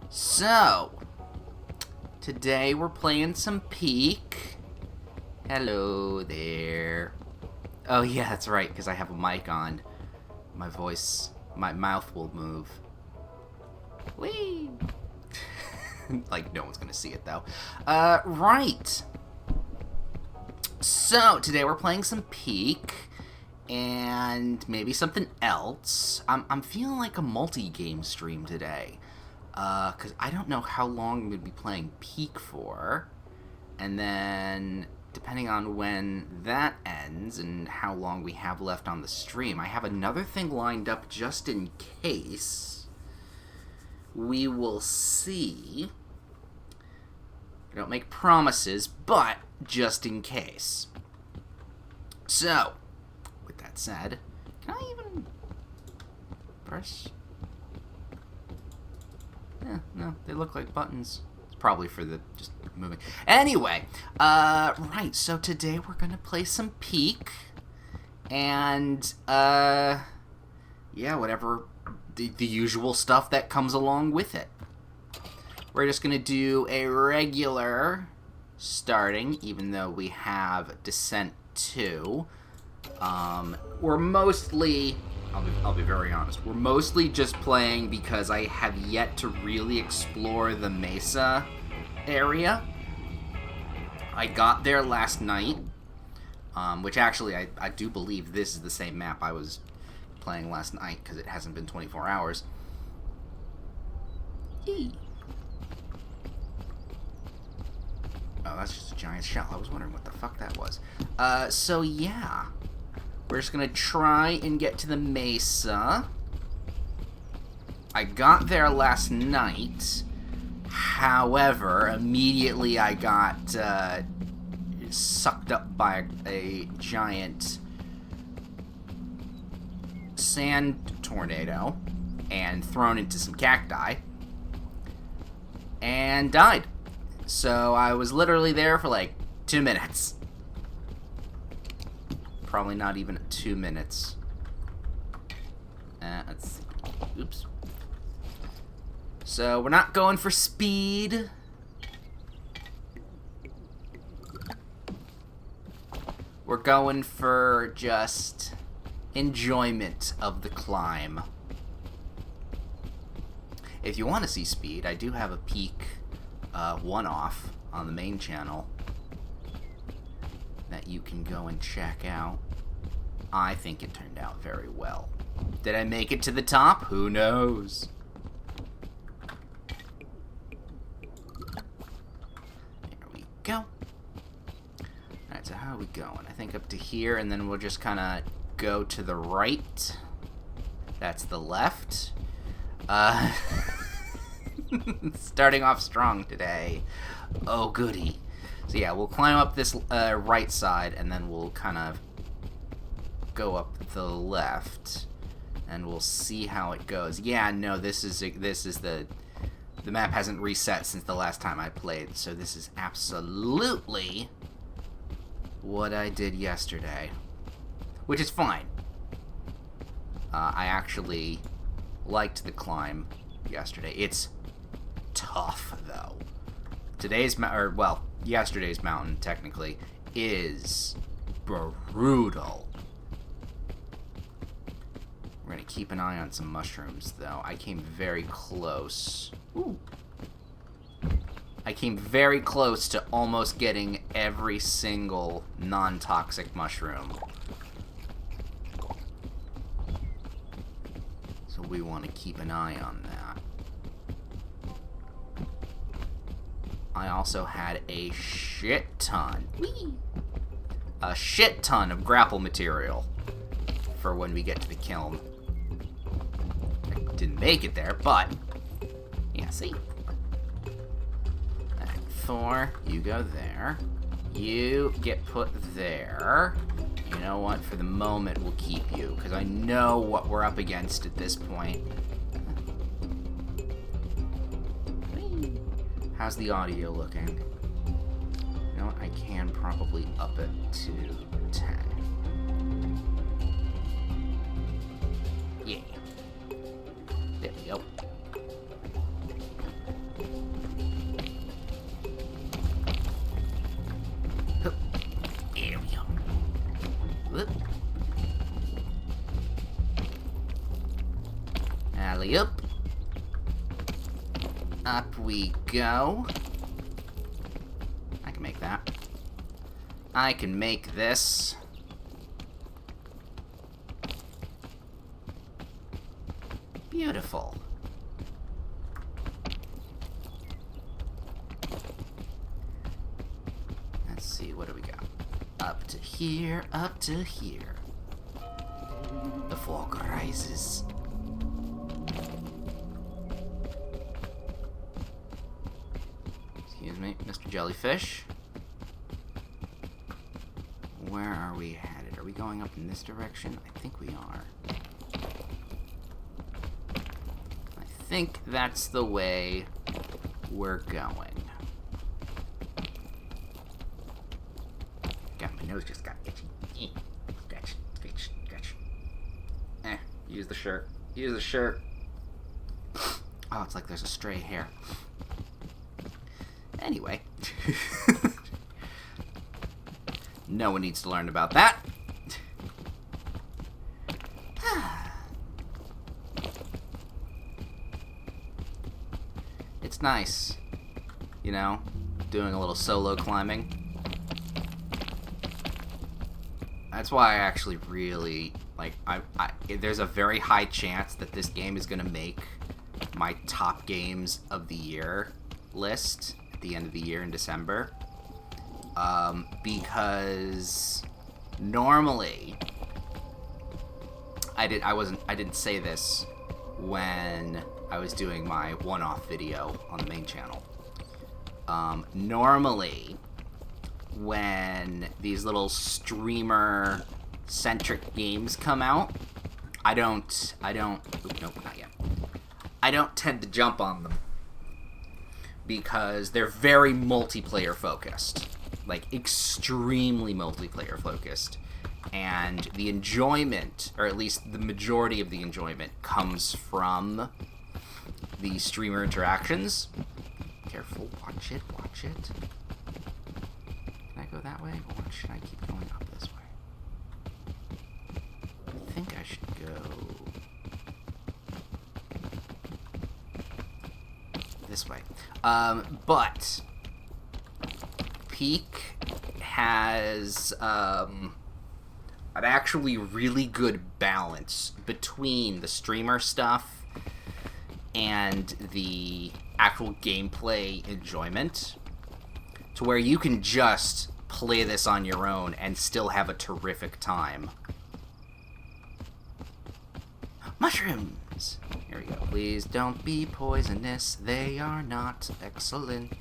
So, today we're playing some Peak. Hello there. Oh yeah, that's right, because I have a mic on. My mouth will move. Whee! Like, no one's gonna see it, though. Right. So, today we're playing some Peak. And maybe something else. I'm feeling like a multi-game stream today. Because I don't know how long we'd be playing Peak for. And then, depending on when that ends and how long we have left on the stream, I have another thing lined up just in case. We will see. I don't make promises, but just in case. So, with that said, can I even press? Yeah, no, they look like buttons. It's probably for the just moving. Anyway, right, so today we're gonna play some Peak. And, yeah, whatever the usual stuff that comes along with it. We're just gonna do a regular starting, even though we have Descent 2. We're mostly, I'll be very honest, we're mostly just playing because I have yet to really explore the Mesa area. I got there last night, which actually I do believe this is the same map I was playing last night because it hasn't been 24 hours. Eee. Oh, that's just a giant shell. I was wondering what the fuck that was. So yeah. We're just gonna try and get to the Mesa. I got there last night. However, immediately I got sucked up by a giant sand tornado and thrown into some cacti and died. So I was literally there for like 2 minutes. Probably not even 2 minutes. Let's see. Oops. So we're not going for speed. We're going for just enjoyment of the climb. If you want to see speed, I do have a Peak one-off on the main channel that you can go and check out. I think it turned out very well. Did I make it to the top? Who knows? There we go. Alright, so how are we going? I think up to here, and then we'll just kind of go to the right. That's the left. Starting off strong today. Oh, goody. So yeah, we'll climb up this right side, and then we'll kind of go up the left, and we'll see how it goes. Yeah, no, this is the map hasn't reset since the last time I played, so this is absolutely what I did yesterday, which is fine. I actually liked the climb yesterday. It's tough though. Yesterday's mountain, technically, is brutal. We're gonna keep an eye on some mushrooms, though. I came very close. Ooh. I came very close to almost getting every single non-toxic mushroom. So we want to keep an eye on that. I also had a shit ton of grapple material for when we get to the kiln. I didn't make it there, but yeah, see? Alright, Thor, you go there. You get put there. You know what? For the moment, we'll keep you, because I know what we're up against at this point. How's the audio looking? You know what? I can probably up it to 10. Yeah. There we go. Alley-oop. Up we go. I can make that. I can make this. Beautiful. Let's see, what do we got? Up to here, up to here. The fog rises. Excuse me, Mr. Jellyfish. Where are we headed? Are we going up in this direction? I think we are. I think that's the way we're going. God, my nose just got itchy. Scratch, scratch, scratch. Use the shirt. Use the shirt. Oh, it's like there's a stray hair. Anyway. No one needs to learn about that. It's nice, you know, doing a little solo climbing. That's why I actually really, like, there's a very high chance that this game is going to make my top games of the year list at the end of the year in December. Because normally I didn't say this when I was doing my one-off video on the main channel. Normally when these little streamer centric games come out, I don't nope, not yet. I don't tend to jump on them because they're very multiplayer focused. Like, extremely multiplayer focused. And the enjoyment, or at least the majority of the enjoyment, comes from the streamer interactions. Careful, watch it, watch it. Can I go that way, or should I keep going up this way? I think I should go this way. But Peak has an actually really good balance between the streamer stuff and the actual gameplay enjoyment, to where you can just play this on your own and still have a terrific time. Mushrooms! Here we go. Please don't be poisonous. They are not excellent.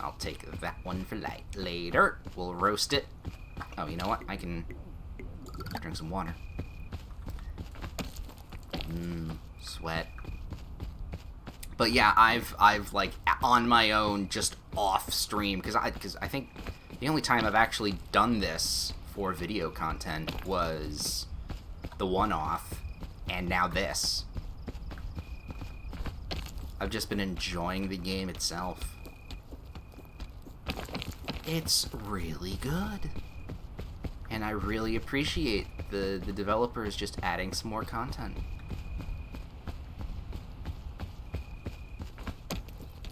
I'll take that one for later. We'll roast it. Oh, you know what? I can drink some water. Sweat. But yeah, I've like on my own, just off stream, because I think the only time I've actually done this for video content was the one-off, and now this. I've just been enjoying the game itself. It's really good. And I really appreciate the developers just adding some more content.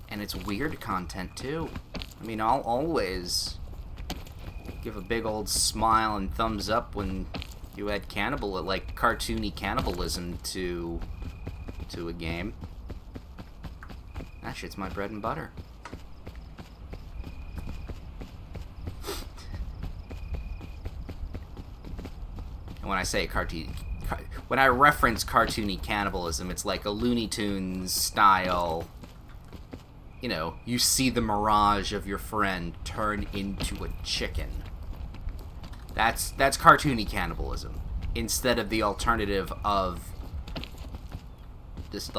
And it's weird content too. I mean, I'll always give a big old smile and thumbs up when you add like cartoony cannibalism to a game. That shit's my bread and butter. And when I say when I reference cartoony cannibalism, it's like a Looney Tunes style. You know, you see the mirage of your friend turn into a chicken. That's cartoony cannibalism, instead of the alternative of just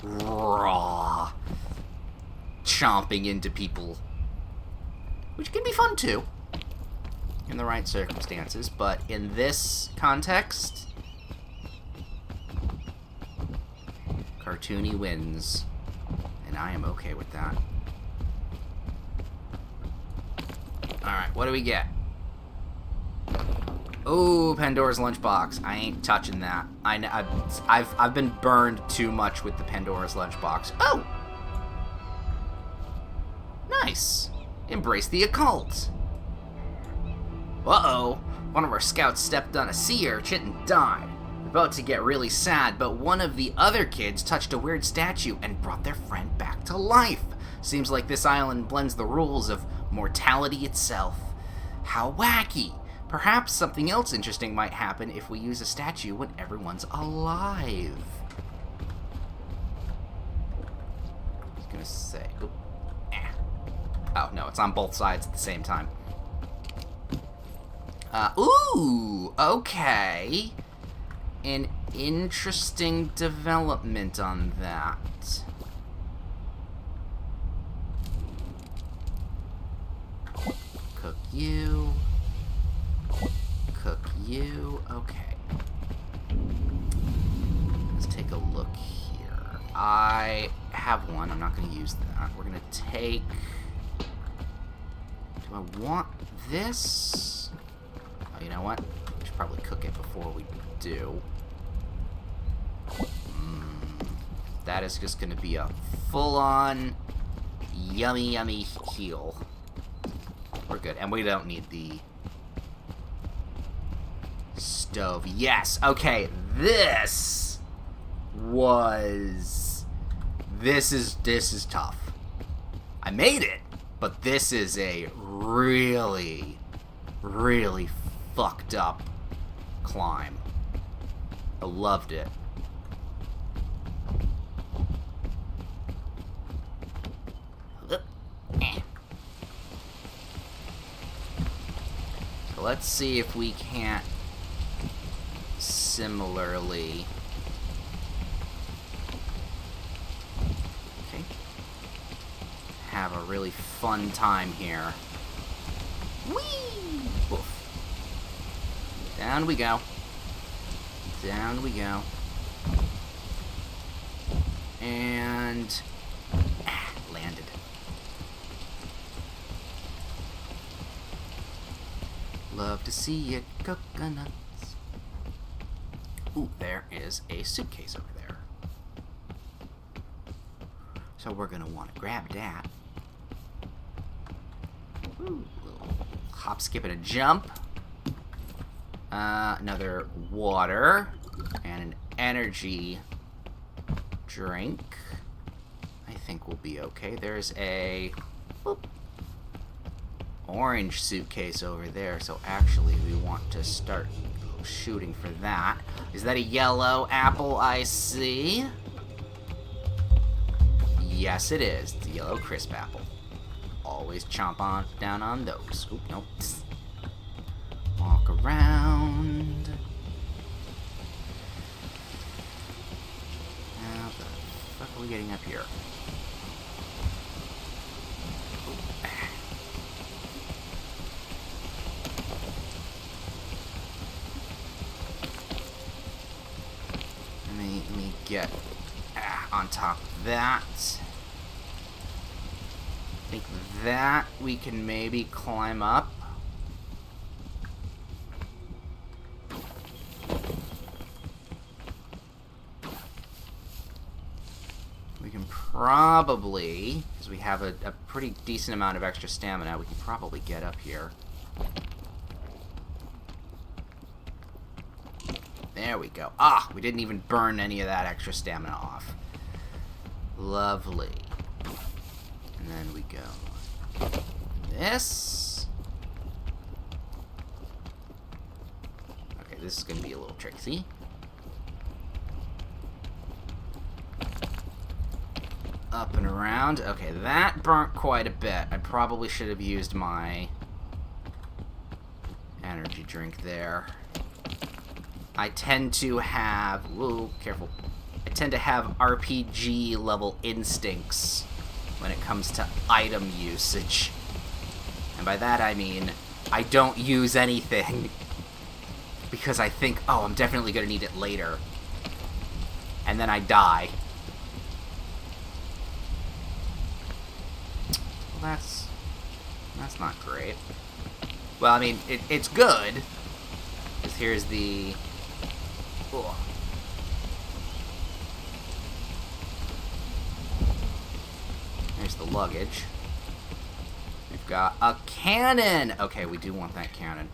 raw chomping into people, which can be fun too in the right circumstances. But in this context, cartoony wins. And I am okay with that. Alright, what do we get? Oh, Pandora's lunchbox. I ain't touching that. I've been burned too much with the Pandora's lunchbox. Oh! Nice. Embrace the occult. Uh-oh. One of our scouts stepped on a sea urchin and died. About to get really sad, but one of the other kids touched a weird statue and brought their friend back to life. Seems like this island blends the rules of mortality itself. How wacky! Perhaps something else interesting might happen if we use a statue when everyone's alive. I was gonna say... Oh, no, it's on both sides at the same time. Ooh, okay. An interesting development on that. Cook you. Cook you. Okay. Let's take a look here. I have one. I'm not going to use that. We're going to take... Do I want this? Oh, you know what? I should probably cook it before we do. That is just going to be a full-on yummy, yummy heal. We're good. And we don't need the stove. Yes! Okay, this is tough. I made it, but this is a really, really fucked up climb. I loved it. So let's see if we can't similarly... Okay. Have a really fun time here. Whee! Woof. Down we go. Down we go. And... landed. Love to see it, coconuts. Ooh, there is a suitcase over there. So we're gonna want to grab that. Ooh, little hop, skip, and a jump. Another water. And an energy drink. I think we'll be okay. There's a orange suitcase over there, so actually we want to start shooting for that. Is that a yellow apple I see? Yes, it is. It's a yellow crisp apple. Always chomp on down on those. Oop, nope. Walk around. How the fuck are we getting up here? Let me get on top of that. I think that we can maybe climb up. We can probably, because we have a pretty decent amount of extra stamina, we can probably get up here. There we go. Ah, we didn't even burn any of that extra stamina off. Lovely. And then we go this. Okay, this is going to be a little tricksy. Up and around. Okay, that burnt quite a bit. I probably should have used my energy drink there. I tend to have... Whoa, careful. I tend to have RPG level instincts when it comes to item usage. And by that I mean, I don't use anything because I think, oh, I'm definitely going to need it later. And then I die. Well, that's not great. Well, I mean, it's good. here's the... Oh. Here's the luggage. We've got a cannon! Okay, we do want that cannon.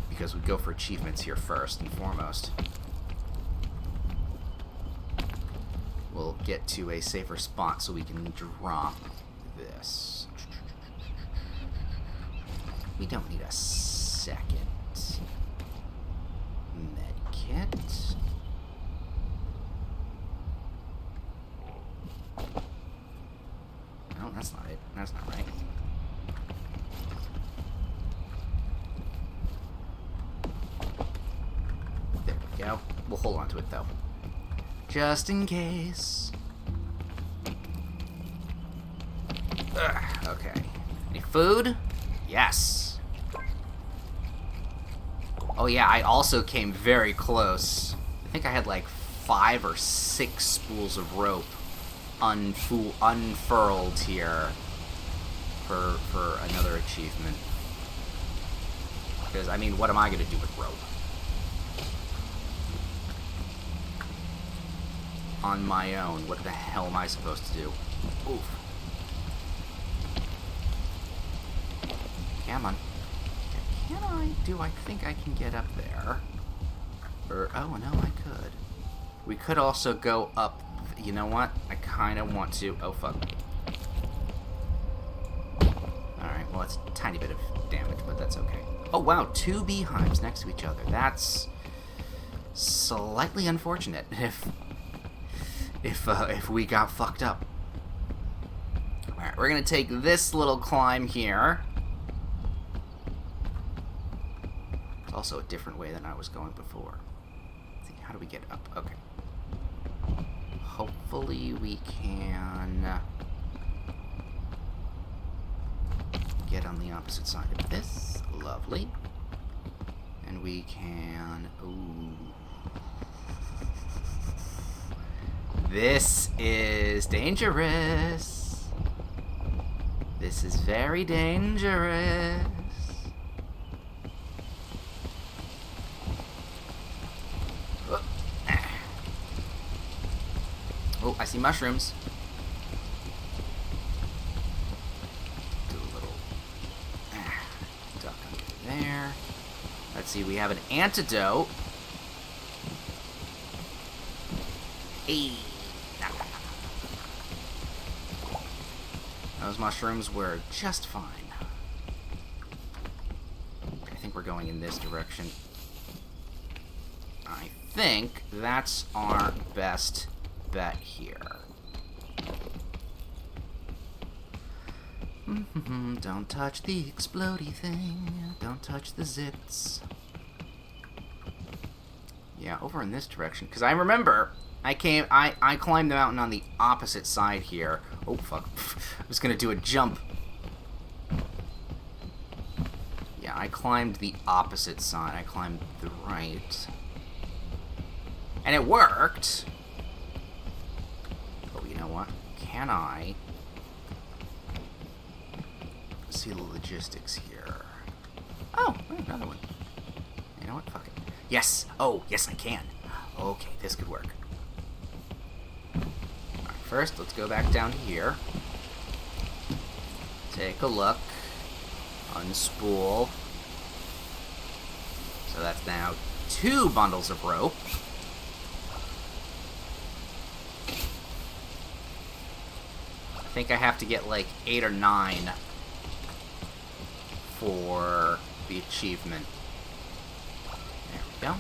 Because we go for achievements here first and foremost. We'll get to a safer spot so we can drop this. We don't need a second medkit. No, that's not it. That's not right. There we go. We'll hold on to it though. Just in case. Ugh, okay. Any food? Yes. Oh yeah, I also came very close. I think I had like 5 or 6 spools of rope unfurled here for another achievement. Because, I mean, what am I going to do with rope? On my own, what the hell am I supposed to do? Oof. Come on. Can I? Do I think I can get up there? Or, oh, no, I could. We could also go up. You know what? I kind of want to. Oh, fuck. Alright, well, it's a tiny bit of damage, but that's okay. Oh, wow, 2 beehives next to each other. That's slightly unfortunate if we got fucked up. Alright, we're gonna take this little climb here. It's also a different way than I was going before. Let's see, how do we get up? Okay. Hopefully we can get on the opposite side of this. Lovely. And we can... Ooh. This is dangerous. This is very dangerous. Oh, I see mushrooms. Do a little duck under there. Let's see, we have an antidote. Hey. Those mushrooms were just fine. I think we're going in this direction. I think that's our best bet here. Don't touch the explodey thing. Don't touch the zits. Yeah, over in this direction. Because I remember I climbed the mountain on the opposite side here. Oh, fuck. I was going to do a jump. Yeah, I climbed the opposite side. I climbed the right. And it worked. But you know what? Can I see the logistics here? Oh, another one. You know what? Fuck it. Yes. Oh, yes, I can. Okay, this could work. Alright, first, let's go back down to here. Take a look. Unspool. So that's now 2 bundles of rope. I think I have to get like 8 or 9 for the achievement. There we go.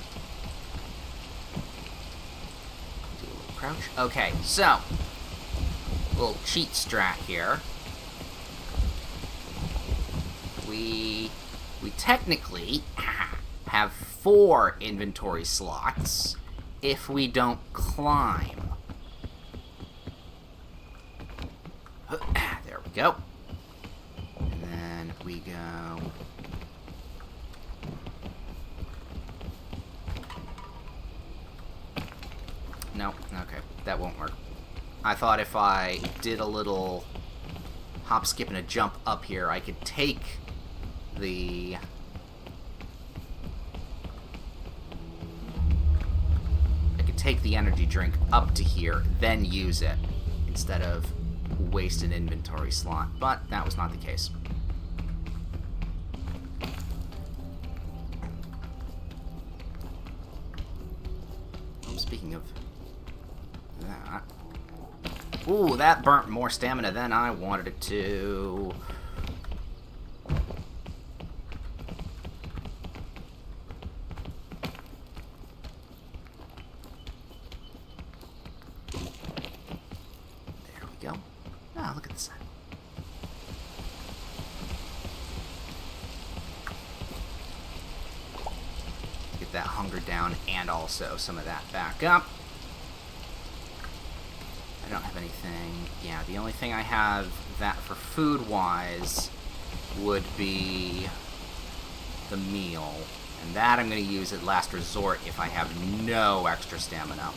Do a little crouch. Okay, so little cheat strat here. We technically have 4 inventory slots if we don't climb. There we go. And then we go... No, okay, that won't work. I thought if I did a little hop, skip, and a jump up here, I could take the take the energy drink up to here, then use it, instead of waste an inventory slot. But that was not the case. Oh, speaking of that... Ooh, that burnt more stamina than I wanted it to. There we go. Ah, look at the sun. Get that hunger down and also some of that back up. I don't have anything. Yeah, the only thing I have that for food-wise would be the meal. And that I'm going to use at last resort if I have no extra stamina.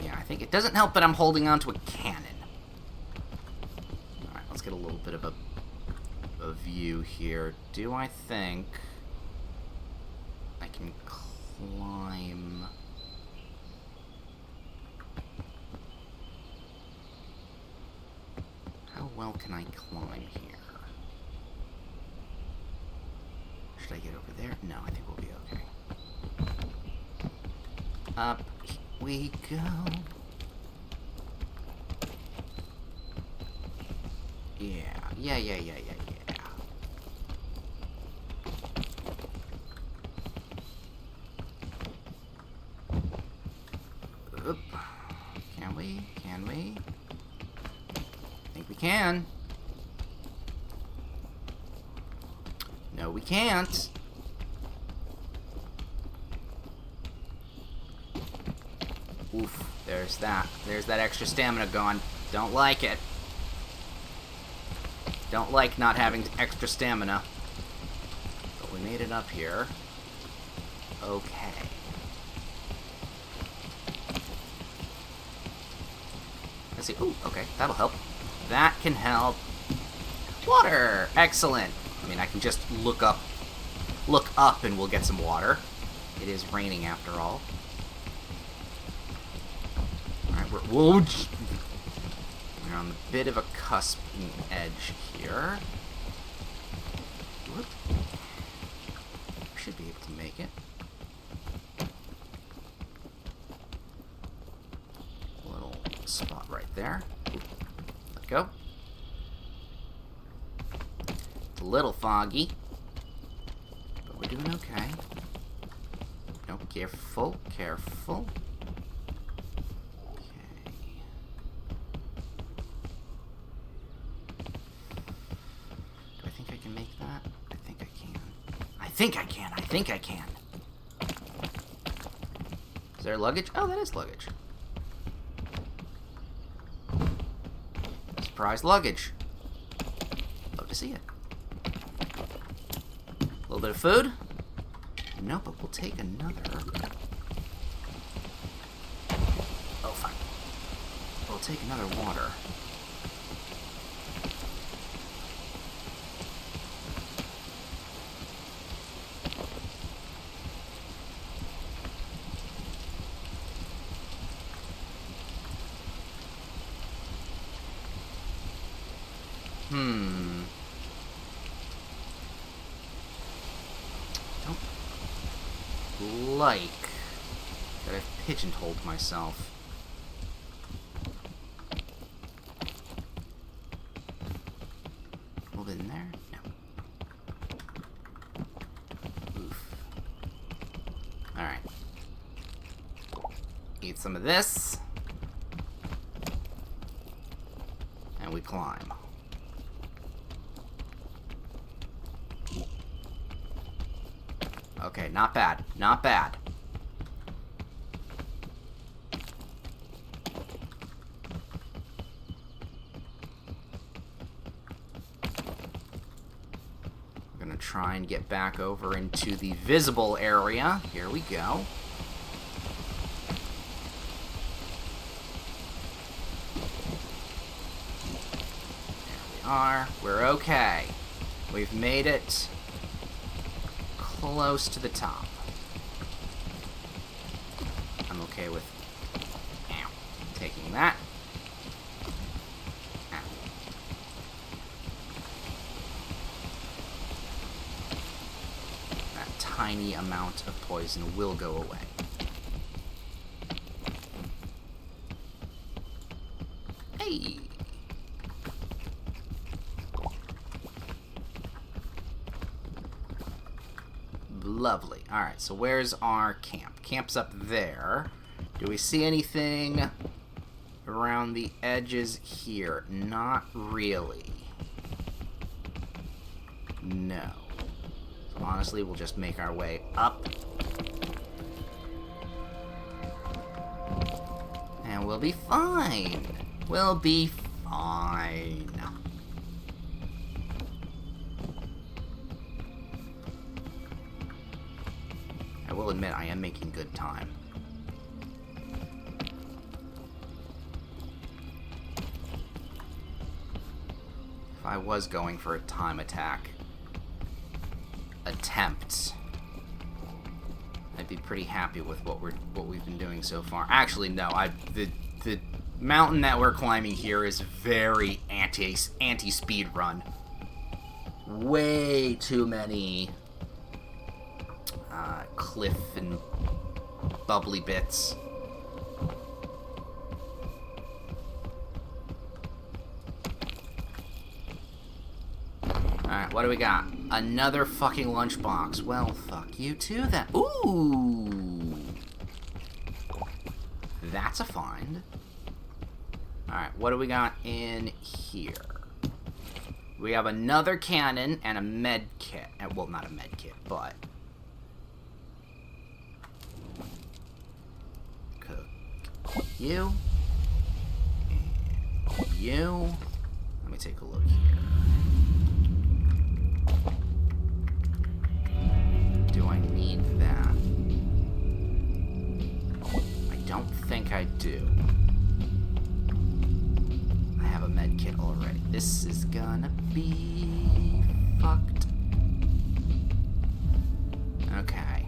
Yeah, I think it doesn't help that I'm holding onto a cannon. Alright, let's get a little bit of a view here. Do I think I can climb? How well can I climb here? Should I get over there? No, I think we'll be okay. Up we go. Yeah. Oop. Can we? Can we? I think we can. No, we can't. Oof. There's that. There's that extra stamina gone. Don't like it. Don't like not having extra stamina. But we made it up here. Okay. Let's see. Ooh, okay. That'll help. That can help. Water! Excellent. I mean, I can just look up and we'll get some water. It is raining after all. Alright, we're on a bit of a cusp edge here. Whoop. Should be able to make it. A little spot right there. Let go. It's a little foggy, but we're doing okay. No, careful, careful. I think I can. Is there luggage? Oh, that is luggage. Surprise luggage. Love to see it. A little bit of food? No, but we'll take another. Oh, fine. We'll take another water. Don't like that I've pigeonholed myself. A little bit in there? No. Oof. Alright. Eat some of this. And we climb. Okay, not bad. Not bad. We're gonna try and get back over into the visible area. Here we go. are. We're okay. We've made it close to the top. I'm okay with taking that. That tiny amount of poison will go away. Hey! Lovely. Alright, so where's our camp? Camp's up there. Do we see anything around the edges here? Not really. No. So honestly, we'll just make our way up. And we'll be fine. We'll be fine. I will admit, I am making good time. If I was going for a time attack attempt, I'd be pretty happy with what we've been doing so far. Actually, no. The mountain that we're climbing here is very anti-speed run. Way too many cliff and bubbly bits. Alright, what do we got? Another fucking lunchbox. Well, fuck you too, then. Ooh! That's a find. Alright, what do we got in here? We have another cannon and a med kit. Well, not a med kit, but... cook you. And you. Let me take a look here. Do I need that? I don't think I do. I have a med kit already. This is gonna be fucked. Okay.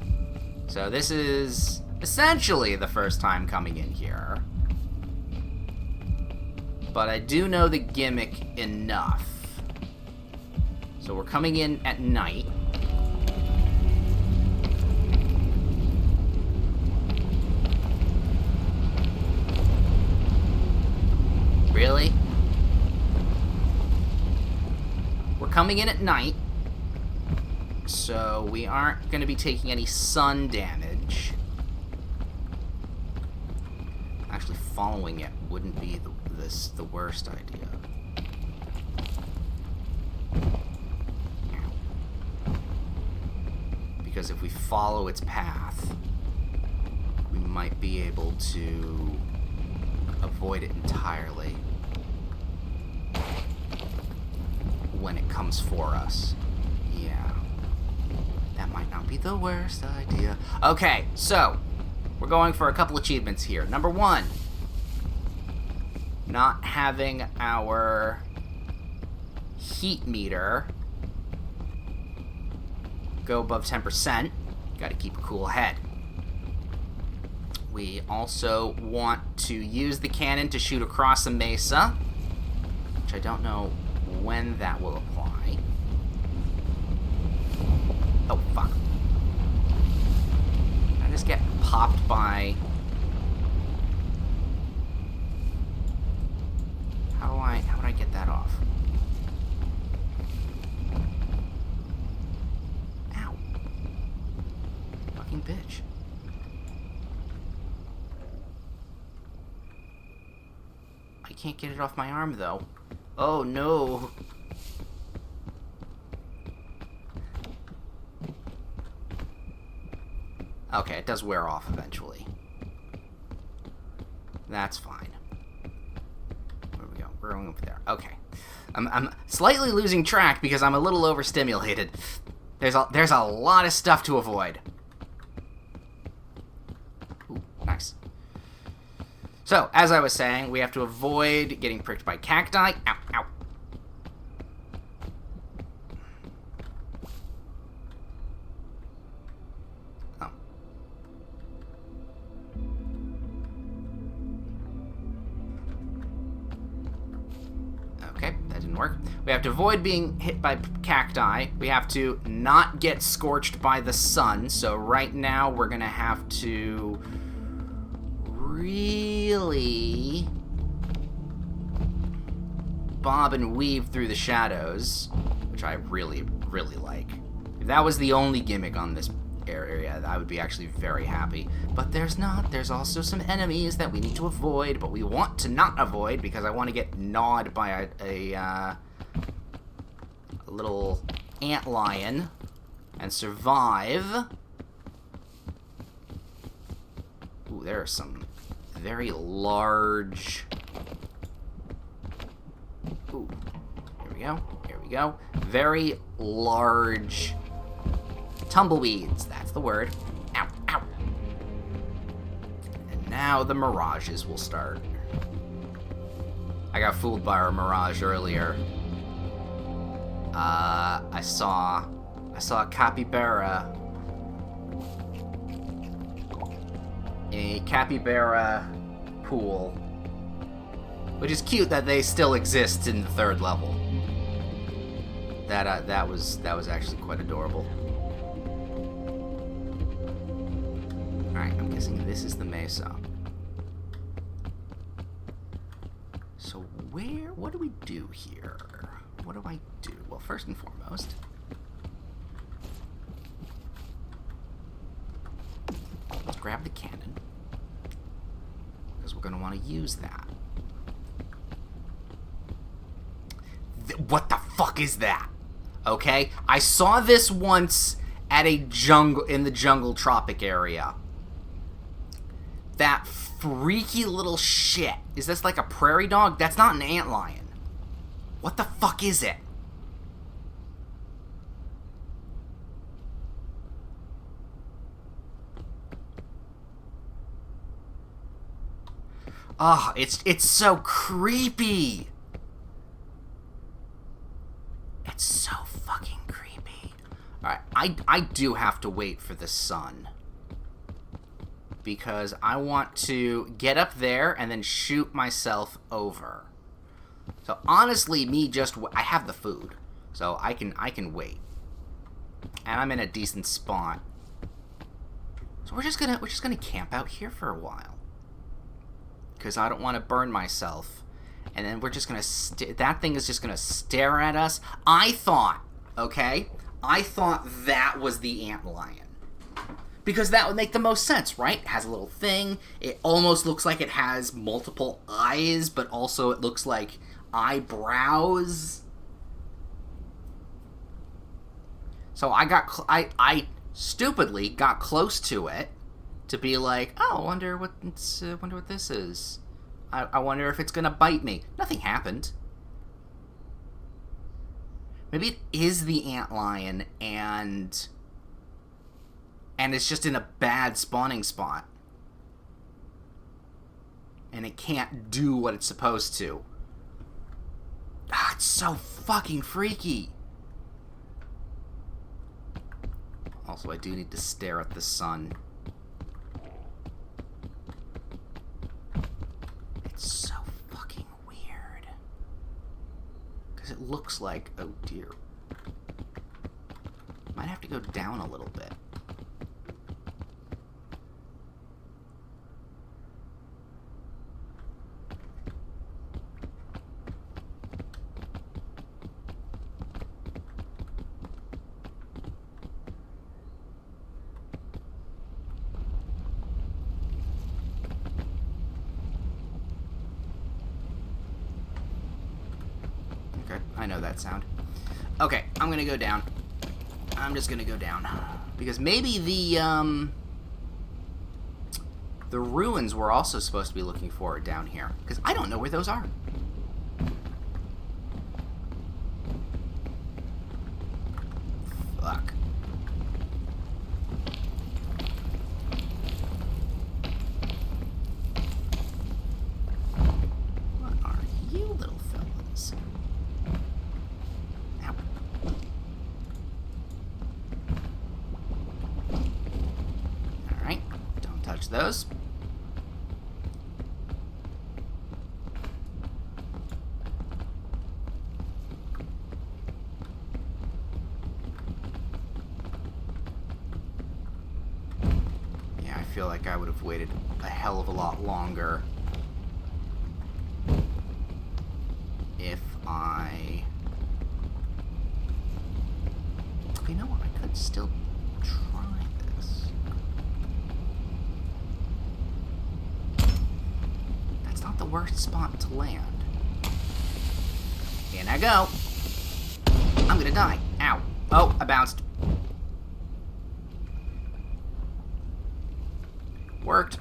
So this is essentially the first time coming in here. But I do know the gimmick enough. So we're coming in at night. Really? We're coming in at night, so we aren't going to be taking any sun damage. Actually, following it wouldn't be the worst idea. Because if we follow its path, we might be able to avoid it entirely when it comes for us. Yeah. That might not be the worst idea. Okay, so we're going for a couple achievements here. Number 1, not having our heat meter go above 10%. Gotta keep a cool head. We also want to use the cannon to shoot across a mesa, which I don't know when that will apply. Oh, fuck. Did I just get popped by... How would I get that off? Ow. Fucking bitch. I can't get it off my arm, though. Oh, no. Okay, it does wear off eventually. That's fine. Where we go? We're going over there. Okay. I'm slightly losing track because I'm a little overstimulated. There's a lot of stuff to avoid. Ooh, nice. So, as I was saying, we have to avoid getting pricked by cacti. Ow, ow. work. We have to avoid being hit by cacti. We have to not get scorched by the sun. So right now we're going to have to really bob and weave through the shadows, which I really, really like. If that was the only gimmick on this area, I would be actually very happy. But there's not. There's also some enemies that we need to avoid, but we want to not avoid because I want to get gnawed by a little antlion and survive. Ooh, there are some very large... Ooh, here we go, here we go. Very large tumbleweeds, that's the word. Ow, ow. And now the mirages will start. I got fooled by our mirage earlier. I saw a capybara. A capybara pool. Which is cute that they still exist in the 3rd level. That was actually quite adorable. Alright, I'm guessing this is the mesa. So what do we do here? What do I do? Well, first and foremost, let's grab the cannon, because we're going to want to use that. What the fuck is that? Okay, I saw this once at a jungle, in the jungle tropic area. That freaky little shit. Is this like a prairie dog? That's not an antlion. What the fuck is it? Oh, it's so creepy. It's so fucking creepy. Alright, I do have to wait for the sun. Because I want to get up there and then shoot myself over. So honestly, I have the food. So I can wait. And I'm in a decent spot. So we're just gonna camp out here for a while. Because I don't want to burn myself. And then we're just gonna that thing is just gonna stare at us. I thought that was the antlion. Because that would make the most sense, right? It has a little thing. It almost looks like it has multiple eyes, but also it looks like eyebrows. So I stupidly got close to it to be like, oh, wonder what this is. I wonder if it's gonna bite me. Nothing happened. Maybe it is the antlion and it's just in a bad spawning spot. And it can't do what it's supposed to. Ah, it's so fucking freaky. Also, I do need to stare at the sun. It's so fucking weird. Because it looks like... Oh, dear. Might have to go down a little bit. I know that sound. Okay, I'm gonna go down. I'm just gonna go down. Because maybe the ruins we're also supposed to be looking for down here. Because I don't know where those are. Fuck. What are you little fellas? Ow. Alright, don't touch those. feel like I would have waited a hell of a lot longer if I... You know what? I could still try this. That's not the worst spot to land. In I go. I'm gonna die. Ow. Oh, I bounced. Worked.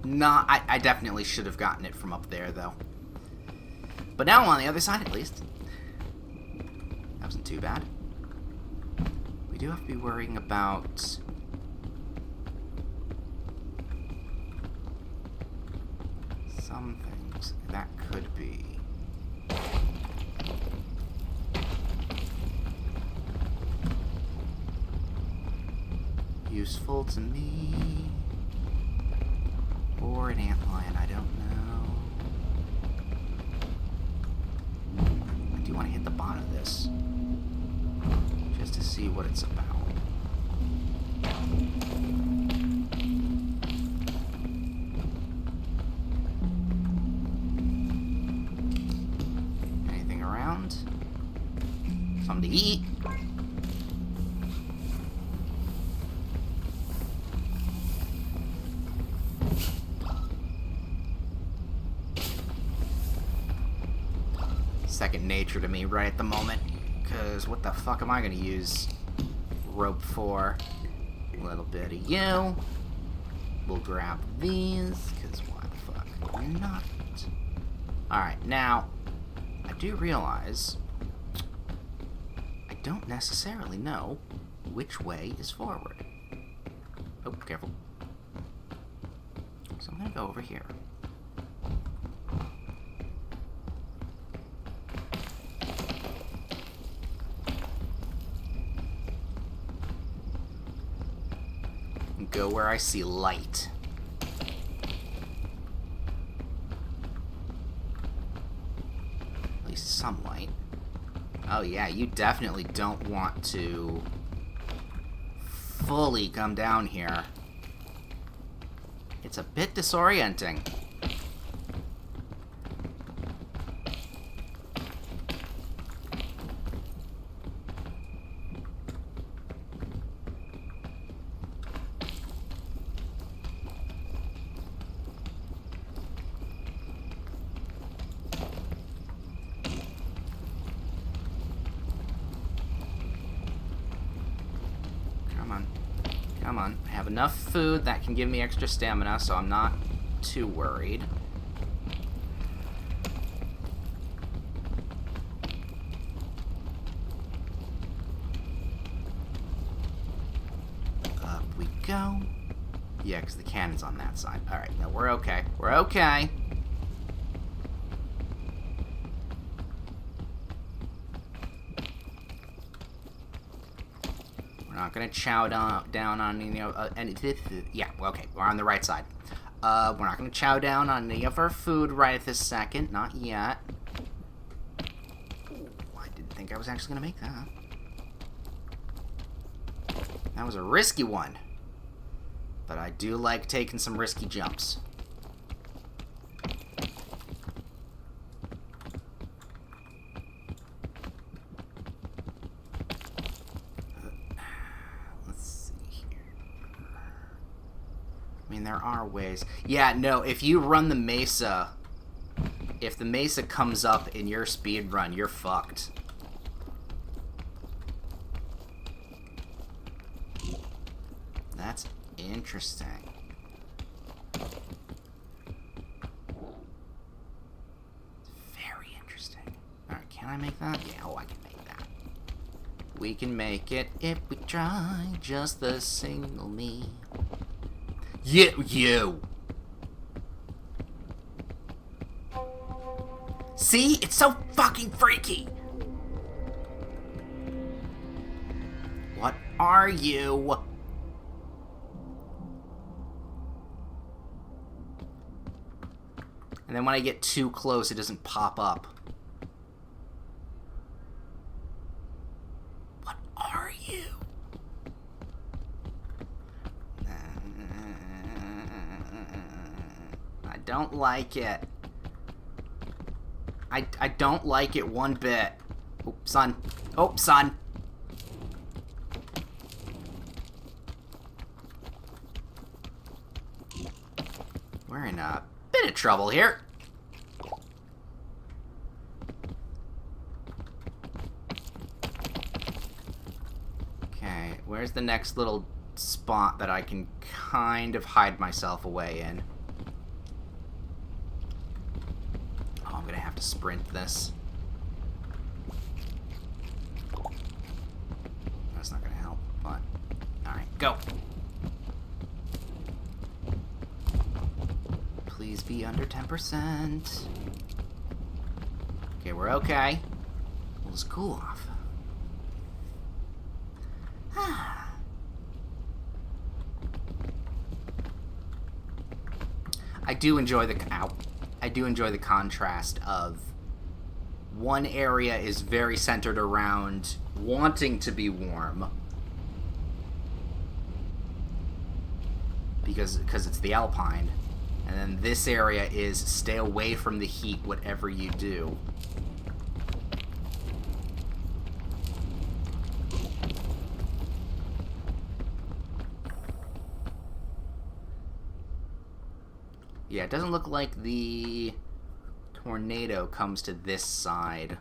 Nah, I definitely should have gotten it from up there, though. But now I'm on the other side, at least. That wasn't too bad. We do have to be worrying about... some things. That could be... useful to me. Or an antlion, I don't know. I do want to hit the bottom of this. Just to see what it's about. Anything around? Something to eat. Second nature to me right at the moment. Because what the fuck am I going to use rope for? A little bit of you. We'll grab these. Because why the fuck not? Alright, now, I do realize I don't necessarily know which way is forward. Oh, careful. So I'm going to go over here. Go where I see light. At least some light. Oh yeah, you definitely don't want to fully come down here. It's a bit disorienting. Come on. I have enough food that can give me extra stamina, so I'm not too worried. Up we go. Yeah, because the cannon's on that side. Alright, no, we're okay. We're okay. We're not gonna chow down on any of yeah, okay, we're on the right side. We're not gonna chow down on any of our food right at this second, not yet. Ooh, I didn't think I was actually gonna make that. That was a risky one, but I do like taking some risky jumps. I mean, there are ways. Yeah, no, if you run the mesa, if the mesa comes up in your speed run, you're fucked. That's interesting. Very interesting. Alright, can I make that? Yeah, oh, I can make that. We can make it if we try, just the single me. You! See? It's so fucking freaky! What are you? And then when I get too close, it doesn't pop up. What are you? don't like it. I don't like it one bit. Oh, son. Oh, son. We're in a bit of trouble here. Okay, where's the next little spot that I can kind of hide myself away in? Oh, I'm gonna have to sprint this. That's not gonna help, but... Alright, go! Please be under 10%. Okay, we're okay. We'll just cool off. I do enjoy the contrast of one area is very centered around wanting to be warm because it's the Alpine, and then this area is stay away from the heat whatever you do. Yeah, it doesn't look like the tornado comes to this side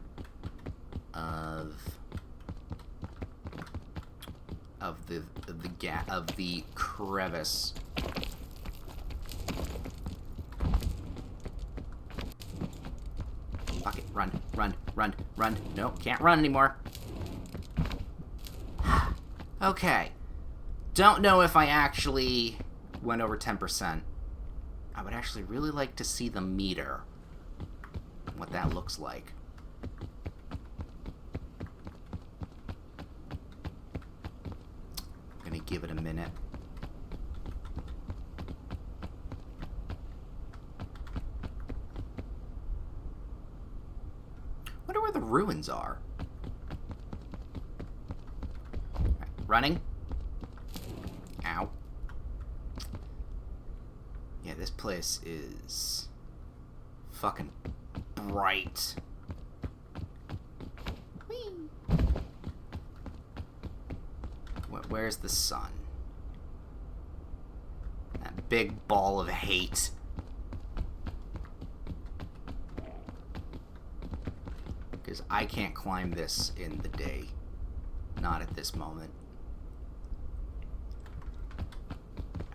of the crevice. Fuck it, run, run, run, run. No, can't run anymore. Okay. Don't know if I actually went over 10%. I would actually really like to see the meter. What that looks like. I'm gonna give it a minute. Wonder where the ruins are. Right, running. Ow. Yeah, this place is fucking bright. Whee! Where's the sun? That big ball of hate. Because I can't climb this in the day. Not at this moment.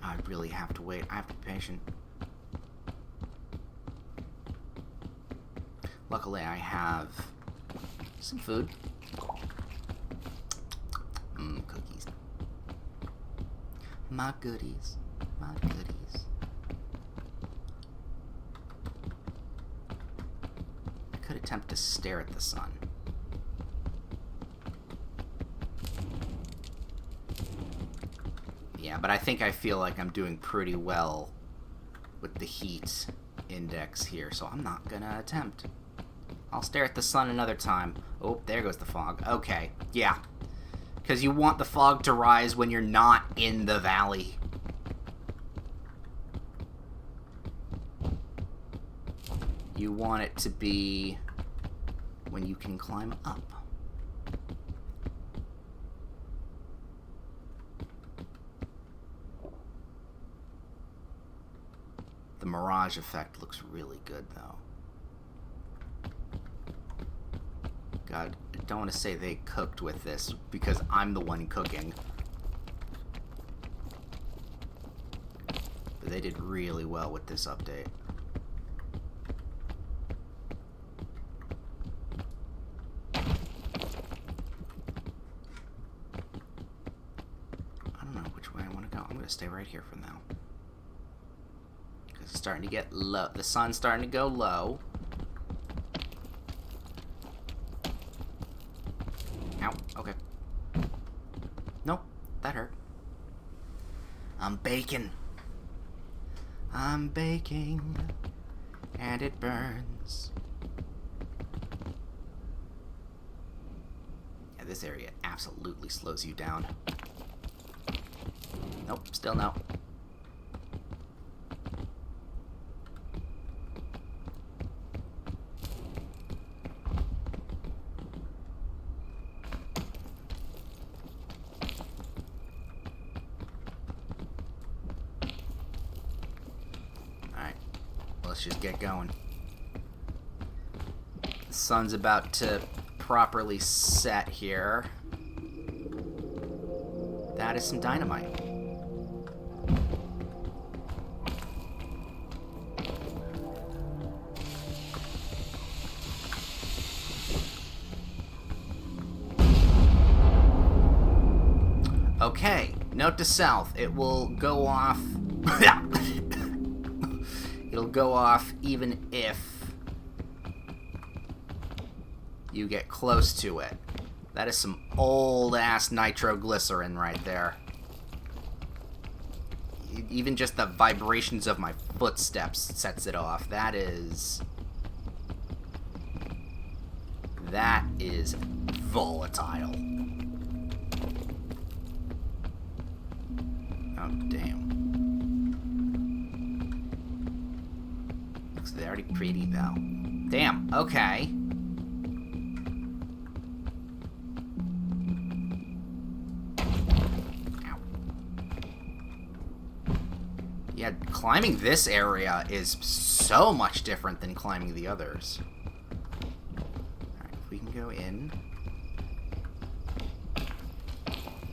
I really have to wait. I have to be patient. Luckily, I have some food. Cookies. My goodies. My goodies. I could attempt to stare at the sun. Yeah, but I think I feel like I'm doing pretty well with the heat index here, so I'm not gonna attempt. I'll stare at the sun another time. Oh, there goes the fog. Okay, yeah. Because you want the fog to rise when you're not in the valley. You want it to be when you can climb up. The mirage effect looks really good, though. God, I don't want to say they cooked with this, because I'm the one cooking. But they did really well with this update. I don't know which way I want to go. I'm going to stay right here for now. Because it's starting to get low. The sun's starting to go low. Ow. Okay. Nope. That hurt. I'm baking. I'm baking. And it burns. Yeah, this area absolutely slows you down. Nope. Still no. let's just get going. The sun's about to properly set here. That is some dynamite. Okay, note to self, it will go off. It'll go off even if you get close to it. That is some old-ass nitroglycerin right there. Even just the vibrations of my footsteps sets it off. That is volatile. Oh, damn. Looks very pretty, though. Damn, okay. Ow. Yeah, climbing this area is so much different than climbing the others. Alright, if we can go in.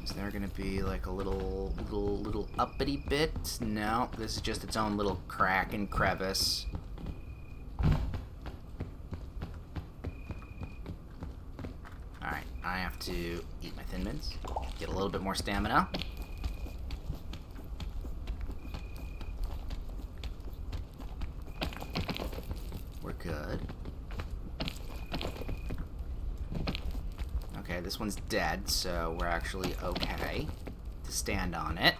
Is there gonna be like a little uppity bit? No, this is just its own little crack and crevice. Alright, I have to eat my Thin Mints, get a little bit more stamina. We're good. Okay, this one's dead, so we're actually okay to stand on it.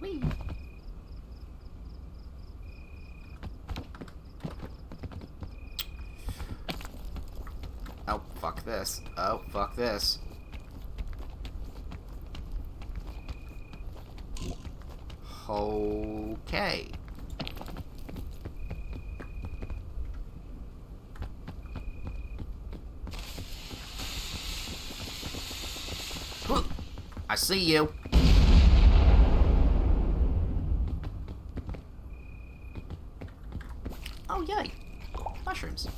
Whee! Oh, fuck this. Oh, fuck this. Okay. I see you. Oh, yay. Mushrooms.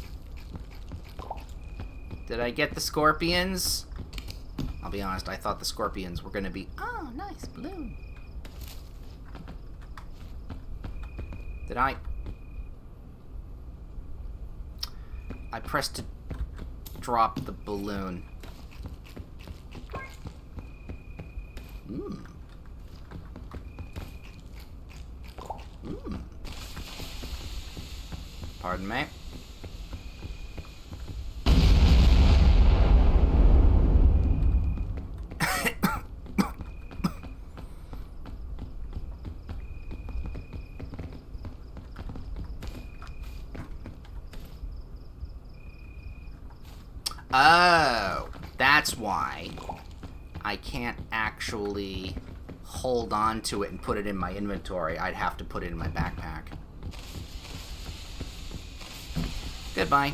Did I get the scorpions? I'll be honest, I thought the scorpions were gonna be... Oh, nice, balloon. Did I pressed to drop the balloon. Pardon me. Oh, that's why I can't actually hold on to it and put it in my inventory. I'd have to put it in my backpack. Goodbye.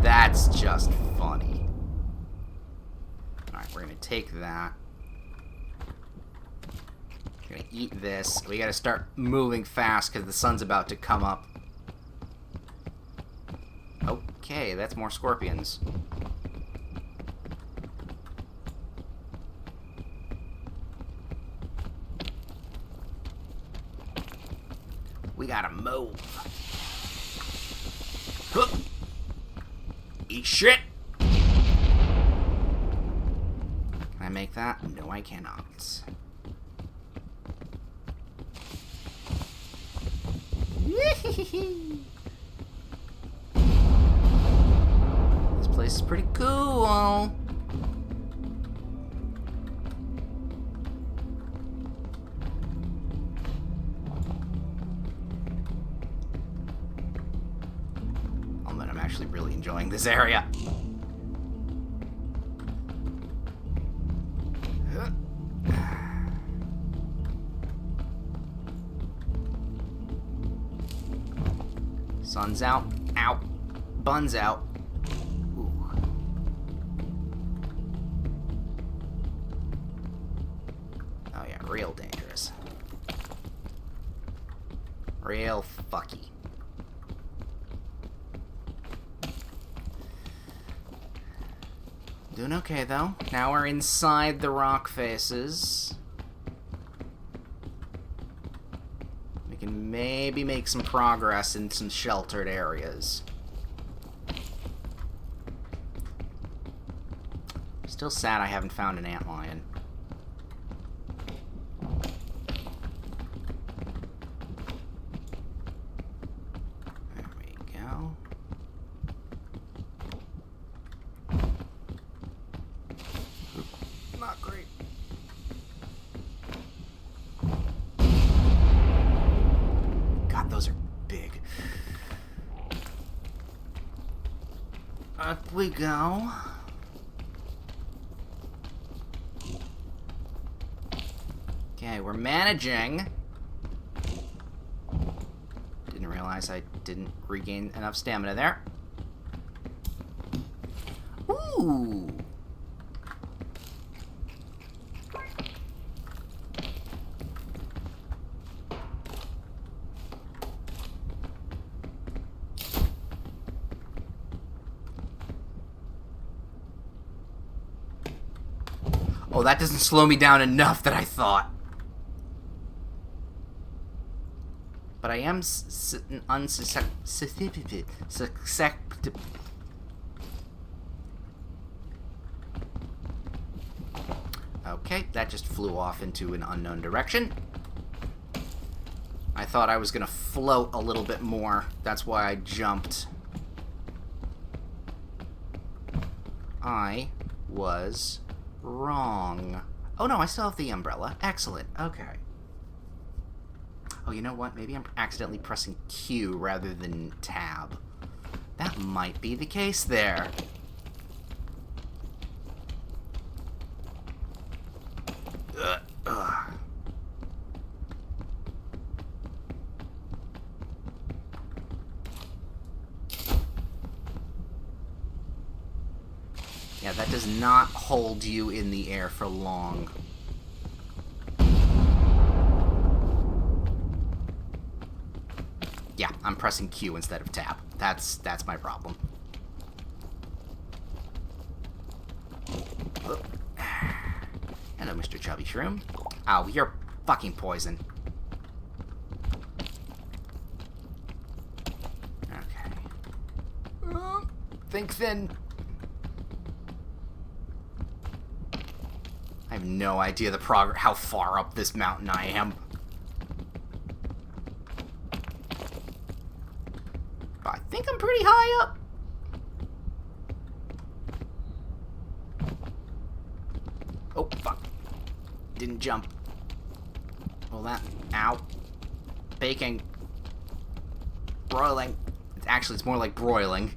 That's just funny. Alright, we're gonna take that. We're gonna eat this. We gotta start moving fast because the sun's about to come up. Okay, that's more scorpions. We gotta move. Huh. Eat shit! Can I make that? No, I cannot. This place is pretty cool. I'm actually really enjoying this area. Sun's out. Out. Bun's out. Ooh. Real fucky. Doing okay, though. Now we're inside the rock faces. We can maybe make some progress in some sheltered areas. Still sad I haven't found an antlion. There we go. Not great. God, those are big. Up we go. Okay, we're managing. Didn't realize I didn't regain enough stamina there. Ooh! Oh, that doesn't slow me down enough that I thought. But I am unsusceptible. Okay, that just flew off into an unknown direction. I thought I was gonna float a little bit more. That's why I jumped. I was wrong. Oh no, I still have the umbrella. Excellent. Okay. Oh, you know what? Maybe I'm accidentally pressing Q rather than tab. That might be the case there. Ugh. Yeah, that does not hold you in the air for long. Yeah, I'm pressing Q instead of tab. That's my problem. Oh. Hello, Mr. Chubby Shroom. Oh, you're fucking poison. Okay. Think thin. I have no idea how far up this mountain I am. But I think I'm pretty high up. Oh, fuck. Didn't jump. Well, that... Ow. Baking. Broiling. It's more like broiling.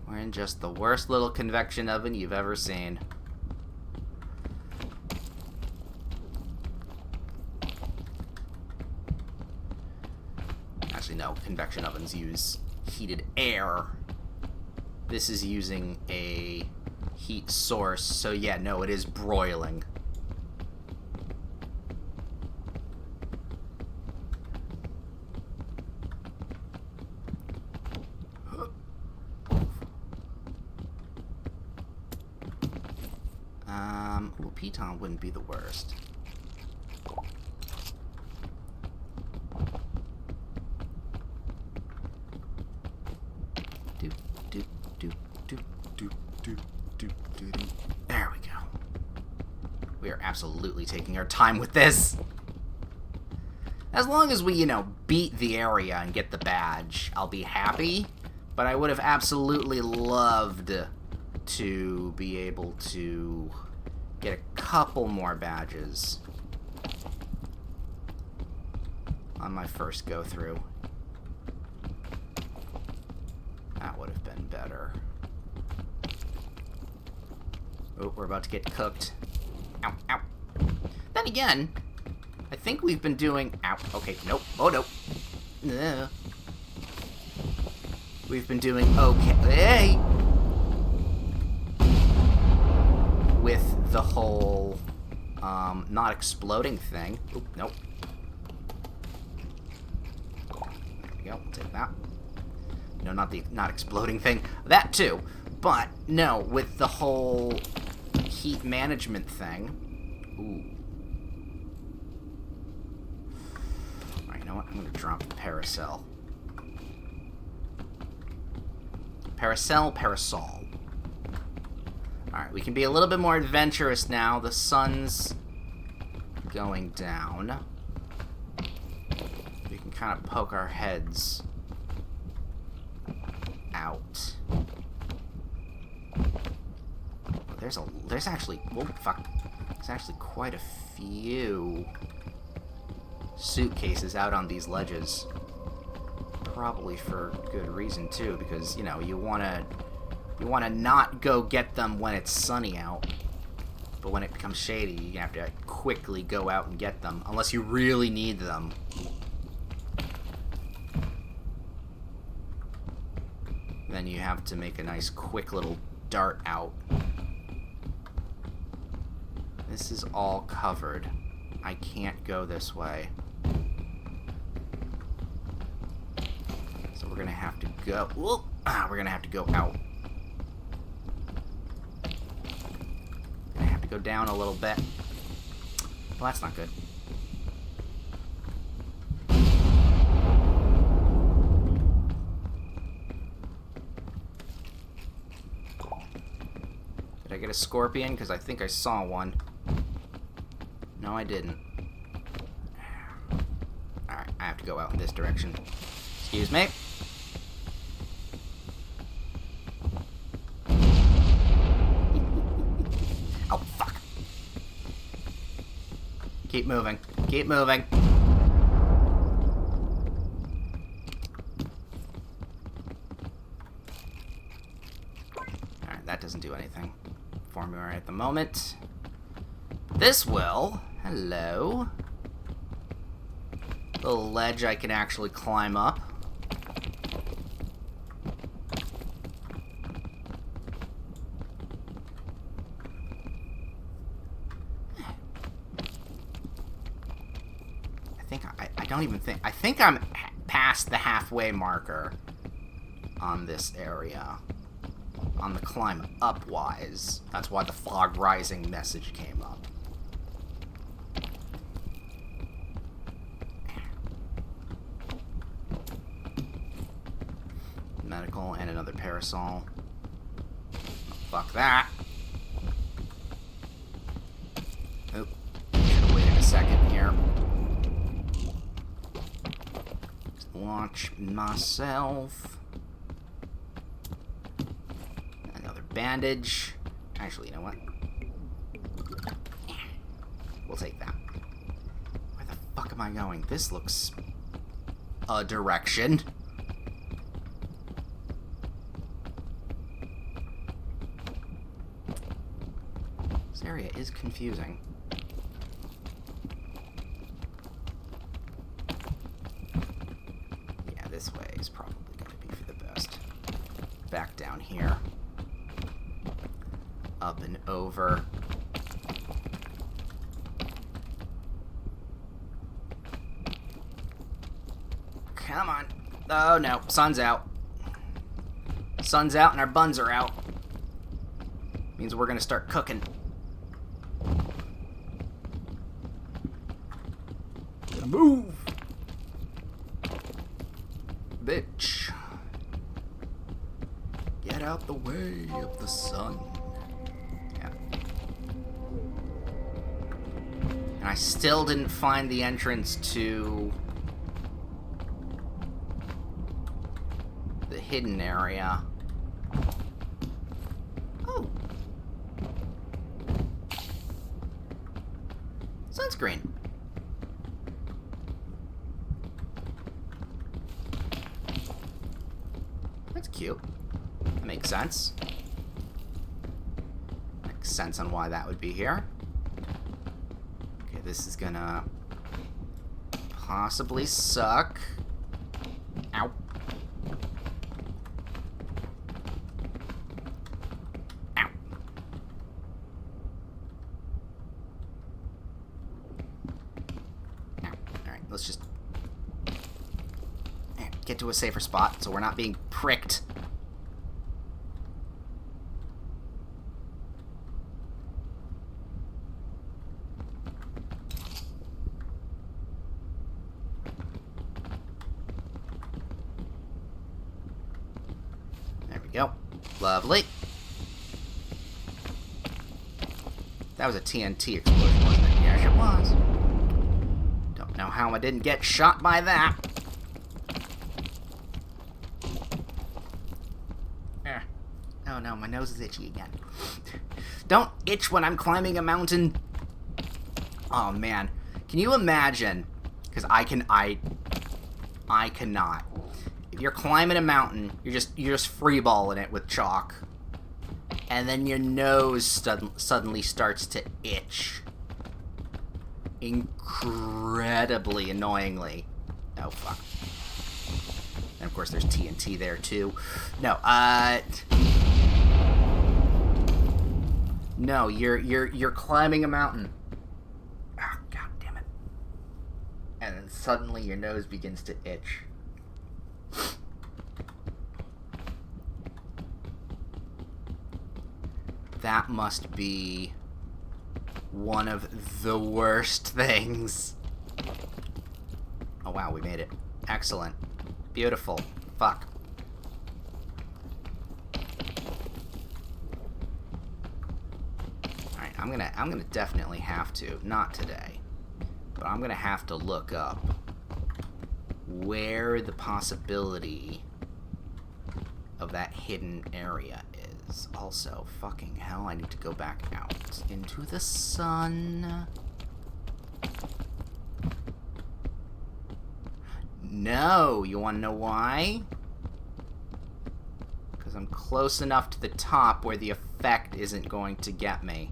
We're in just the worst little convection oven you've ever seen. Actually, no. Convection ovens use heated air. This is using a heat source, so yeah, no, it is broiling. Well, piton wouldn't be the worst. There we go. We are absolutely taking our time with this. As long as we, you know, beat the area and get the badge, I'll be happy. But I would have absolutely loved to be able to get a couple more badges on my first go through. That would have been better. Oh, we're about to get cooked. Ow, ow. Then again, I think we've been doing... Ow, okay, nope. Oh, nope. No. We've been doing okay with the whole not exploding thing. Oop, nope. There we go. We'll take that. No, not the not exploding thing. That too. But no, with the whole heat management thing. Ooh. Alright, you know what? I'm gonna drop the parasol. Parasol. Alright, we can be a little bit more adventurous now. The sun's going down. We can kind of poke our heads out. There's actually, oh fuck, there's actually quite a few suitcases out on these ledges. Probably for good reason too, because, you know, you wanna not go get them when it's sunny out, but when it becomes shady, you have to quickly go out and get them, unless you really need them. Then you have to make a nice quick little dart out. This is all covered. I can't go this way. So we're gonna have to go. Whoop, we're gonna have to go out. Gonna have to go down a little bit. Well, that's not good. Did I get a scorpion? Because I think I saw one. No, I didn't. Alright, I have to go out in this direction. Excuse me. Oh, fuck. Keep moving. Keep moving. Alright, that doesn't do anything for me right at the moment. This will. Hello. Little ledge I can actually climb up. I think I'm past the halfway marker on this area. On the climb up-wise. That's why the fog rising message came up. Medical and another parasol. Oh, fuck that. Oop. Should've waited a second here. Just launch myself. Another bandage. Actually, you know what? We'll take that. Where the fuck am I going? This looks a direction. This area is confusing. Yeah, this way is probably going to be for the best. Back down here. Up and over. Come on. Oh no, sun's out. Sun's out and our buns are out. Means we're gonna start cooking. Move! Bitch. Get out the way of the sun. Yeah. And I still didn't find the entrance to the hidden area. Oh. Sunscreen. That's cute. That makes sense. Makes sense on why that would be here. Okay, this is gonna possibly suck. Ow. Ow. get to a safer spot so we're not being pricked. There we go. Lovely. That was a TNT explosion, wasn't it? Yes, it was. Don't know how I didn't get shot by that. Oh no, my nose is itchy again. Don't itch when I'm climbing a mountain. Oh man, can you imagine? Because I cannot. If you're climbing a mountain, you're just freeballing it with chalk, and then your nose suddenly starts to itch, incredibly annoyingly. Oh fuck. And of course, there's TNT there too. No, you're climbing a mountain. Oh, god damn it. And then suddenly your nose begins to itch. That must be one of the worst things. Oh wow, we made it. Excellent. Beautiful. Fuck. I'm gonna definitely have to, not today, but I'm gonna have to look up where the possibility of that hidden area is. Also, fucking hell, I need to go back out into the sun. No, you wanna know why? Because I'm close enough to the top where the effect isn't going to get me.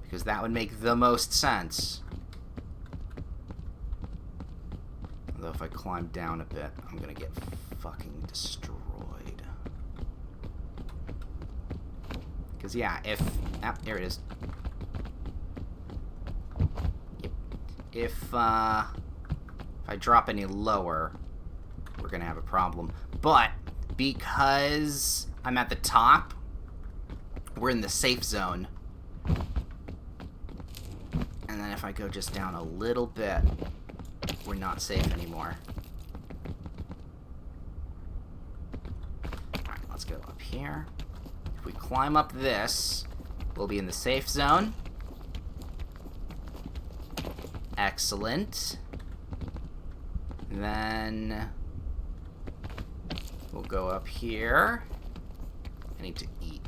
Because that would make the most sense. Although if I climb down a bit, I'm gonna get fucking destroyed. Because yeah, if... Ah, there it is. Yep. If I drop any lower, we're gonna have a problem. But, because I'm at the top, we're in the safe zone. And then if I go just down a little bit, we're not safe anymore. Alright, let's go up here. If we climb up this, we'll be in the safe zone. Excellent. Then we'll go up here. I need to eat.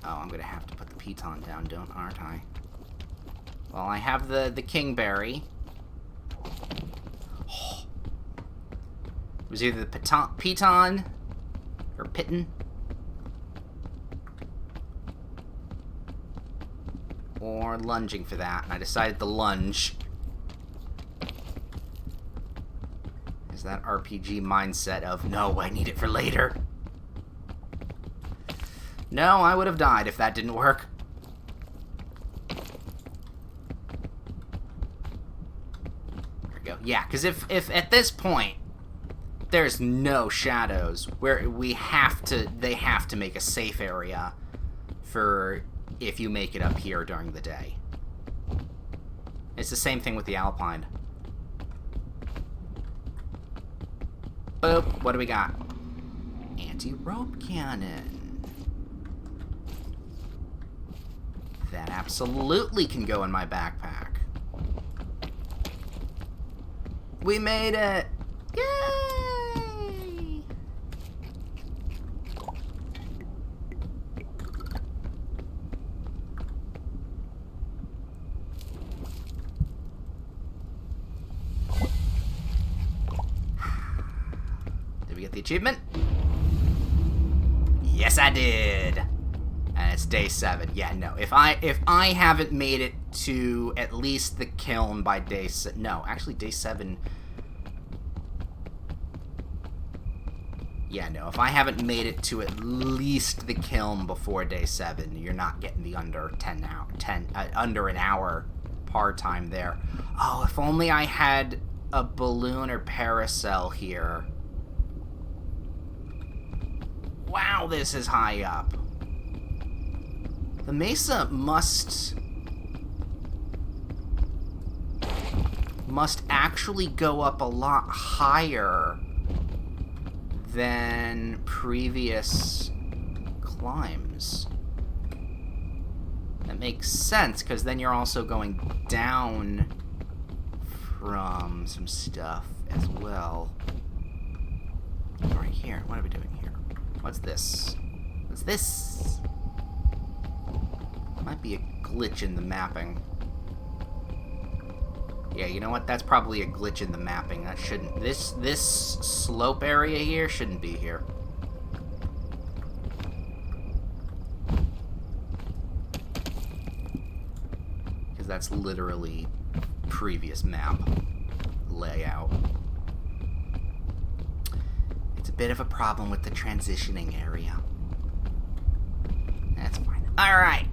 Oh, I'm gonna have to put the piton down, aren't I? Well, I have the kingberry. Oh. It was either the piton or piton, or lunging for that, and I decided to lunge. Is that RPG mindset of, no, I need it for later. No, I would have died if that didn't work. There we go. Yeah, because if at this point there's no shadows, where they have to make a safe area for if you make it up here during the day. It's the same thing with the Alpine. Boop, what do we got? Anti-rope cannon. That absolutely can go in my backpack. We made it! Yay! Did we get the achievement? Yes, I did! And it's day 7. Yeah, no. If I haven't made it to at least the kiln by day 6... No, actually day 7... Yeah, no. If I haven't made it to at least the kiln before day 7, you're not getting the under 10 hour, under an hour hard time there. Oh, if only I had a balloon or parasail here. Wow, this is high up. The mesa must actually go up a lot higher than previous climbs. That makes sense, because then you're also going down from some stuff as well. Right here. What are we doing here? What's this? What's this? Might be a glitch in the mapping. Yeah, you know what? That's probably a glitch in the mapping. That shouldn't... This slope area here shouldn't be here. Because that's literally previous map layout. It's a bit of a problem with the transitioning area. That's fine. Alright.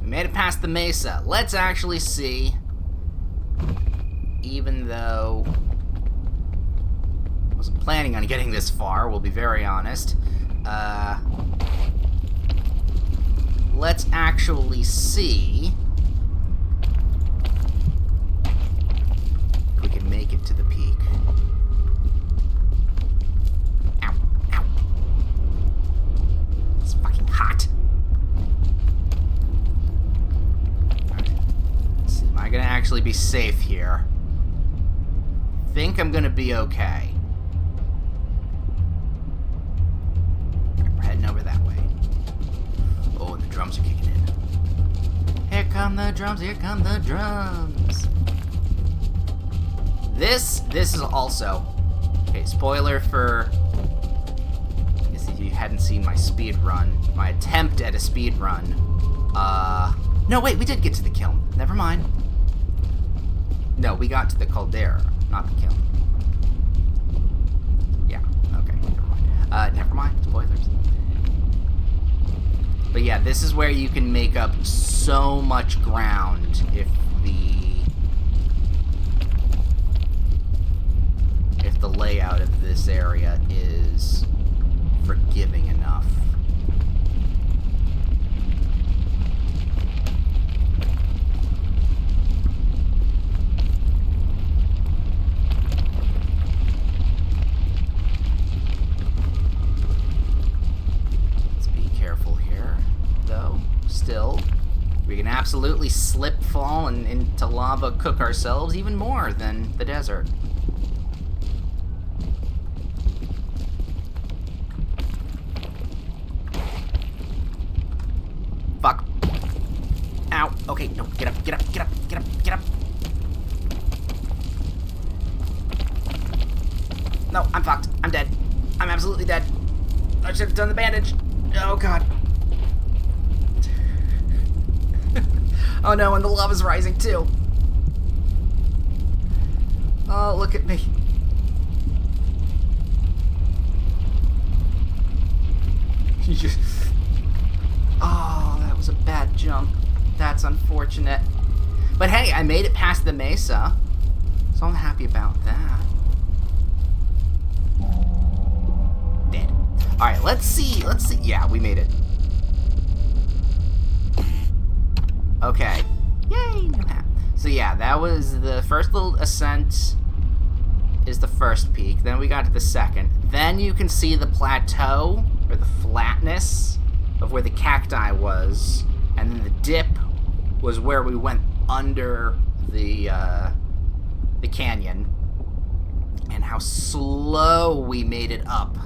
We made it past the mesa. Let's actually see... Even though I wasn't planning on getting this far, we'll be very honest. Let's actually see if we can make it to the peak. Ow, ow. It's fucking hot. Alright. Let's see, am I gonna actually be safe here? Think I'm gonna be okay. We're heading over that way. Oh, and the drums are kicking in. Here come the drums, here come the drums. This is also... Okay, spoiler for... I guess if you hadn't seen my speed run. My attempt at a speed run. No, wait, we did get to the kiln. Never mind. No, we got to the caldera. Not the kiln. Yeah, okay, never mind. Never mind, spoilers. But yeah, this is where you can make up so much ground if the layout of this area is forgiving enough. Still, we can absolutely slip, fall, and into lava cook ourselves even more than the desert. Fuck. Ow. Okay, no, get up, get up, get up, get up, get up. No, I'm fucked. I'm dead. I'm absolutely dead. I should have done the bandage. Oh, God. Oh no, and the lava's rising too. Oh, look at me. Oh, that was a bad jump. That's unfortunate. But hey, I made it past the mesa, so I'm happy about that. Dead. Alright, let's see. Yeah, we made it. Okay. Yay, new hat. So yeah, that was the first little ascent is the first peak. Then we got to the second. Then you can see the plateau, or the flatness of where the cacti was. And then the dip was where we went under the canyon. And how slow we made it up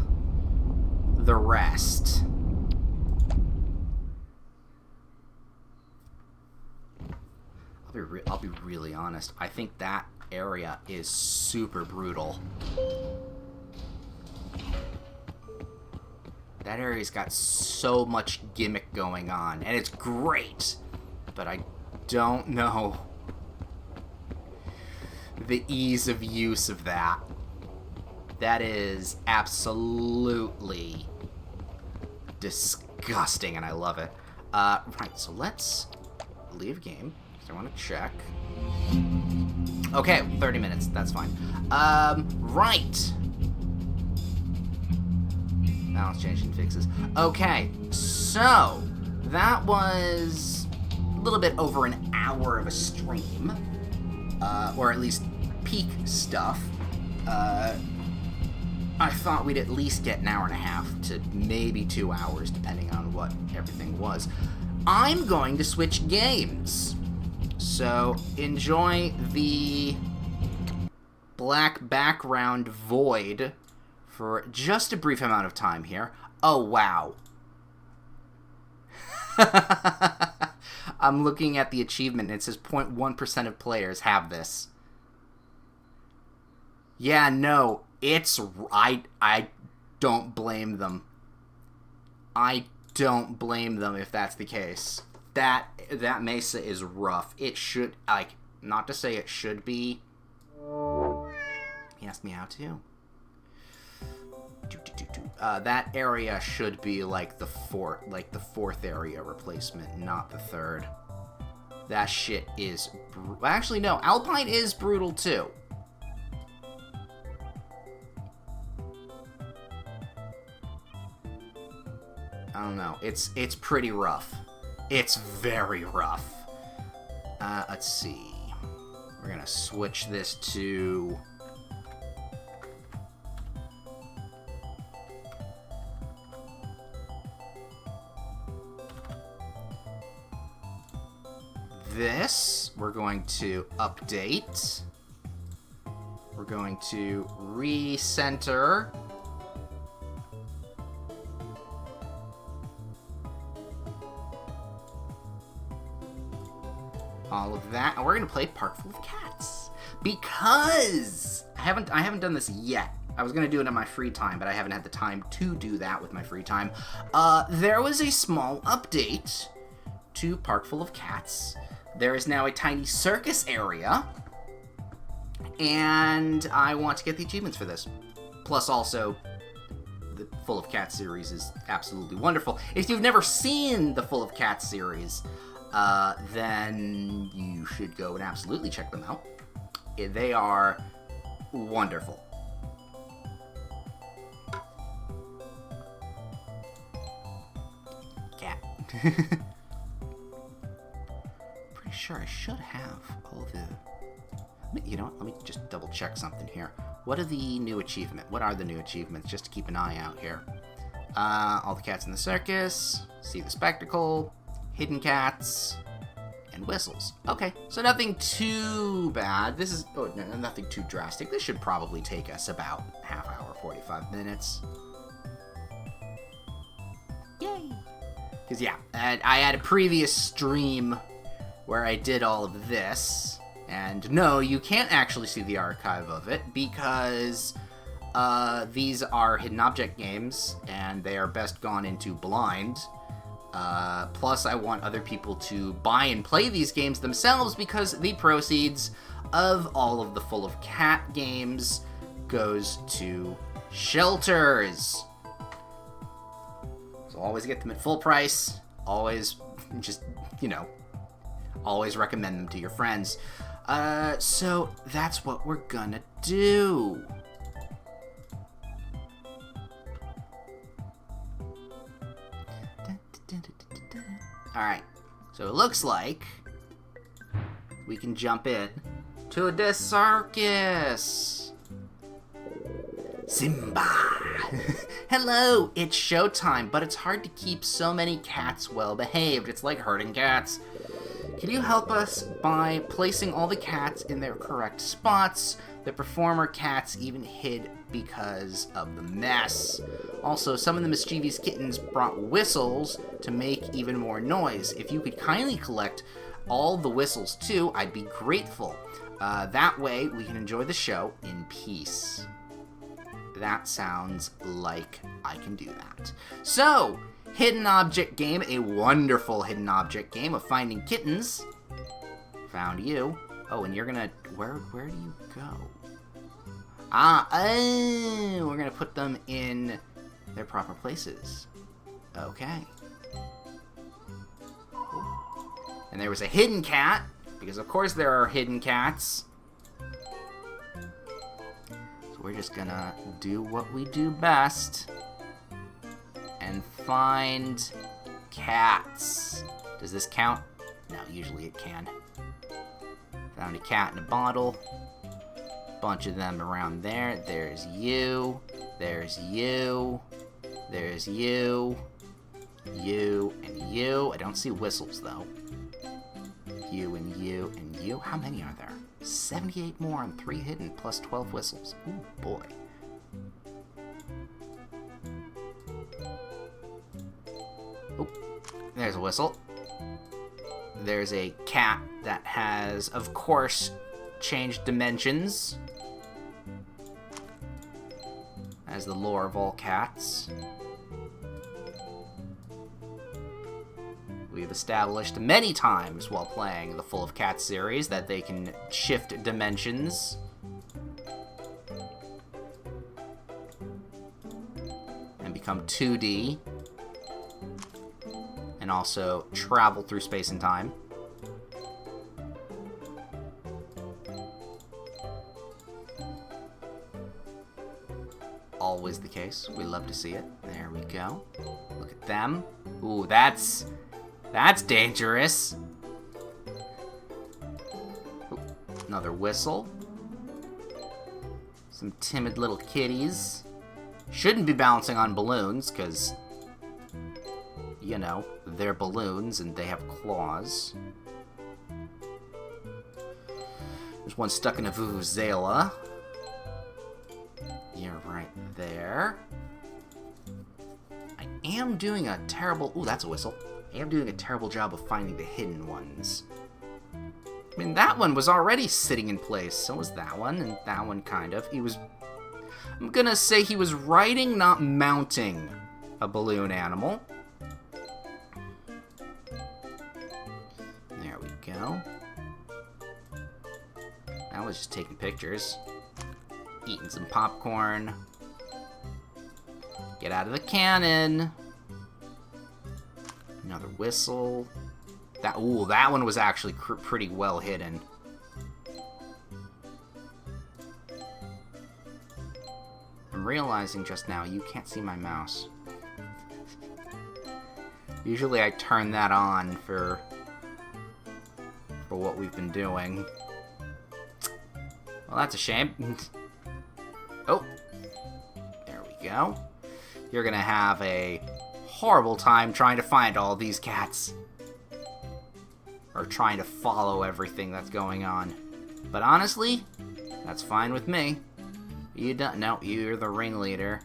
the rest. I'll be really honest. I think that area is super brutal. That area's got so much gimmick going on, and it's great, but I don't know the ease of use of that. That is absolutely disgusting, and I love it. Right, so let's leave game. So I want to check. Okay, 30 minutes. That's fine. Right. Balance change and fixes. Okay, so that was a little bit over an hour of a stream. Or at least peak stuff. I thought we'd at least get an hour and a half to maybe 2 hours, depending on what everything was. I'm going to switch games. So enjoy the black background void for just a brief amount of time here. Oh, wow. I'm looking at the achievement, and it says 0.1% of players have this. Yeah, no, it's... I don't blame them. I don't blame them if that's the case. That Mesa is rough. It should... Like, not to say it should be. He asked me how to. That area should be like the fourth area replacement, not the third. That shit is... Actually, no. Alpine is brutal, too. I don't know. It's pretty rough. It's very rough. Let's see. We're gonna switch this to... this. We're going to update. We're going to recenter. All of that, and we're gonna play Park Full of Cats because I haven't done this yet. I was gonna do it in my free time, but I haven't had the time to do that with my free time. There was a small update to Park Full of Cats. There is now a tiny circus area, and I want to get the achievements for this. Plus, also, the Full of Cats series is absolutely wonderful. If you've never seen the Full of Cats series, then you should go and absolutely check them out. They are wonderful. Cat. Pretty sure I should have all the... You know what? Let me just double check something here. What are the new achievements? What are the new achievements? Just to keep an eye out here. All the cats in the circus. See the spectacle. Hidden cats. And whistles. Okay, so nothing too bad. This is... Oh, no, nothing too drastic. This should probably take us about half hour, 45 minutes. Yay! Because, yeah, I had a previous stream where I did all of this. And no, you can't actually see the archive of it because these are hidden object games and they are best gone into blind. Plus, I want other people to buy and play these games themselves because the proceeds of all of the Full of Cat games goes to shelters. So always get them at full price. Always just, you know, always recommend them to your friends. So that's what we're gonna do. Alright, so it looks like we can jump in to the circus. Simba! Hello, it's showtime, but it's hard to keep so many cats well behaved. It's like herding cats. Can you help us by placing all the cats in their correct spots? The performer cats even hid because of the mess. Also, some of the mischievous kittens brought whistles to make even more noise. If you could kindly collect all the whistles too, I'd be grateful. That way, we can enjoy the show in peace. That sounds like I can do that. So, hidden object game, a wonderful hidden object game of finding kittens. Found you. Oh, and you're gonna... Where do you go? We're gonna put them in their proper places. Okay. And there was a hidden cat Because of course there are hidden cats. So we're just gonna do what we do best. And find cats. Does this count? No, usually it can. Found a cat in a bottle. Bunch of them around there. There's you. There's you. There's you. You and you. I don't see whistles though. You and you and you. How many are there? 78 more on 3 hidden plus 12 whistles. Ooh, boy. Oh, there's a whistle. There's a cat that has, of course, changed dimensions. As the lore of all cats. We've established many times while playing the Full of Cats series that they can shift dimensions. And become 2D. And also travel through space and time. Always the case. We love to see it. There we go. Look at them. Ooh, that's dangerous. Ooh, another whistle. Some timid little kitties. Shouldn't be bouncing on balloons, because, you know, they're balloons and they have claws. There's one stuck in a vuvuzela. You're right there. I am doing a terrible... Ooh, that's a whistle. I am doing a terrible job of finding the hidden ones. I mean, that one was already sitting in place. So was that one, and that one kind of. He was... I'm gonna say he was riding, not mounting, a balloon animal. There we go. I was just taking pictures. Eating some popcorn. Get out of the cannon. Another whistle. That one was actually pretty well hidden. I'm realizing just now you can't see my mouse. Usually I turn that on for what we've been doing. Well, that's a shame. Oh, there we go. You're gonna have a horrible time trying to find all these cats. Or trying to follow everything that's going on. But honestly, that's fine with me. You don't, no, you're the ringleader.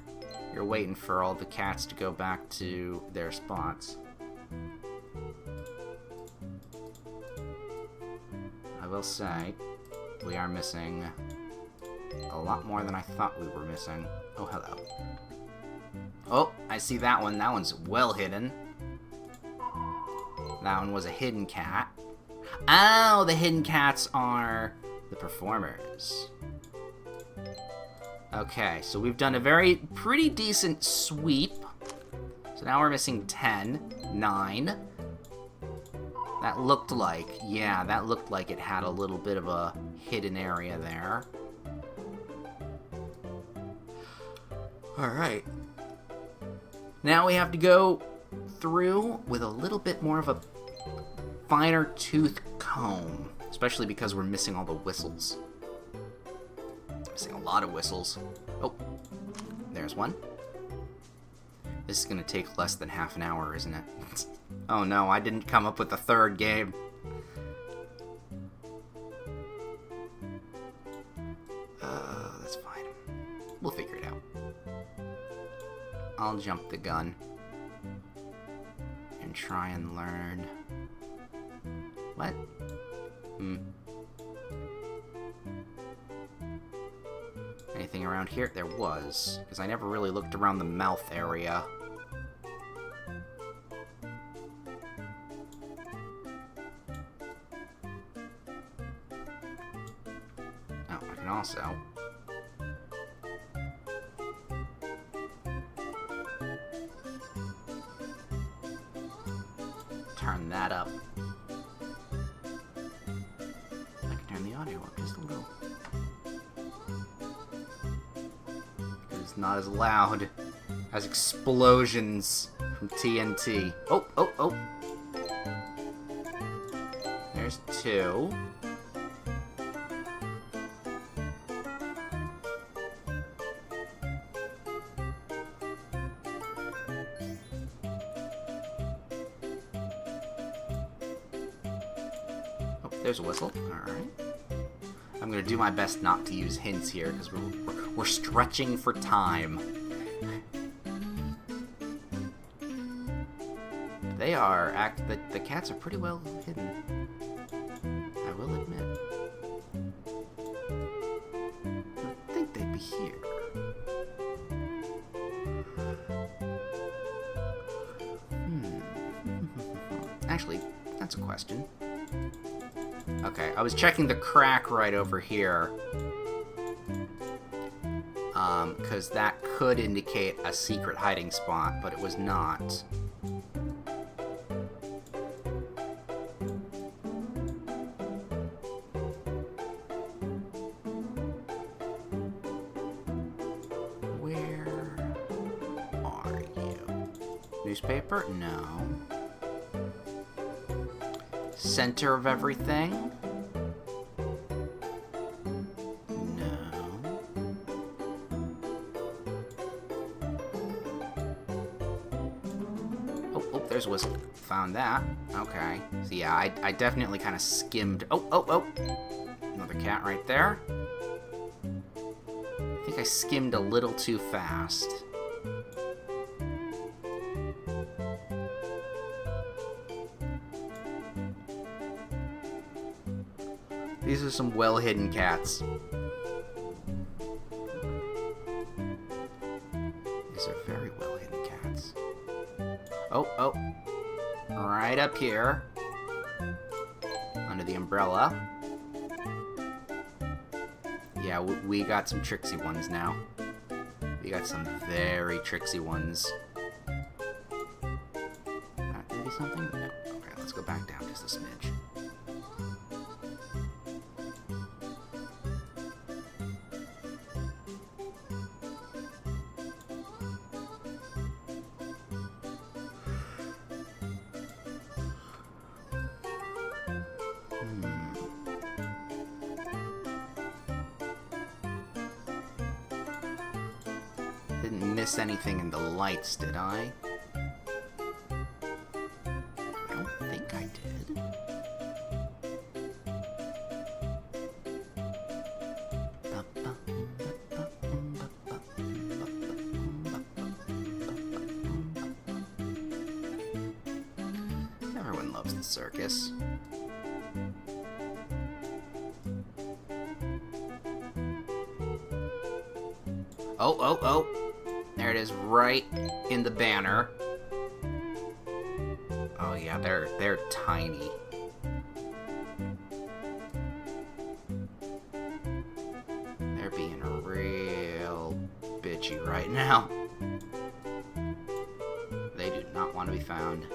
You're waiting for all the cats to go back to their spots. I will say, we are missing a lot more than I thought we were missing. Oh, hello. Oh, I see that one. That one's well hidden. That one was a hidden cat. Oh, the hidden cats are the performers. Okay, so we've done a pretty decent sweep. So now we're missing 10, 9. That looked like, yeah, that looked like it had a little bit of a hidden area there. Alright. Now we have to go through with a little bit more of a finer tooth comb. Especially because we're missing all the whistles. Missing a lot of whistles. Oh, there's one. This is going to take less than half an hour, isn't it? Oh no, I didn't come up with the third game. That's fine. We'll figure it out. I'll jump the gun and try and learn. What? Anything around here? There was, because I never really looked around the mouth area. Oh, I can also turn that up. It's not as loud as explosions from TNT. Oh, oh, oh. There's 2. Oh, there's a whistle. Alright. I'm gonna do my best not to use hints here, because we're stretching for time. They are the cats are pretty well hidden, I will admit. I think they'd be here. Actually, that's a question. Okay, I was checking the crack right over here. Because that could indicate a secret hiding spot, but it was not. Where are you? Newspaper? No. Center of everything? There's a whistle. Found that. Okay. So yeah, I definitely kind of skimmed. Oh, oh, oh! Another cat right there. I think I skimmed a little too fast. These are some well-hidden cats. These are very well-hidden cats. Oh, oh. Right up here. Under the umbrella. Yeah, we got some tricksy ones now. We got some very tricksy ones. Maybe something? No. Okay, let's go back down just a smidge. Didn't miss anything in the lights, did I? I don't think I did. Everyone loves the circus. Oh, oh, oh. There it is, right in the banner. Oh yeah, they're tiny. They're being real bitchy right now. They do not want to be found.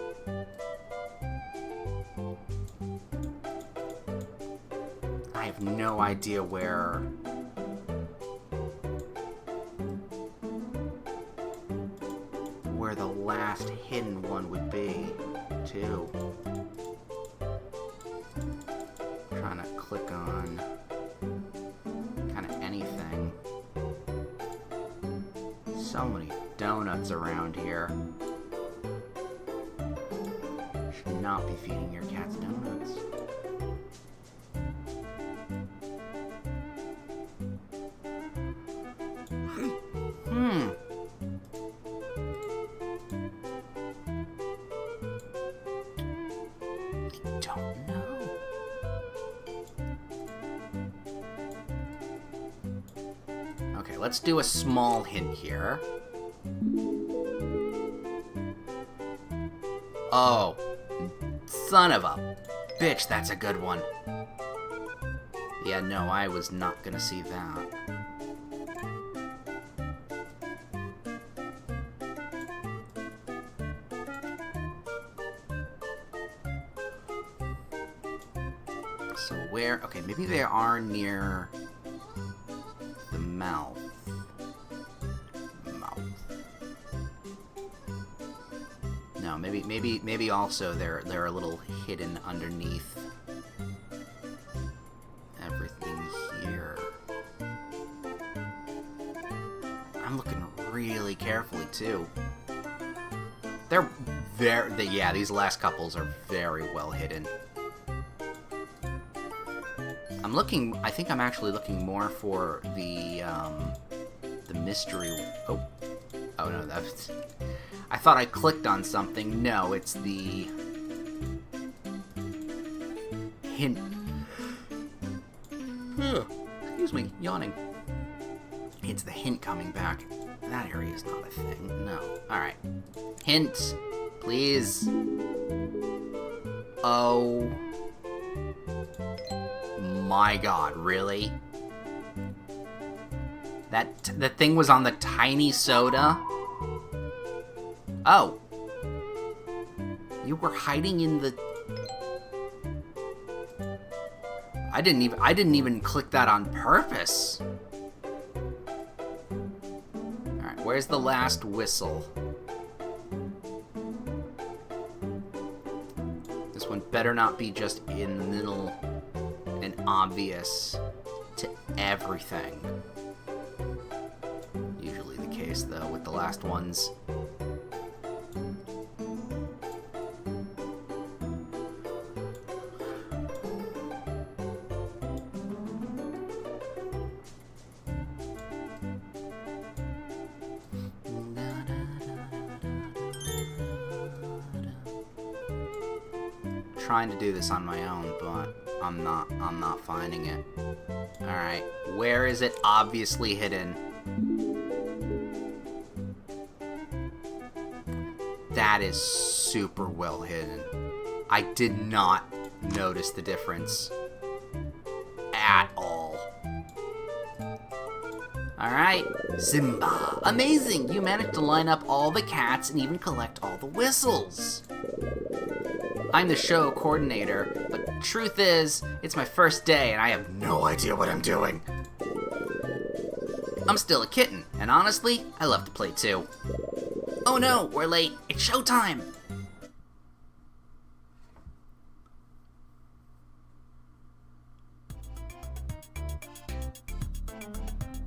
I have no idea where the last hidden one would be, too. I'm trying to click on kind of anything. So many donuts around here. Should not be feeding your cats donuts. Don't know. Okay, let's do a small hint here. Oh, son of a bitch, that's a good one. Yeah, no, I was not gonna see that. So where... Okay, maybe they are near the mouth. know. Maybe also they're a little hidden underneath everything here. I'm looking really carefully too. Yeah, these last couples are very well hidden. I think I'm actually looking more for the mystery. Oh no, that's. I thought I clicked on something. No, it's the hint. Excuse me, yawning. It's the hint coming back. That area is not a thing. No. Alright. Hint. Please. Oh. My god, really? The thing was on the tiny soda? Oh. You were hiding in the... I didn't even click that on purpose. Alright, where's the last whistle? This one better not be just in the middle and obvious to everything. Usually the case, though, with the last ones. Trying to do this on my own, but I'm not finding it. Alright, where is it obviously hidden? That is super well hidden. I did not notice the difference at all. Alright, Simba. Amazing! You managed to line up all the cats and even collect all the whistles. I'm the show coordinator, but truth is, it's my first day and I have no idea what I'm doing. I'm still a kitten, and honestly, I love to play too. Oh no, we're late. It's showtime!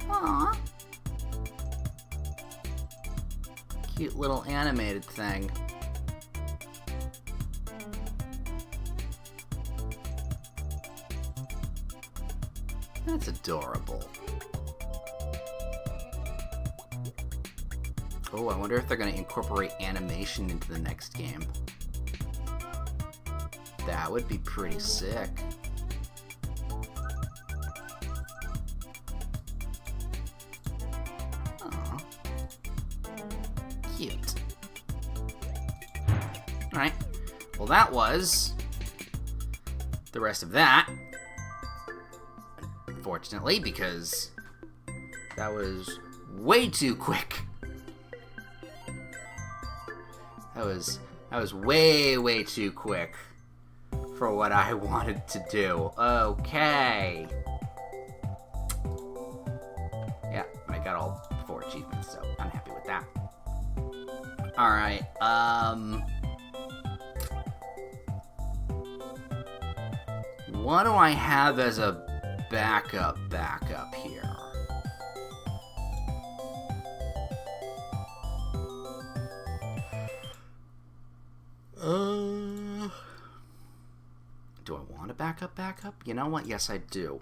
Aww. Cute little animated thing. That's adorable. Oh, I wonder if they're going to incorporate animation into the next game. That would be pretty sick. Aw. Cute. Alright. Well, that was the rest of that. Unfortunately, because that was way too quick. That was way too quick for what I wanted to do. Okay. Yeah, I got all 4 achievements, so I'm happy with that. Alright, what do I have as a backup here? Do I want a backup? You know what? Yes, I do.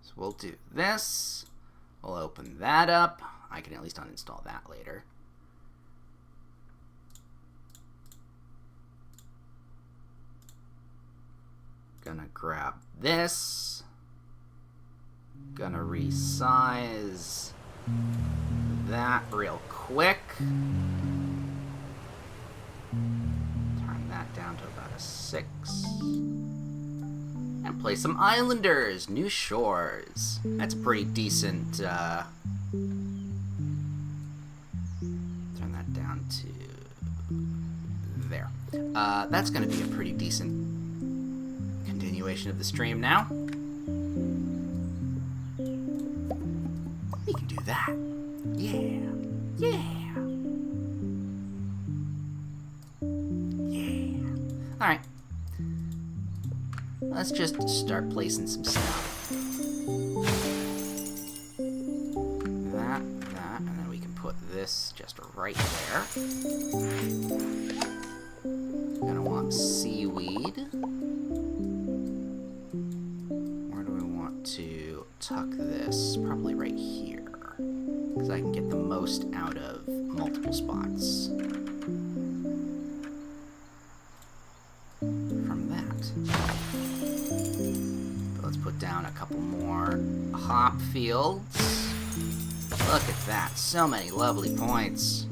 So we'll do this. We'll open that up. I can at least uninstall that later. Gonna grab this. Gonna resize that real quick. Turn that down to about a 6. And play some Islanders, New Shores. That's pretty decent. Turn that down to there. That's gonna be a pretty decent continuation of the stream now. We can do that. Yeah. let's just start placing some stuff. That, and then we can put this just right there. Gonna want seaweed. Where do we want to tuck this? Probably right here, because I can get the most out of multiple spots from that. But let's put down a couple more hop fields. Look at that, so many lovely points.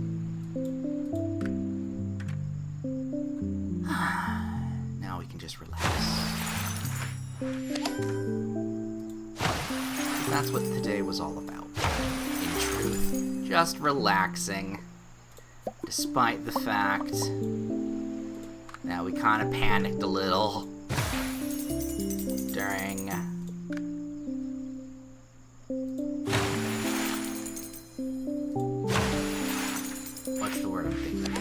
Now we can just relax. That's what today was all about, in truth. Just relaxing. Despite the fact that we kind of panicked a little during what's the word I'm thinking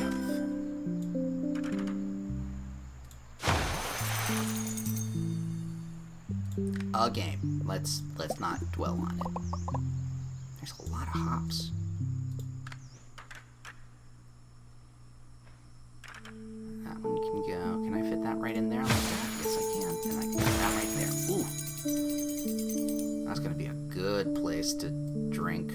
of? A game. Let's not dwell on it. There's a lot of hops. That one can go. Can I fit that right in there like that? Yes, I can. And I can put that right there. Ooh. That's gonna be a good place to drink.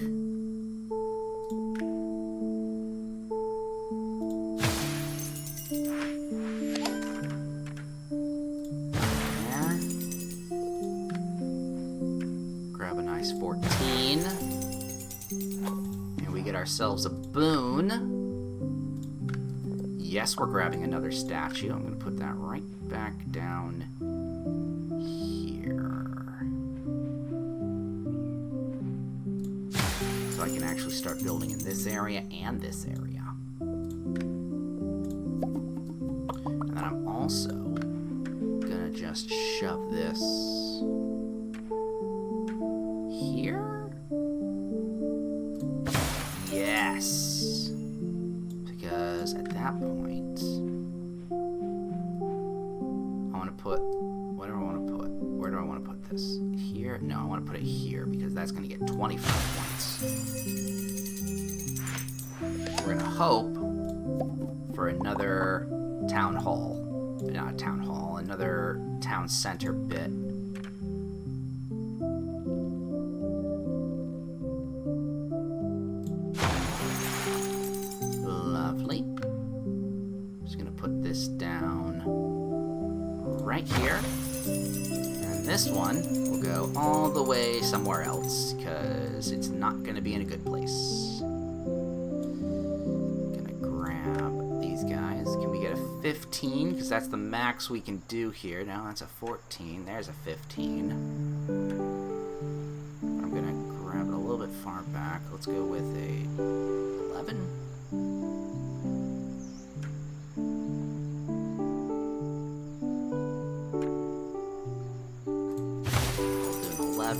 There. Grab a nice 14. And we get ourselves a boon. Yes, we're grabbing another statue. I'm going to put that right back down here. So I can actually start building in this area and this area. And then I'm also going to just shove this here. Yes. Because at that point, I want to put, what do I want to put? Where do I want to put this? Here? No, I want to put it here because that's going to get 25 points. We're going to hope for another town hall. Not a town hall, another town center bit. Lovely. Just gonna put this down right here. And this one will go all the way somewhere else, because it's not gonna be in a good place. Gonna grab these guys. Can we get a 15? Because that's the max we can do here. No, that's a 14. There's a 15. I'm gonna grab it a little bit far back. Let's go with a 11.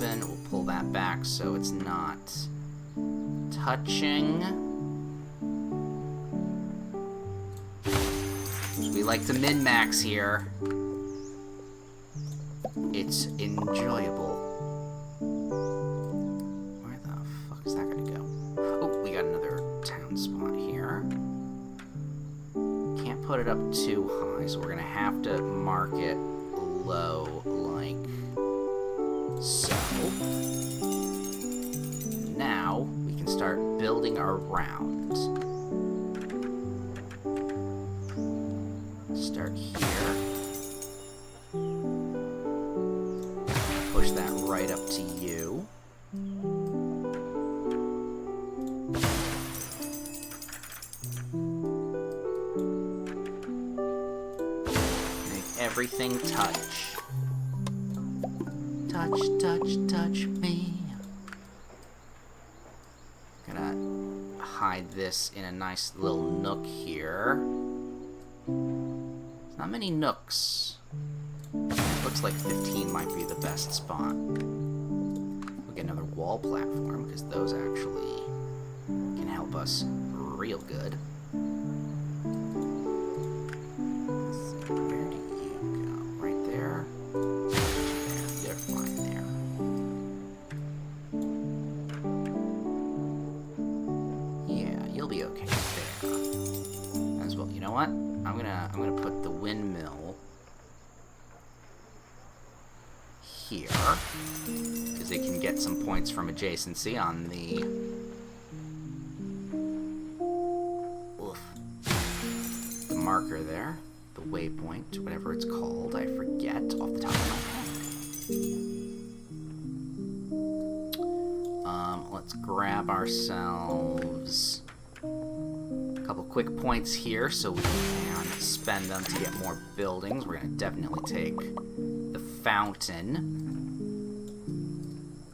We'll pull that back so it's not touching. We like to min-max here. It's enjoyable. Where the fuck is that gonna go? Oh, we got another town spot here. Can't put it up too high, so we're gonna have to mark it low like so. Now we can start building around. Start here. Push that right up to you. Make everything touch. Touch, touch, touch me. Gonna hide this in a nice little nook here. There's not many nooks. It looks like 15 might be the best spot. We'll get another wall platform, because those actually can help us real good. Let's see, where do you go? Right there. I'm gonna put the windmill here, because it can get some points from adjacency on the marker there, the waypoint, whatever it's called, I forget off the top of my head. Let's grab ourselves a couple quick points here so we can spend them to get more buildings. We're going to definitely take the fountain,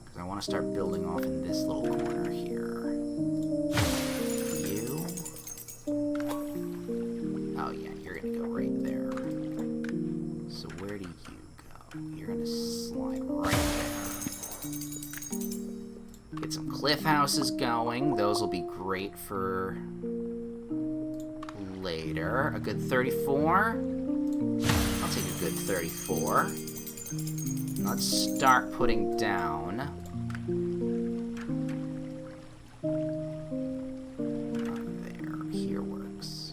because I want to start building off in this little corner here. Oh yeah, you're going to go right there. So where do you go? You're going to slide right there. Get some cliff houses going. Those will be great for later. A good 34. I'll take a good 34. Let's start putting down. There. Here works.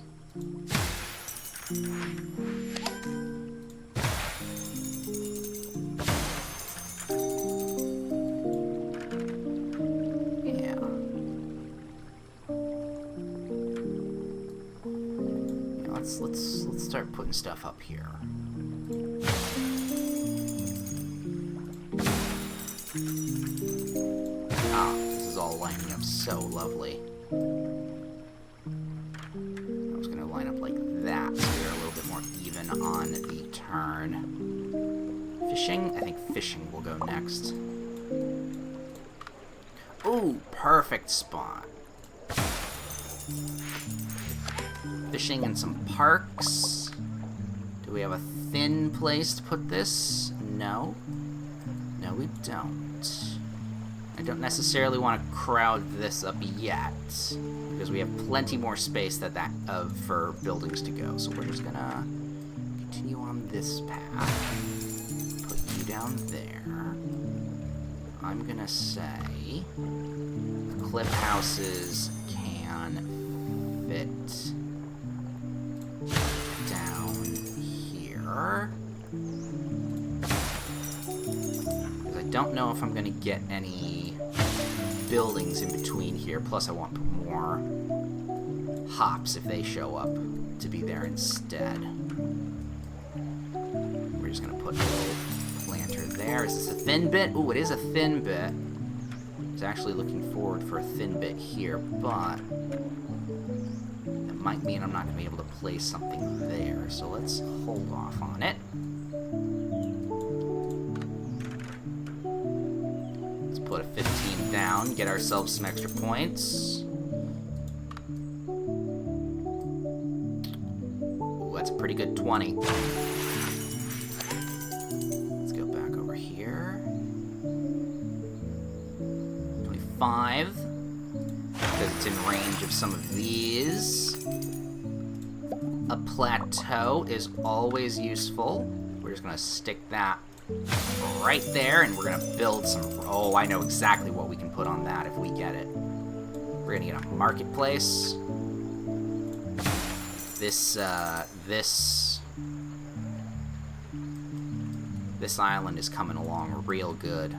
Let's start putting stuff up here. Ah, this is all lining up so lovely. I was gonna line up like that so we're a little bit more even on the turn. Fishing? I think fishing will go next. Ooh, perfect spot. Fishing in some parks. Do we have a thin place to put this? No. No, we don't. I don't necessarily want to crowd this up yet, because we have plenty more space for buildings to go. So we're just gonna continue on this path. Put you down there. I'm gonna say the cliff houses can fit down here. Because I don't know if I'm going to get any buildings in between here. Plus I want more hops if they show up to be there instead. We're just going to put a little planter there. Is this a thin bit? Ooh, it is a thin bit. I was actually looking forward for a thin bit here, but might mean I'm not going to be able to place something there, so let's hold off on it. Let's put a 15 down, get ourselves some extra points. Ooh, that's a pretty good 20. Let's go back over here. 25. Because it's in range of some of these. A plateau is always useful. We're just going to stick that right there, and we're going to build some... Oh, I know exactly what we can put on that if we get it. We're going to get a marketplace. This island is coming along real good.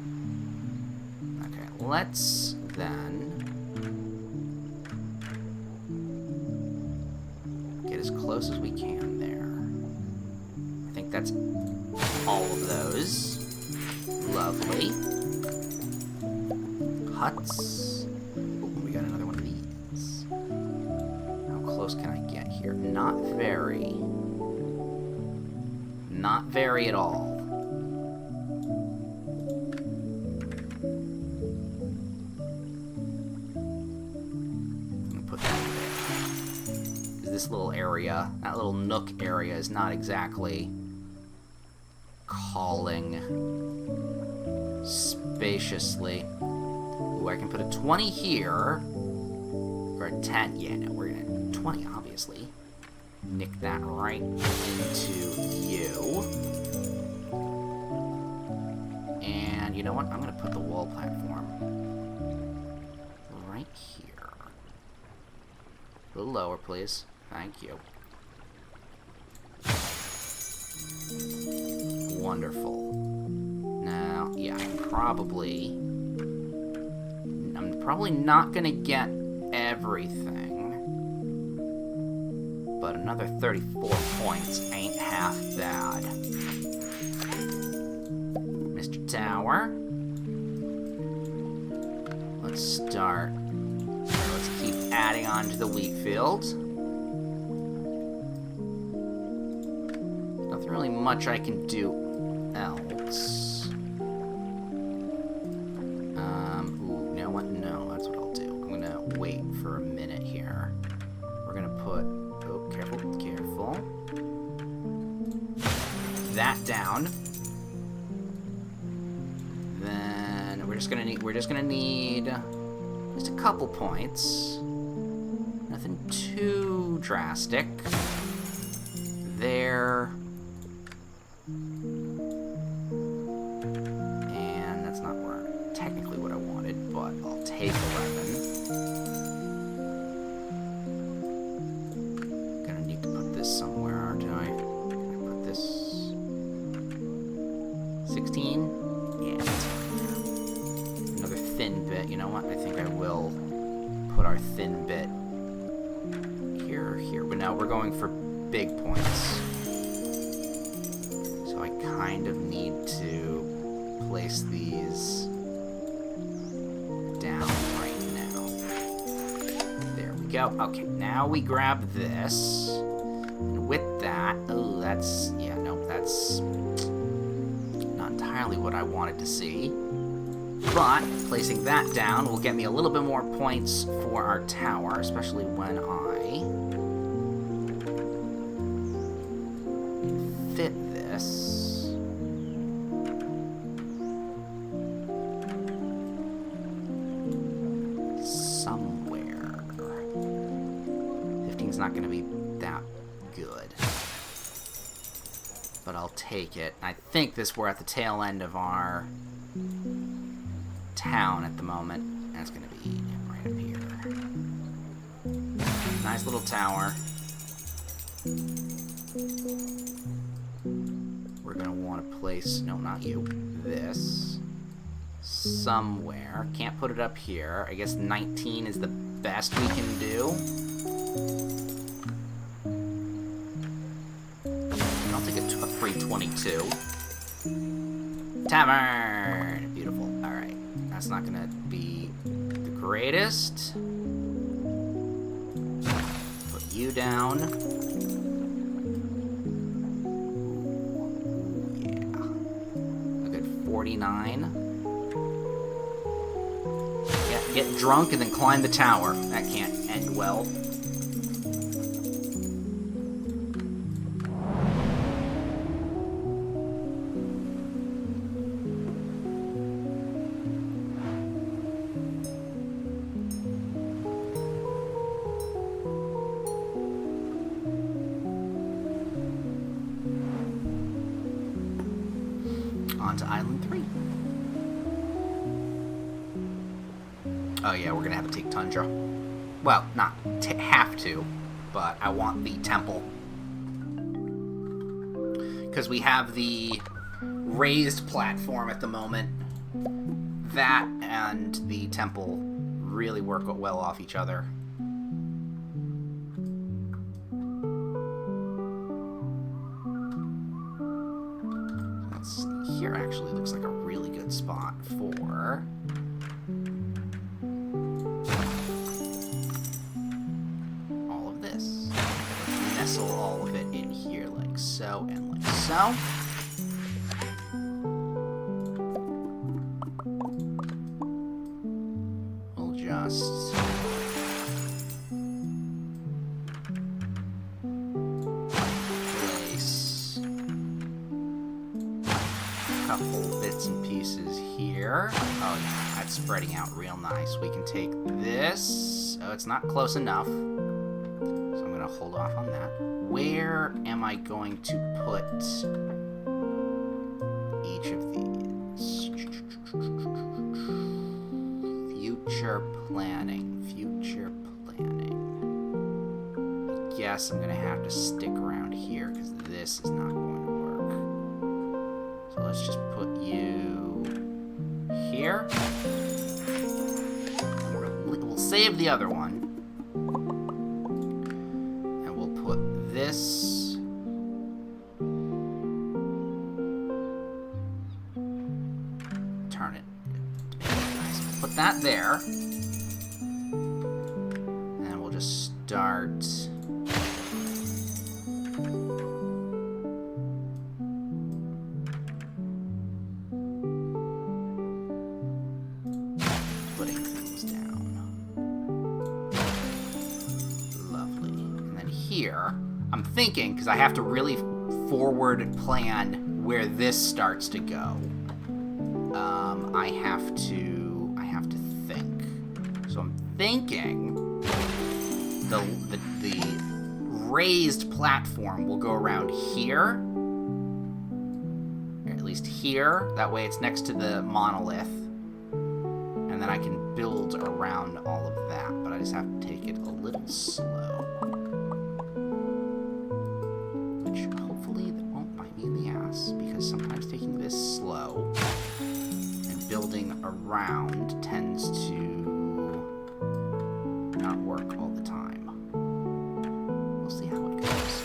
Okay, let's then... as close as we can there. I think that's all of those. Lovely. Huts. Ooh, we got another one of these. How close can I get here? Not very. Not very at all. This little area, that little nook area, is not exactly calling spaciously. Ooh, I can put a 20 here, or a 10. Yeah, no, we're gonna 20, obviously. Nick that right into you. And you know what? I'm gonna put the wall platform right here. A little lower, please. Thank you. Wonderful. Now, yeah, I'm probably not gonna get everything, but another 34 points ain't half bad. Mr. Tower, let's start. Let's keep adding on to the wheat field. Nothing really much I can do else. Ooh, you know what? No, that's what I'll do. I'm gonna wait for a minute here. We're gonna put, oh, careful, careful. That down. Then we're just gonna need just a couple points. Nothing too drastic. There. And that's not technically what I wanted, but I'll take 11. Gonna need to put this somewhere, aren't I? Can I put this? 16? Yeah, that's right. Another thin bit. You know what? I think I will put our thin bit here. But now we're going for big points. So I kind of need to place these down right now. There we go. Okay, now we grab this. And with that, oh, that's, yeah, nope, that's not entirely what I wanted to see. But placing that down will get me a little bit more points for our tower, especially when I fit this. Somewhere. 15's not going to be that good. But I'll take it. I think we're at the tail end of our town at the moment. And it's going to be right up here. Nice little tower. We're going to want to place, no, not you, this somewhere. Can't put it up here. I guess 19 is the best we can do. And I'll take a free 22. Tavern! Beautiful. Alright. That's not going to be the greatest. Put you down. Yeah. A good 49. Get drunk and then climb the tower. That can't end well. On to Island 3. Oh yeah, we're gonna have to take Tundra. Well, not have to, but I want the temple. Because we have the raised platform at the moment. That and the temple really work well off each other. Here actually looks like a really good spot for all of this. Let's nestle all of it in here like so and like so. We'll just place couple bits and pieces here. Oh yeah, that's spreading out real nice. We can take this. Oh, it's not close enough. So I'm gonna hold off on that. Where am I going to put each of these? Future planning. Future planning. I guess I'm gonna have to stick around here because this is not going to work. let's just put you here. We'll save the other one. And we'll put this... Turn it. Put that there. And we'll just start... putting things down. Lovely. And then here, I'm thinking, because I have to really forward plan where this starts to go. I have to think. So I'm thinking the raised platform will go around here, or at least here. That way it's next to the monolith, and then I can build around all of that. But I just have to take it a little slow, which hopefully that won't bite me in the ass, because sometimes taking this slow building around tends to not work all the time. We'll see how it goes.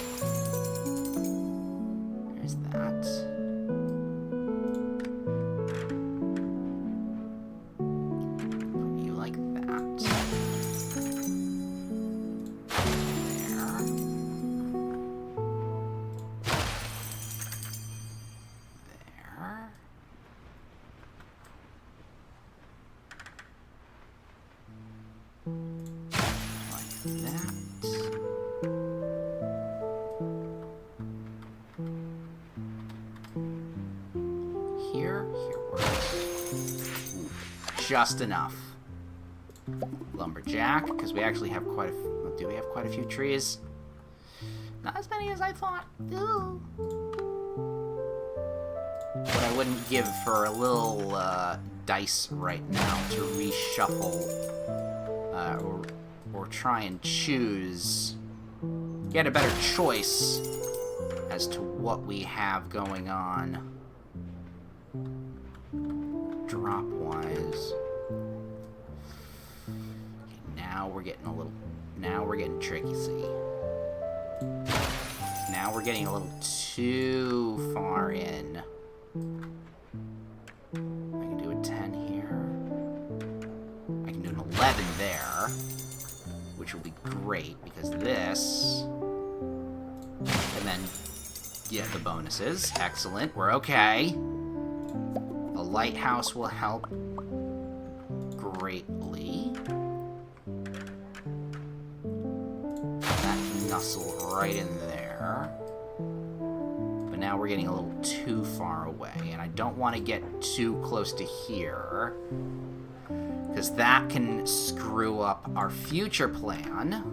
There's that. Put you like that. There. There. Like that. Here works. Ooh, just enough. Lumberjack, because we actually have quite a do we have quite a few trees? Not as many as I thought. Ooh. What I wouldn't give for a little dice right now to reshuffle or try and choose, get a better choice as to what we have going on drop wise. Okay, now we're getting tricky, see. Now we're getting a little too far in. I can do a 10 here. I can do an 11 there, which will be great because this, and then get the bonuses. Excellent. We're okay. A lighthouse will help greatly. That can nuzzle right in there. But now we're getting a little too far away, and I don't want to get too close to here, because that can screw up our future plan.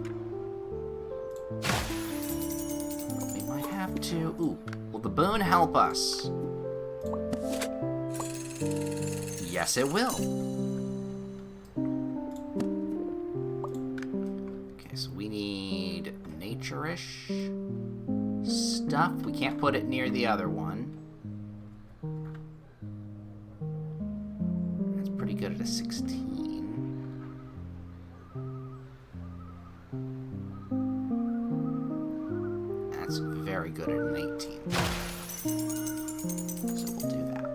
But we might have to... Ooh, will the boon help us? Yes, it will. Okay, so we need nature-ish stuff. We can't put it near the other one. That's pretty good at a 16. That's very good at an 18. So we'll do that.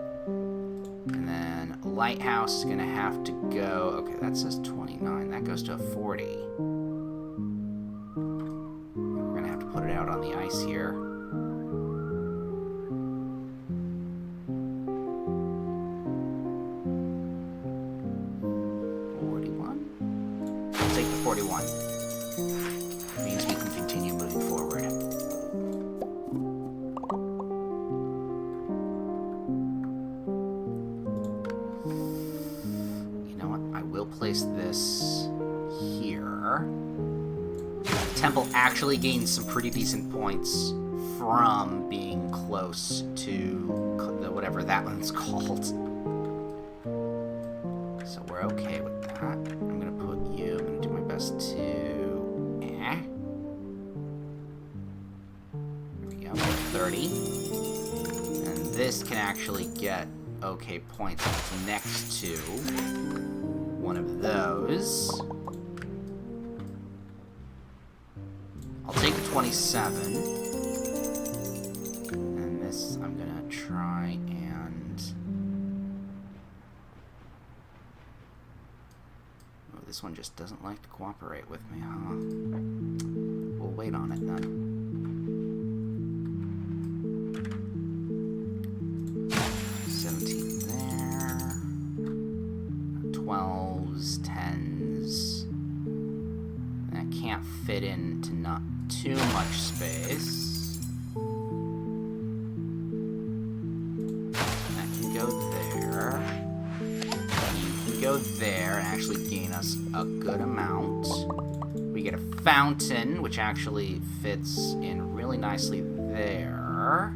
And then a lighthouse is going to have to go... Okay, that says 29. That goes to a 40. We're going to have to put it out on the ice here. Take the 41. It means we can continue moving forward. You know what? I will place this here. The temple actually gains some pretty decent points from being close to the whatever that one's called. So we're okay with that. I'm gonna put you. I'm gonna do my best to. There we go. 30. And this can actually get okay points next to one of those. I'll take 27. And this, I'm gonna try and... Oh, this one just doesn't like to cooperate with me, huh? We'll wait on it then. 17 there. 12s, 10s. That can't fit into not too much space. That can go there. You can go there and actually gain us a good amount. We get a fountain, which actually fits in really nicely there.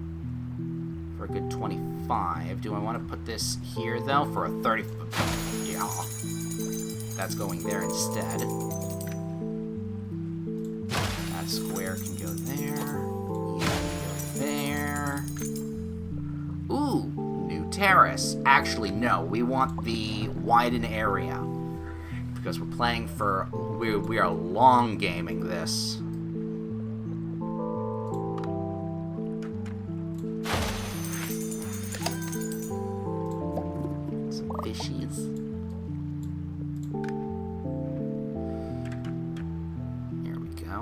For a good 25. Do I want to put this here, though, for a 30? Yeah. That's going there instead. That square can go there. Yeah, can go there. Ooh, new terrace. Actually, no. We want the widen area. Because we're playing for... We are long gaming this. Some fishies. There we go.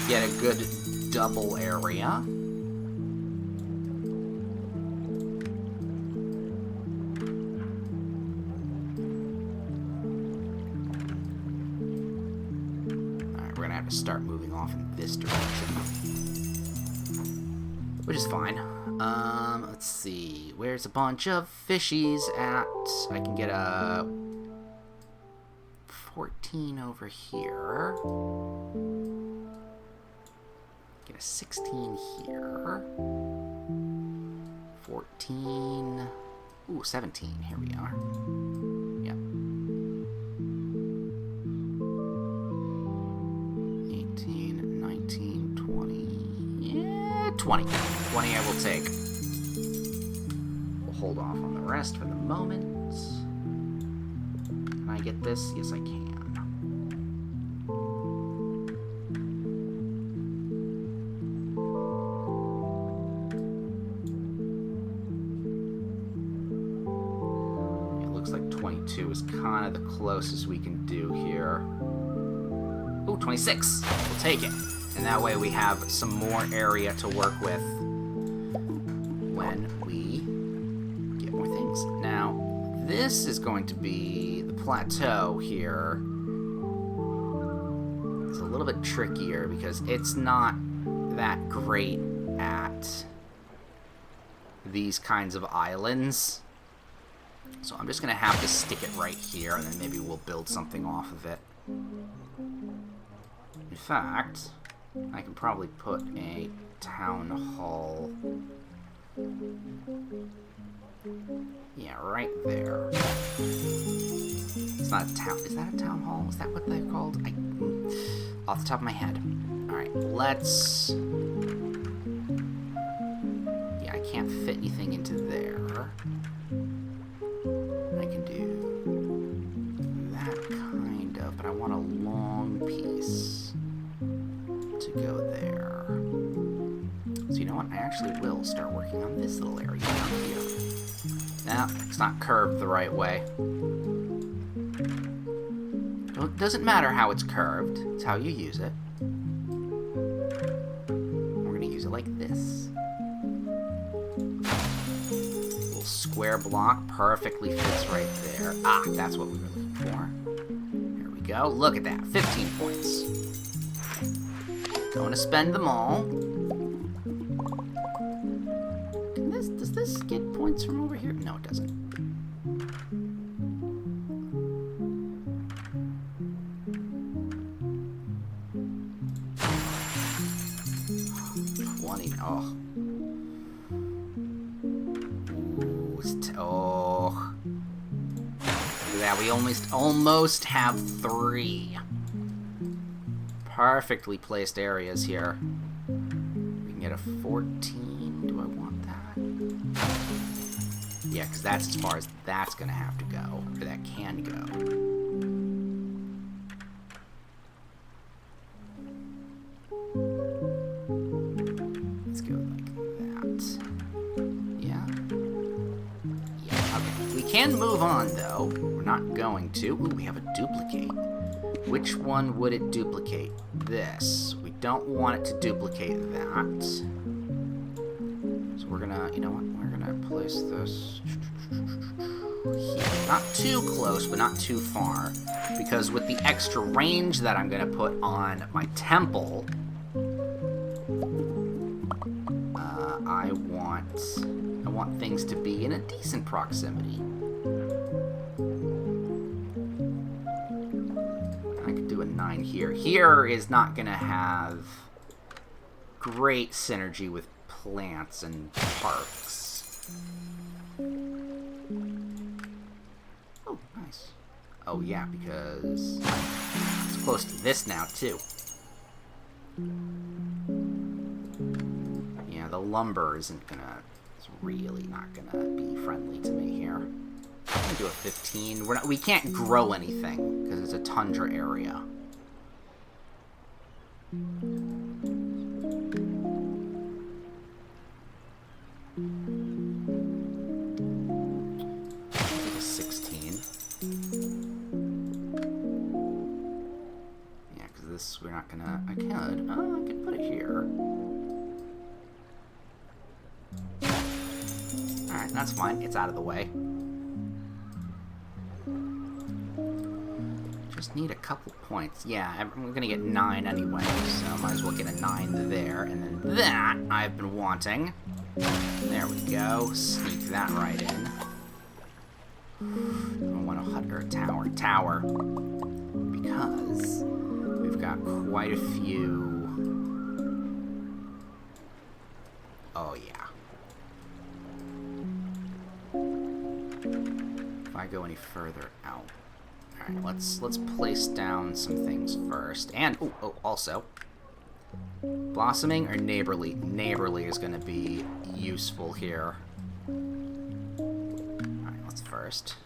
Get a good double area. To start moving off in this direction, which is fine. Let's see, where's a bunch of fishies at? I can get a 14 over here, get a 16 here, 14, ooh, 17, here we are. Yep. 19, 20, yeah, 20. 20 I will take. We'll hold off on the rest for the moment. Can I get this? Yes, I can. It looks like 22 is kind of the closest we can do here. Ooh, 26. We'll take it. And that way we have some more area to work with when we get more things. Now, this is going to be the plateau here. It's a little bit trickier because it's not that great at these kinds of islands. So I'm just going to have to stick it right here, and then maybe we'll build something off of it. In fact, I can probably put a town hall. Yeah, right there. It's not a town. Is that a town hall? Is that what they're called? Off the top of my head. Alright, let's... Yeah, I can't fit anything into there. I can do that kind of, but I want a long piece to go there. So you know what? I actually will start working on this little area down here. Now, it's not curved the right way. Well, it doesn't matter how it's curved. It's how you use it. We're going to use it like this. Little square block perfectly fits right there. Ah, that's what we were looking for. There we go. Look at that. 15 points. Going to spend them all. Does this get points from over here? No, it doesn't. Oh. Ooh, oh. Look at that, we almost have 3 perfectly placed areas here. We can a 14. Do I want that? Yeah, because that's as far as that's going to have to go. Or that can go. Let's go like that. Yeah. Yeah, okay. We can move on, though. We're not going to. Ooh, we have a duplicate. Which one would it duplicate? This. We don't want it to duplicate that. So we're gonna, you know what? We're gonna place this here. Not too close, but not too far. Because with the extra range that I'm gonna put on my temple, I want things to be in a decent proximity. I could do a 9 here. Here is not going to have great synergy with plants and parks. Oh, nice. Oh, yeah, because it's close to this now, too. Yeah, the lumber isn't going to... It's really not going to be friendly to me here. I'm going to do a 15. We can't grow anything because it's a tundra area. Take a 16. Yeah, because this, we're not going to... I could put it here. Alright, that's fine. It's out of the way. Just need a couple points. Yeah, I'm gonna get 9 anyway, so I might as well get a 9 there. And then that I've been wanting. There we go. Sneak that right in. I want a hut or a tower. Tower. Because we've got quite a few... Oh, yeah. If I go any further out... Alright, let's place down some things first. And, oh, also, blossoming or neighborly? Neighborly is going to be useful here. Alright, let's first.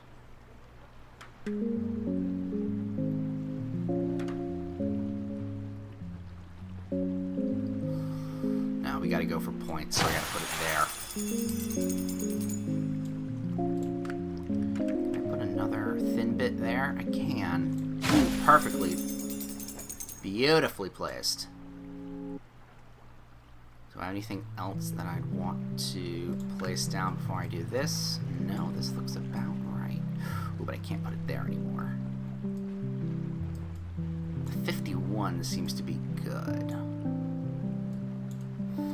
Now we got to go for points, so I got to put it there. Another thin bit there. I can. Perfectly. Beautifully placed. Do I have anything else that I'd want to place down before I do this? No, this looks about right. Ooh, but I can't put it there anymore. The 51 seems to be good.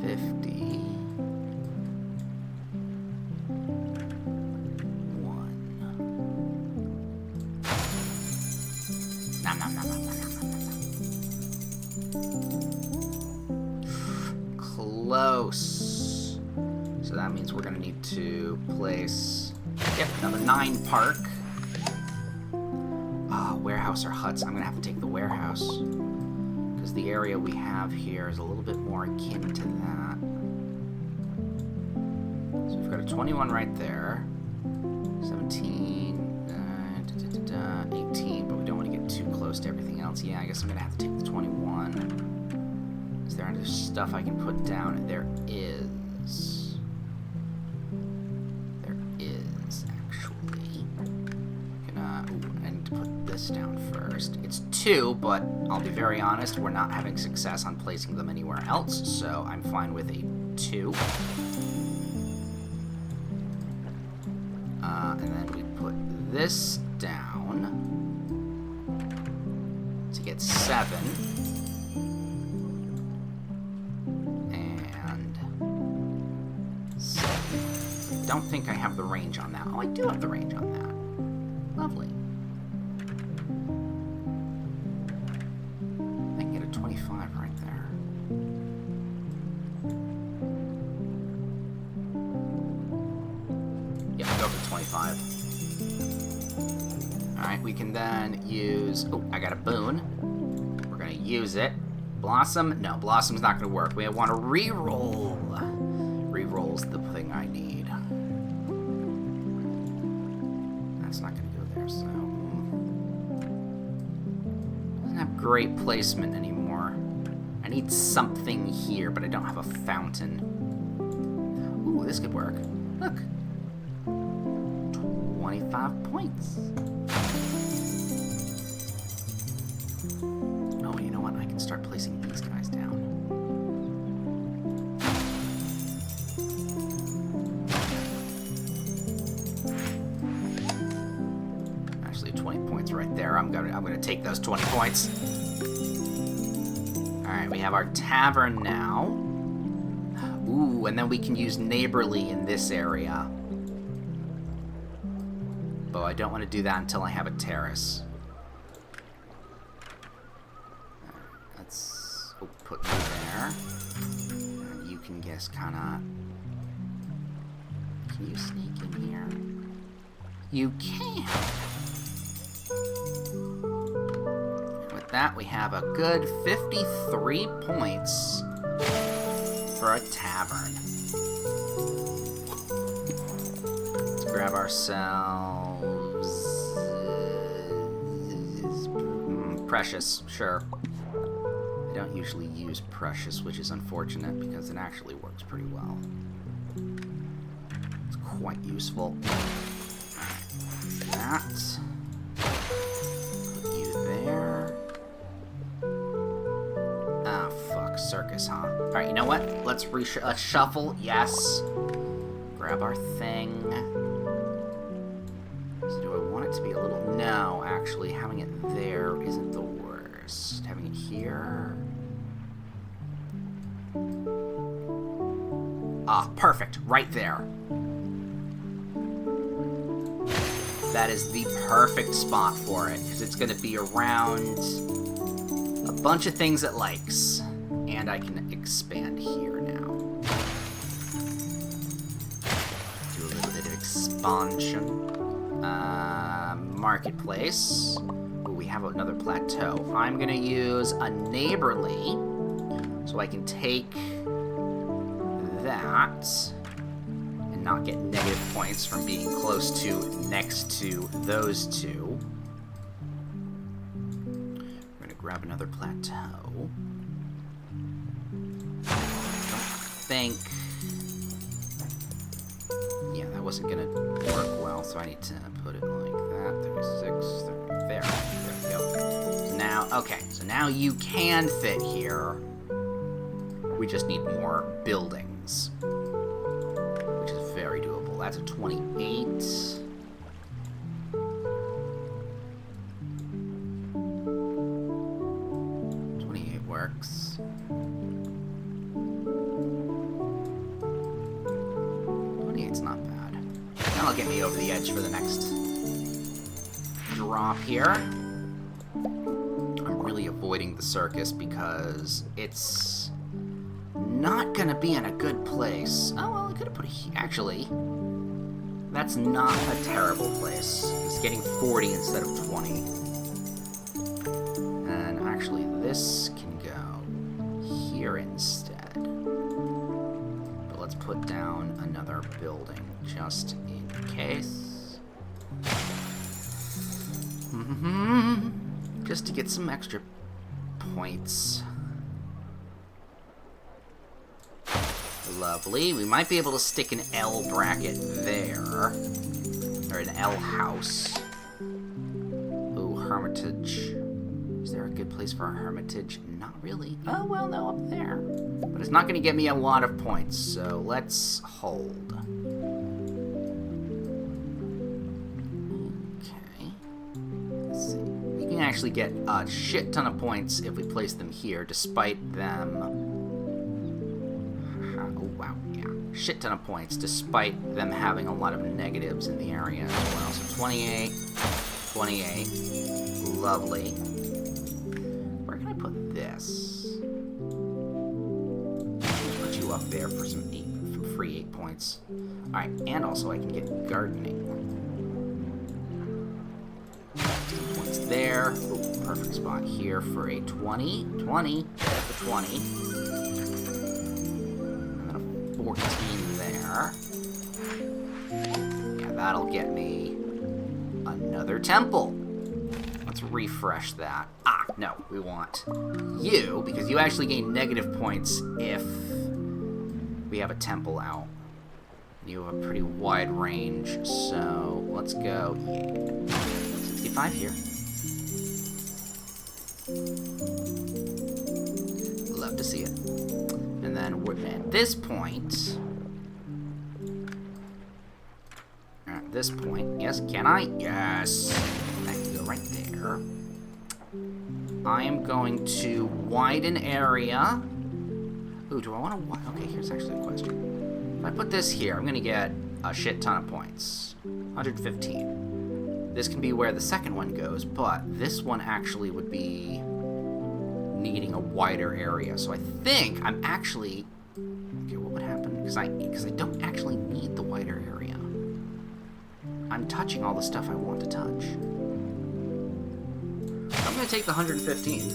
50. Close. So that means we're going to need to place, another 9 park. Warehouse or huts. I'm going to have to take the warehouse. Because the area we have here is a little bit more akin to that. So we've got a 21 right there. 17, 18, but we don't want to get too close to everything else. Yeah, I guess I'm going to have to take the 21. Is there any stuff I can put down? There is. There is, actually. I need to put this down first. It's 2, but I'll be very honest, we're not having success on placing them anywhere else, so I'm fine with a 2. And then we put this down to get 7. I don't think I have the range on that. Oh, I do have the range on that. Lovely. I can get a 25 right there. Yeah, I'll go for 25. Alright, we can then use... Oh, I got a boon. We're going to use it. Blossom? No, Blossom's not going to work. We want to re-roll wall's the thing I need. That's not going to go there, so... Doesn't have great placement anymore. I need something here, but I don't have a fountain. Ooh, this could work. Look. 25 points. Oh, you know what? I can start placing these guys down. Actually, 20 points right there. I'm gonna take those 20 points. All right, we have our tavern now. Ooh, and then we can use neighborly in this area. But I don't want to do that until I have a terrace. Let's put you there. And you can guess kind of... Can you sneak in here? You can. And with that, we have a good 53 points for a tavern. Let's grab ourselves... Precious, sure. I don't usually use Precious, which is unfortunate because it actually works pretty well. It's quite useful. That. Put you there. Ah, fuck. Circus, huh? Alright, you know what? Let's shuffle. Yes. Grab our thing. So do I want it to be a little... No, actually, having it there isn't the worst. Having it here... Ah, perfect. Right there. That is the perfect spot for it, because it's going to be around a bunch of things it likes. And I can expand here now. Do a little bit of expansion. Marketplace. Ooh, we have another plateau. I'm going to use a neighborly, so I can take that and not get negative points from being close to next to those two. We're going to grab another plateau. I don't think... Yeah, that wasn't going to work well, so I need to put it like that. 36, 30, there. There we go. So now, okay, so now you can fit here. We just need more buildings, which is very doable. That's a 28. Works. 28's not bad. That'll get me over the edge for the next drop here. I'm really avoiding the circus because it's not gonna be in a good place. Oh, well, I could have put it here. Actually, that's not a terrible place. It's getting 40 instead of 20. And actually, this can go here instead. But let's put down another building just in case. Just to get some extra points. Lovely. We might be able to stick an L bracket there. Or an L house. Ooh, Hermitage. Is there a good place for a Hermitage? Not really. Oh, well, no, up there. But it's not going to get me a lot of points, so let's hold. Okay. Let's see. We can actually get a shit ton of points if we place them here, despite them... Oh, wow, yeah. Shit ton of points, despite them having a lot of negatives in the area as well. So 28, 28. Lovely. Where can I put this? I'll put you up there for some free 8 points. Alright, and also I can get gardening. 10 points there. Ooh, perfect spot here for a 20. 20. There's a 20. 14 there. there. Yeah, that'll get me another temple. Let's refresh that. Ah, no, we want you, because you actually gain negative points if we have a temple out. You have a pretty wide range, so let's go, yeah, 65 here. Love to see it. And then we're at this point, yes, can I? Yes. I can go right there. I am going to widen area. Ooh, do I want to? Okay, here's actually a question. If I put this here, I'm going to get a shit ton of points. 115. This can be where the second one goes, but this one actually would be needing a wider area. So I think I'm actually... Okay, what would happen? Because I don't actually need the wider area. I'm touching all the stuff I want to touch. I'm going to take the 115.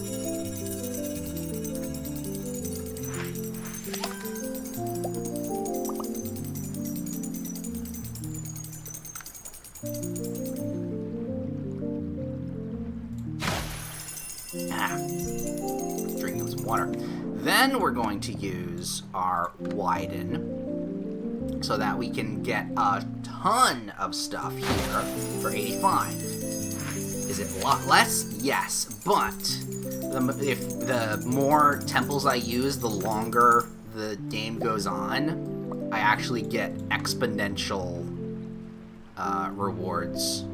Drinking some water. Then we're going to use our widen so that we can get a ton of stuff here for 85. Is it a lot less? Yes, but if the more temples I use, the longer the game goes on, I actually get exponential rewards.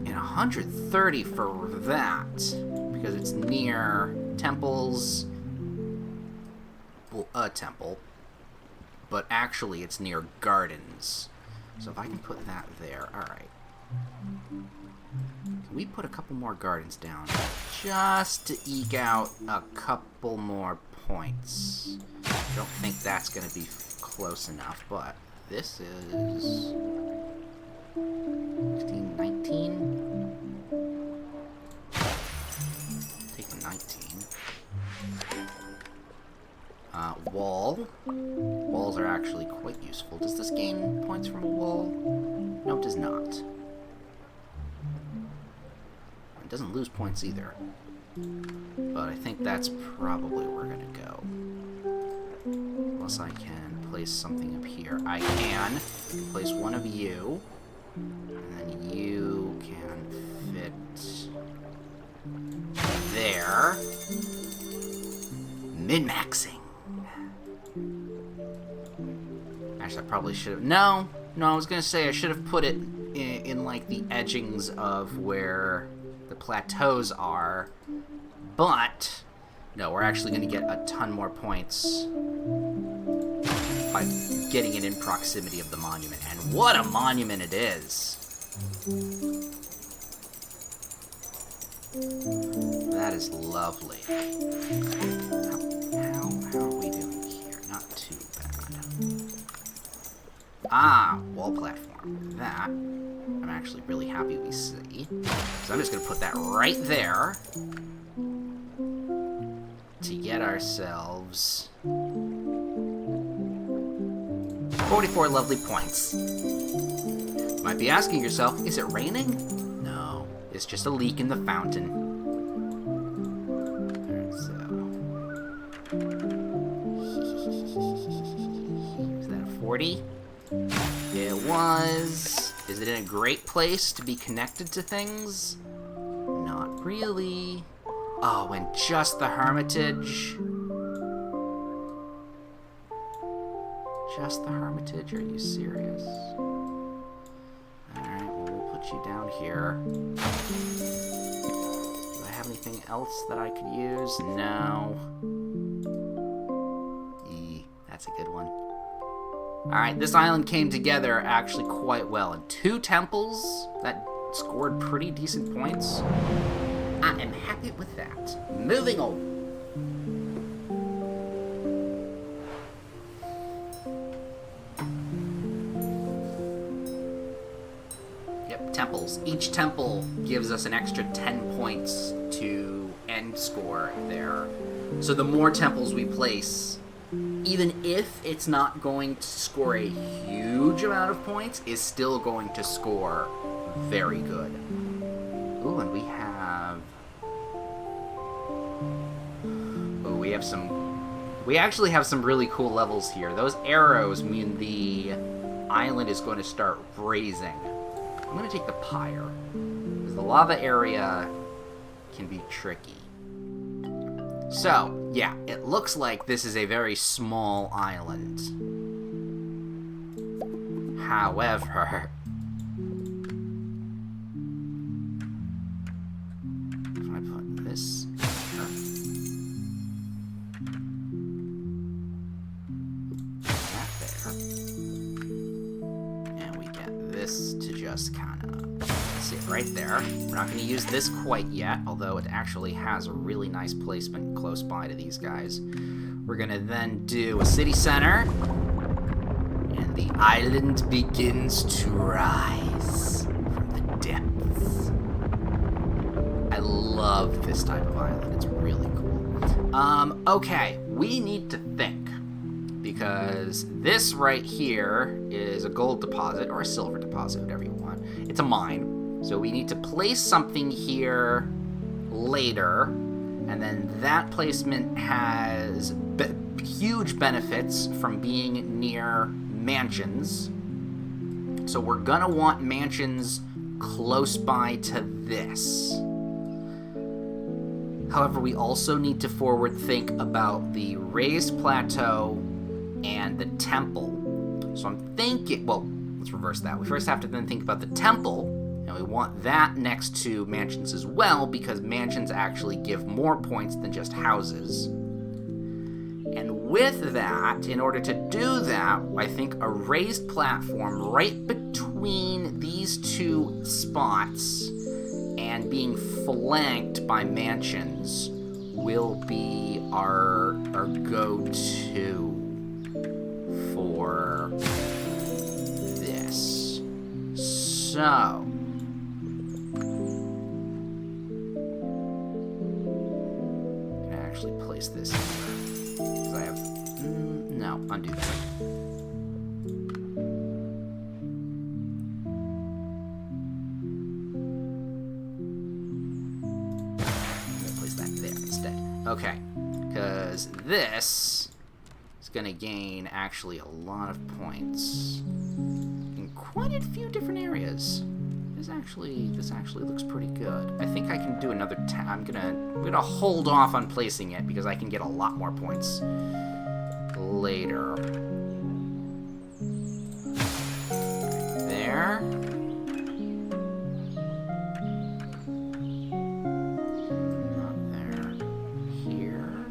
And 130 for that, because it's near temples, well, a temple, but actually it's near gardens. So if I can put that there, alright. Can we put a couple more gardens down just to eke out a couple more points? I don't think that's going to be close enough, but this is 16, 19. Take the 19. Wall. Walls are actually quite useful. Does this gain points from a wall? No, it does not. It doesn't lose points either. But I think that's probably where we're gonna go. Unless I can place something up here. I can place one of you. And then you can fit there. Min-maxing. Actually, I probably should have... No, I was going to say I should have put it in, like, the edgings of where the plateaus are. But, no, we're actually going to get a ton more points by getting it in proximity of the monument. And what a monument it is! That is lovely. How are we doing here? Not too bad. Ah, wall platform. That I'm actually really happy we see. So I'm just going to put that right there to get ourselves 44 lovely points. Might be asking yourself, is it raining? No, it's just a leak in the fountain. Alright, so... Is that a 40? It was. Is it in a great place to be connected to things? Not really. Oh, and just the Hermitage. Just the Hermitage? Are you serious? Alright, well, we'll put you down here. Do I have anything else that I could use? No. That's a good one. Alright, this island came together actually quite well. And 2 temples that scored pretty decent points. I am happy with that. Moving on. Yep, temples. Each temple gives us an extra 10 points to end score there. So the more temples we place, even if it's not going to score a huge amount of points, is still going to score very good. Ooh, and we have... Ooh, we actually have some really cool levels here. Those arrows mean the island is going to start raising. I'm going to take the pyre, because the lava area can be tricky. So, yeah, it looks like this is a very small island. However, if I put this here, that there, and we get this to just kind of sit right there. We're not going to use this quite yet, although it actually has a really nice placement close by to these guys. We're going to then do a city center, and the island begins to rise from the depths. I love this type of island. It's really cool. Okay, we need to think, because this right here is a gold deposit, or a silver deposit, whatever you want. It's a mine. So we need to place something here later, and then that placement has huge benefits from being near mansions. So we're gonna want mansions close by to this. However, we also need to forward think about the raised plateau and the temple. So I'm thinking, well, let's reverse that. We first have to then think about the temple. And we want that next to mansions as well, because mansions actually give more points than just houses. And with that, in order to do that, I think a raised platform right between these two spots and being flanked by mansions will be our go-to for this. So... place this here, because I have... no, undo that. I'm going to place that there instead. Okay, because this is going to gain actually a lot of points in quite a few different areas. This actually looks pretty good. I think I can do another I'm gonna hold off on placing it because I can get a lot more points later. There. Not there. Here.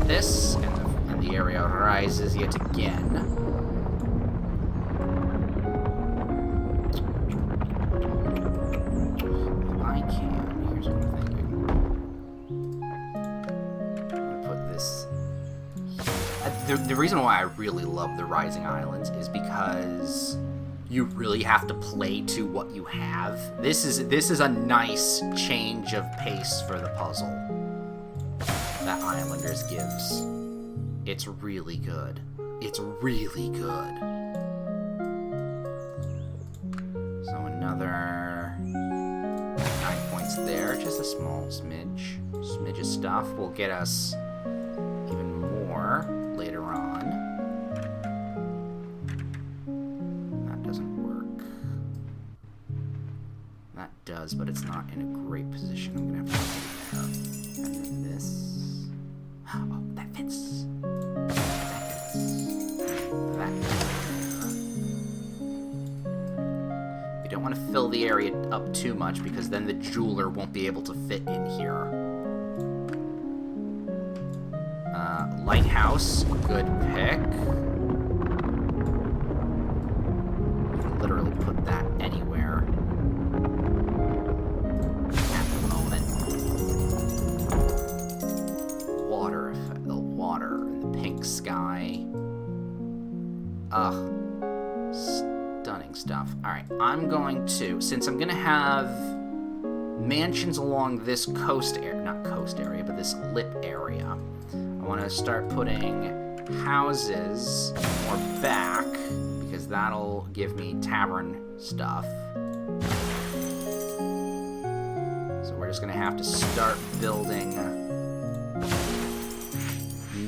This, and the area rises yet again. I can. Here's what I'm thinking. I'm gonna put this. The reason why I really love the Rising Islands is because you really have to play to what you have. This is a nice change of pace for the puzzle that Islanders gives. It's really good. It's really good. So another 9 points there. Just a small smidge of stuff will get us even more later on. That doesn't work. That does, but it's not in a great position. I'm gonna have to put it there. And then this. Oh, that fits. We don't want to fill the area up too much because then the jeweler won't be able to fit in here. Lighthouse, good pick. You can literally put that anywhere at the moment. Water, the water and the pink sky. Ugh. Stunning stuff. Alright, I'm going to, since I'm going to have mansions along this coast area, not coast area, but this lip area, I want to start putting houses more back, because that'll give me tavern stuff. So we're just going to have to start building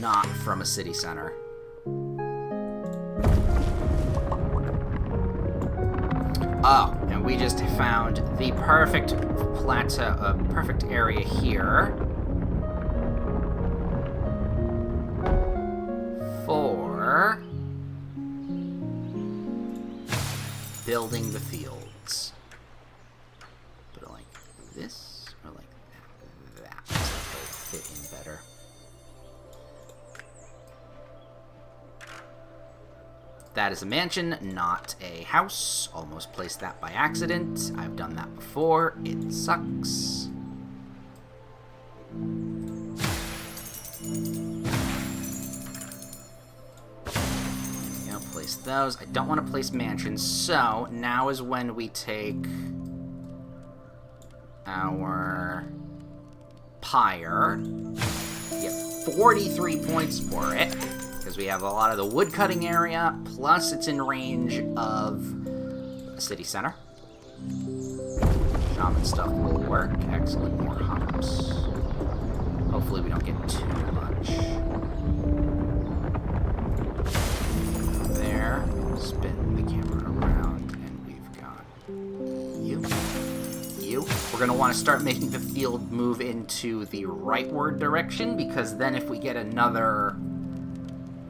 not from a city center. Oh, and we just found the perfect plateau, perfect area here for building the fields. Put it like this, or like that. That will fit in better. That is a mansion, not a house. Almost placed that by accident. I've done that before. It sucks. I'll place those. I don't want to place mansions, so now is when we take our pyre. Get 43 points for it, because we have a lot of the wood cutting area, plus it's in range of a city center. Shaman stuff will work. Excellent, more hops. Hopefully we don't get too much. There, spin the camera around, and we've got you. We're going to want to start making the field move into the rightward direction, because then if we get another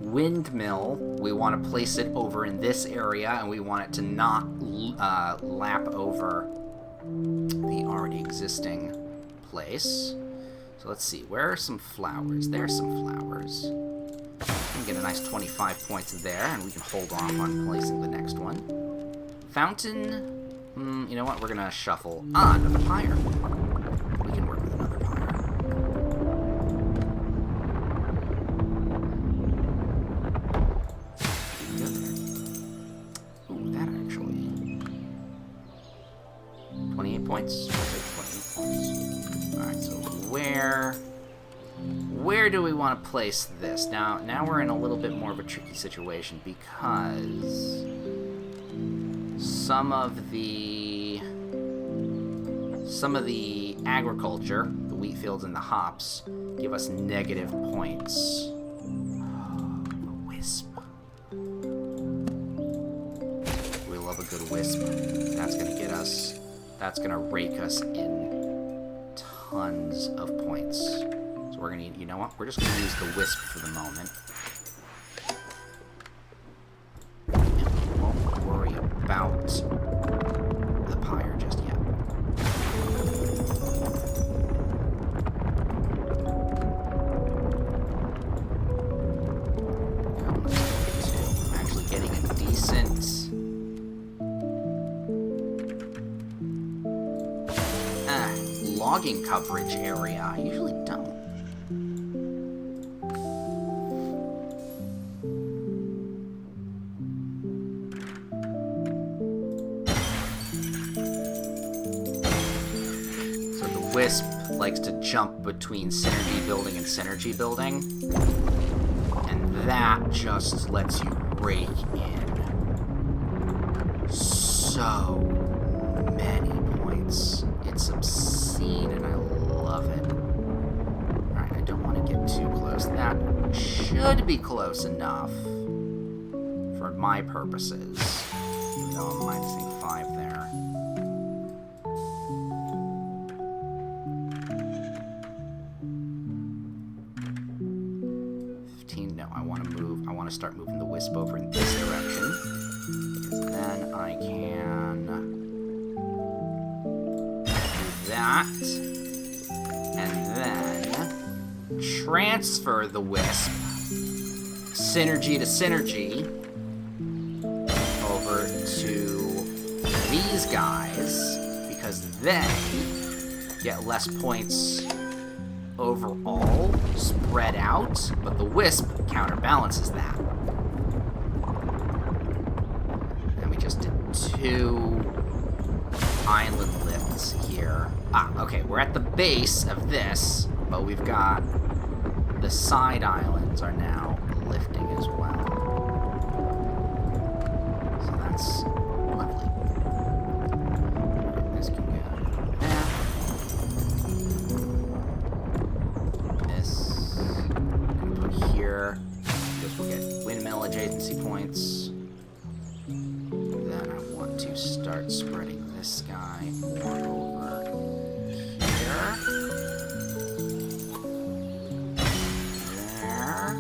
windmill, we want to place it over in this area, and we want it to not lap over the already existing place. So let's see, where are some flowers? There's some flowers. We can get a nice 25 points there, and we can hold off on placing the next one. Fountain, you know what, we're gonna shuffle on the pyre. We can work with another pyre. Ooh, that actually. 28 points. Perfect, 28 points. Alright, so where do we want to place this? Now we're in a little bit more of a tricky situation, because some of the agriculture, the wheat fields and the hops, give us negative points. The wisp. We love a good wisp. That's gonna get us. That's gonna rake us in tons of points. So we're gonna, you know what? We're just gonna use the wisp for the moment. And we won't worry about the pyre just yet. Now let's get to actually getting a decent logging coverage area. I usually don't. So the wisp likes to jump between synergy building and synergy building, and that just lets you rake in so many points. It's obscene, and I love it. Alright, I don't want to get too close. That should be close enough for my purposes, even though I'm minusing 5 there. No, I want to start moving the wisp over in this direction, because then I can that, and then transfer the wisp synergy to synergy over to these guys, because they get less points overall spread out, but the wisp counterbalances that. And we just did two island lifts here. Okay, we're at the base of this, but we've got the side islands are now lifting as well. So that's lovely. This can go there. This can put here. This will get windmill adjacency points. Then I want to start spreading this guy more over here. There.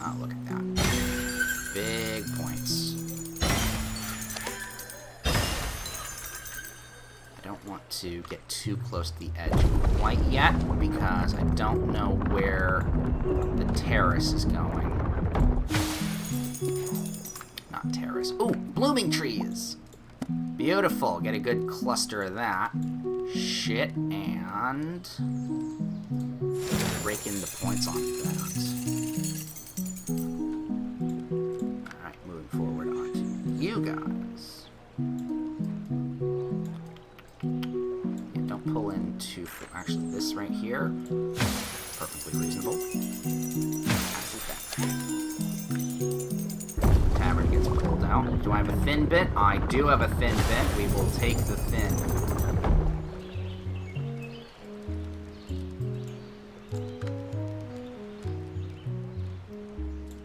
Oh, look at that. Big points. I don't want to get too close to the edge quite yet, because I don't know where the terrace is going. Not terrace. Ooh, blooming trees! Beautiful. Get a good cluster of that. Shit, and break in the points on that. Alright, moving forward on to you guys. Yeah, don't pull in too far. Actually, this right here, perfectly reasonable. Tavern gets pulled out. Do I have a thin bit? I do have a thin bit. We will take the thin.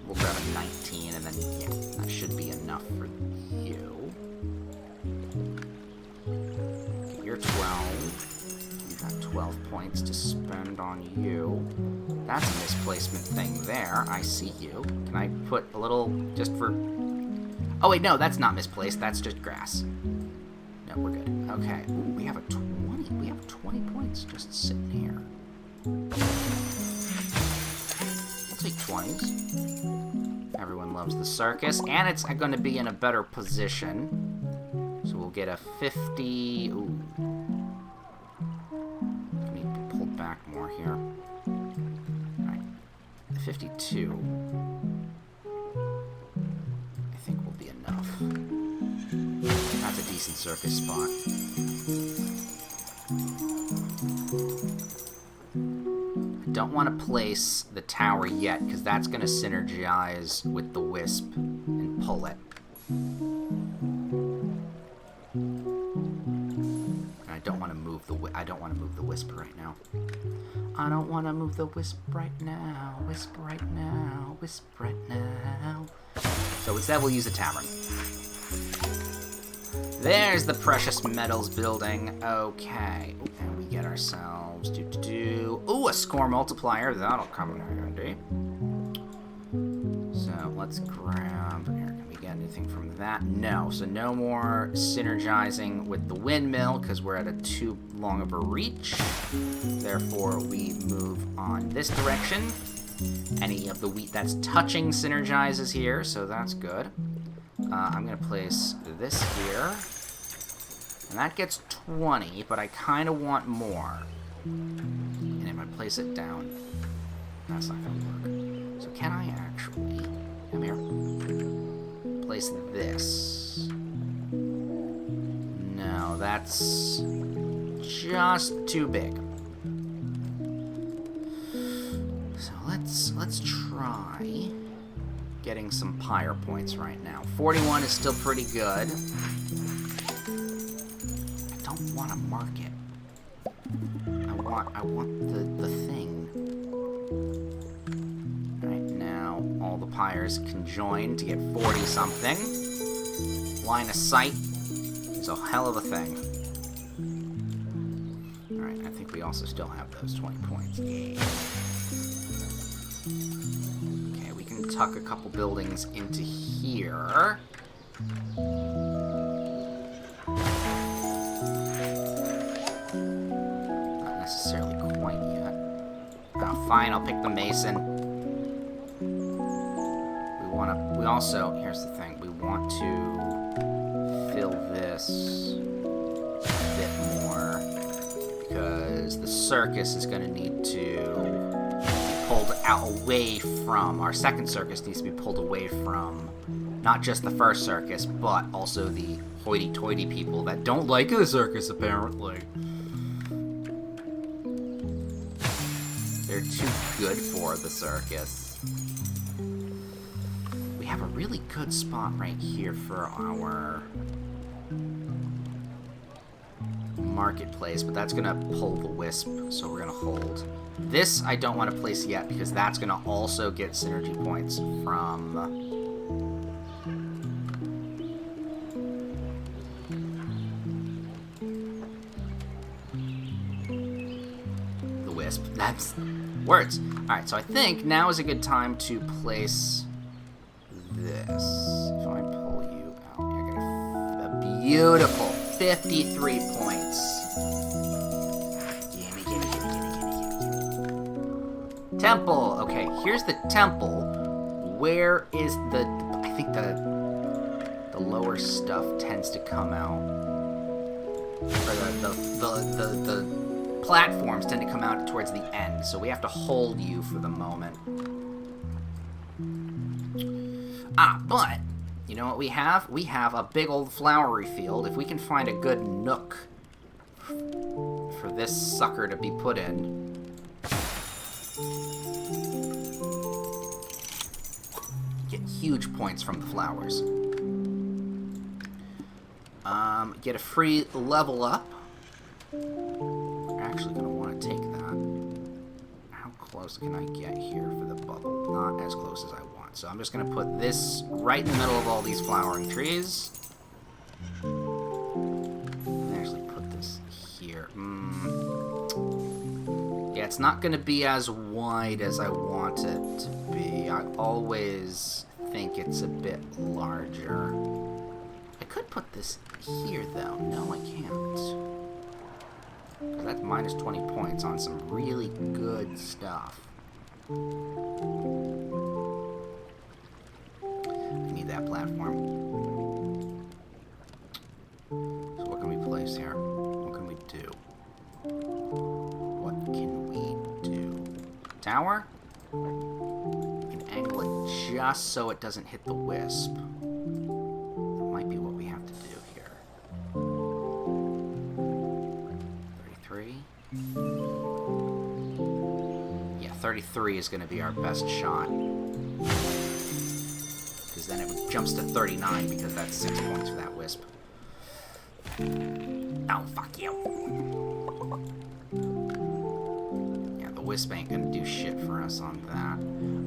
We'll grab a 19, and then, yeah, that should be enough for you. Okay, you're 12. You've got 12 points to spend on you. That's a misplacement thing there. I see you. Can I put a little just for... Oh, wait, no, that's not misplaced. That's just grass. No, we're good. Okay. Ooh, we have a 20. We have 20 points just sitting here. I'll take 20s. Everyone loves the circus. And it's going to be in a better position. So we'll get a 50... Ooh. I need to pull back more here. 52, I think will be enough. That's a decent circus spot. I don't want to place the tower yet, because that's going to synergize with the wisp and pull it. And I don't want to move the wisp right now. I don't want to move the wisp right now. Wisp right now. Wisp right now. So instead, we'll use a tavern. There's the precious metals building. Okay. Ooh, and we get ourselves... Ooh, a score multiplier. That'll come in handy. So let's grab... Here, can we get anything from that? No. So no more synergizing with the windmill, because we're at a too long of a reach. Therefore, we move on this direction. Any of the wheat that's touching synergizes here, so that's good. I'm going to place this here. And that gets 20, but I kind of want more. And if I place it down, that's not going to work. So can I actually... Come here. Place this. No, that's just too big. So let's try getting some pyre points right now. 41 is still pretty good. I don't want to mark it. I want the thing. Alright, now all the pyres conjoin to get 40 something. Line of sight is a hell of a thing. Alright, I think we also still have those 20 points. Okay, we can tuck a couple buildings into here. Not necessarily quite yet. Oh, fine, I'll pick the mason. We also, here's the thing, we want to fill this a bit more, because the circus is going to need to out away from. Our second circus needs to be pulled away from not just the first circus, but also the hoity-toity people that don't like the circus, apparently. They're too good for the circus. We have a really good spot right here for our marketplace, but that's gonna pull the wisp, so we're gonna hold. This I don't want to place yet because that's gonna also get synergy points from the wisp. That's words. Alright, so I think now is a good time to place this. If I pull you out, you're gonna a beautiful 53 points. Gimme, gimme, gimme, gimme, gimme, gimme. Temple. Okay, here's the temple. Where is the... I think the lower stuff tends to come out. Or the platforms tend to come out towards the end, so we have to hold you for the moment. But... you know what we have? We have a big old flowery field. If we can find a good nook for this sucker to be put in. Get huge points from the flowers. Get a free level up. We're actually going to want to take that. How close can I get here for the bubble? Not as close as I want. So I'm just going to put this right in the middle of all these flowering trees. Actually put this here. Yeah, it's not going to be as wide as I want it to be. I always think it's a bit larger. I could put this here, though. No, I can't. Because that's minus 20 points on some really good stuff. I need that platform. So what can we place here? What can we do? What can we do? Tower? We can angle it just so it doesn't hit the wisp. That might be what we have to do here. 33. Yeah, 33 is going to be our best shot. Because then it jumps to 39 because that's 6 points for that wisp. Oh, fuck you. Yeah, the wisp ain't gonna do shit for us on that.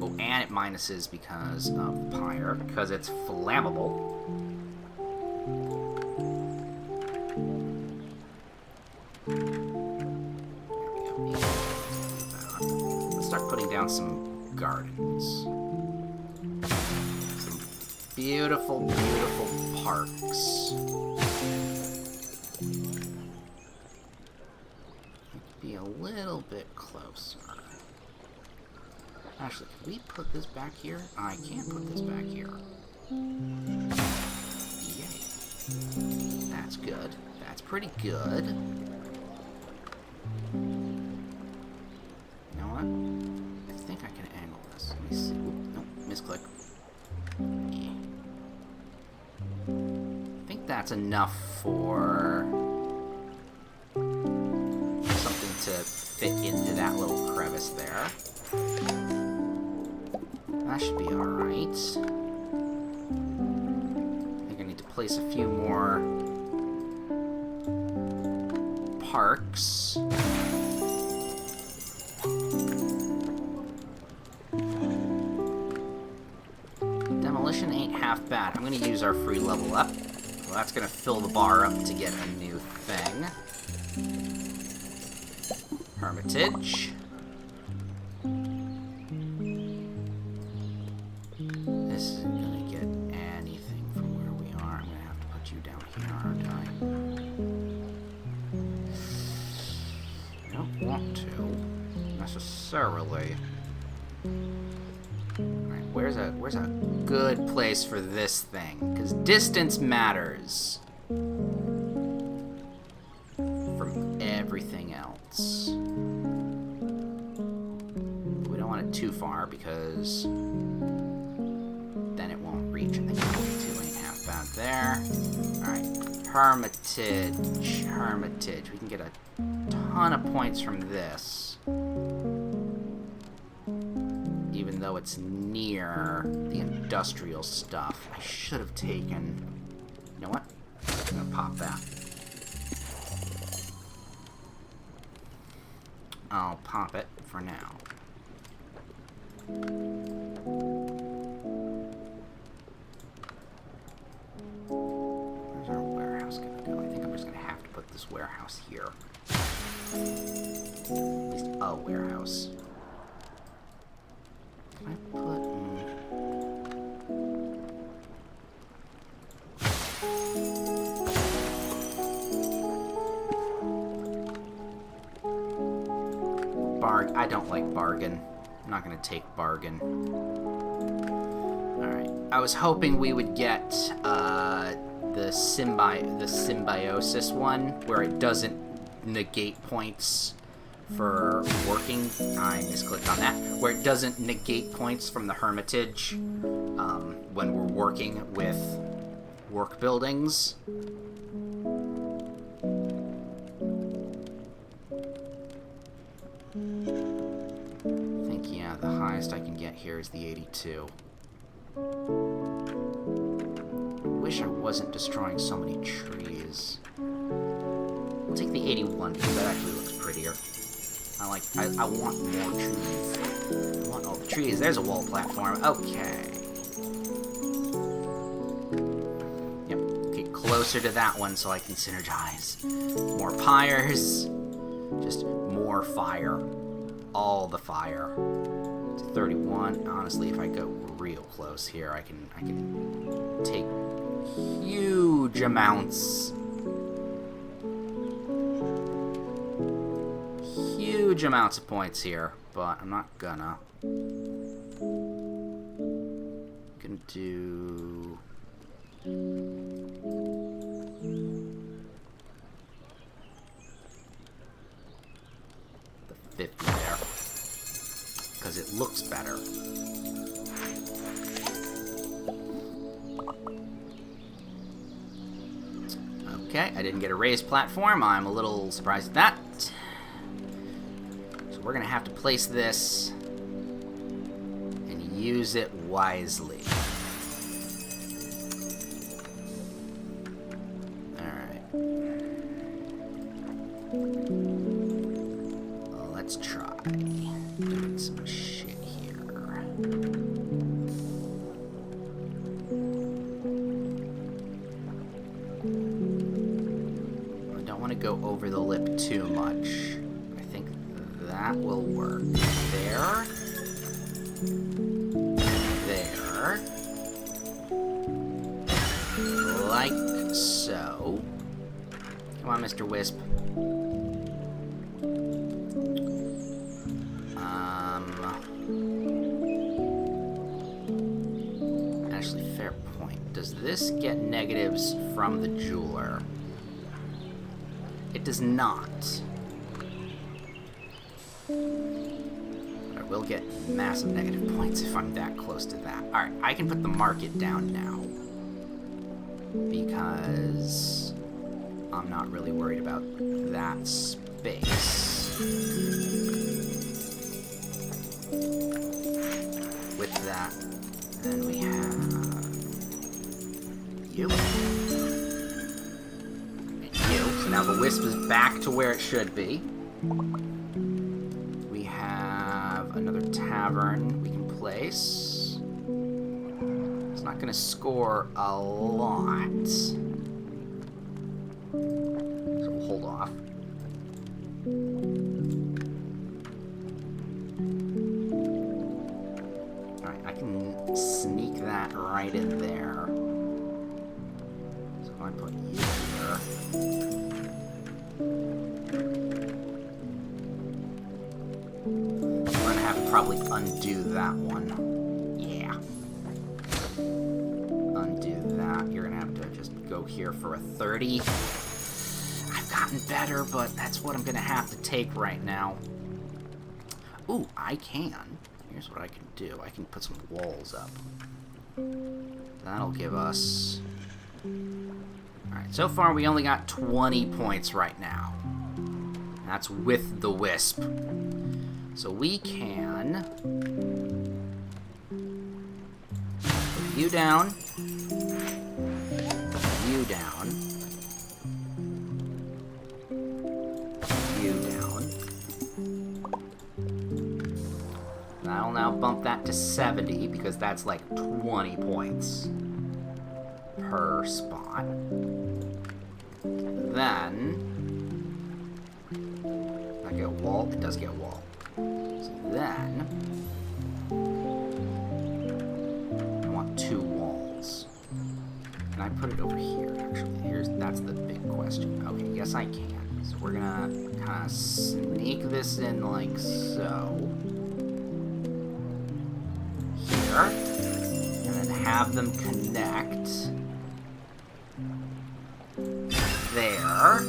Oh, and it minuses because of Pyre, because it's flammable. There we go. Let's start putting down some gardens. Some beautiful, beautiful parks. Be a little bit closer. Actually, can we put this back here? I can't put this back here. Yay. That's good. That's pretty good. You know what? I think I can angle this. Let me see. Oop, nope, misclick. Yeah. I think that's enough for to fit into that little crevice there. That should be alright. I think I need to place a few more parks. Demolition ain't half bad. I'm going to use our free level up. Well, that's going to fill the bar up to get a new thing. Hermitage. This isn't gonna get anything from where we are. I'm gonna have to put you down here, aren't I? I don't want to, necessarily. Alright, where's a good place for this thing? Because distance matters from everything else. Too far. far because then it won't reach, and the 22 ain't half bad there. Alright, Hermitage. Hermitage. We can get a ton of points from this. Even though it's near the industrial stuff. I should have taken... You know what? I'm gonna pop that. I'll pop it for now. Where's our warehouse gonna go? I think I'm just gonna have to put this warehouse here. At least a warehouse. Can I put... I don't like bargain. I'm not gonna take bargain. Alright. I was hoping we would get the symbiosis one, where it doesn't negate points for working. I misclicked on that. Where it doesn't negate points from the Hermitage when we're working with work buildings. The highest I can get here is the 82. I wish I wasn't destroying so many trees. I'll take the 81 because that actually looks prettier. I want more trees. I want all the trees. There's a wall platform. Okay. Yep. Get closer to that one so I can synergize. More pyres. Just more fire. All the fire. 31. Honestly, if I go real close here, I can take huge amounts of points here, but I'm not gonna. Gonna do the 50 there. Because it looks better. Okay, I didn't get a raised platform. I'm a little surprised at that. So we're going to have to place this and use it wisely. Alright. Well, let's try. Doing some shit here. I don't want to go over the lip too much. I think that will work. There. There. Like so. Come on, Mr. Wisp. Actually, fair point. Does this get negatives from the jeweler? It does not. But I will get massive negative points if I'm that close to that. Alright, I can put the market down now. Because I'm not really worried about that space. With that, then we have you. And you. So now the wisp is back to where it should be. We have another tavern we can place. It's not going to score a lot. So we'll hold off. Sneak that right in there. So if I put you here. We're gonna have to probably undo that one. Yeah. Undo that. You're gonna have to just go here for a 30. I've gotten better, but that's what I'm gonna have to take right now. Ooh, I can. here's what I can do. I can put some walls up. That'll give us... Alright, so far we only got 20 points right now. That's with the wisp. So we can... put you down. You down. You down. That'll now bump that to 70 because that's like 20 points per spot. Then, I get wall. It does get wall. So then, I want 2 walls. Can I put it over here? Actually, that's the big question. Okay, yes I can. So we're gonna kind of sneak this in like so. Here, and then have them connect. There.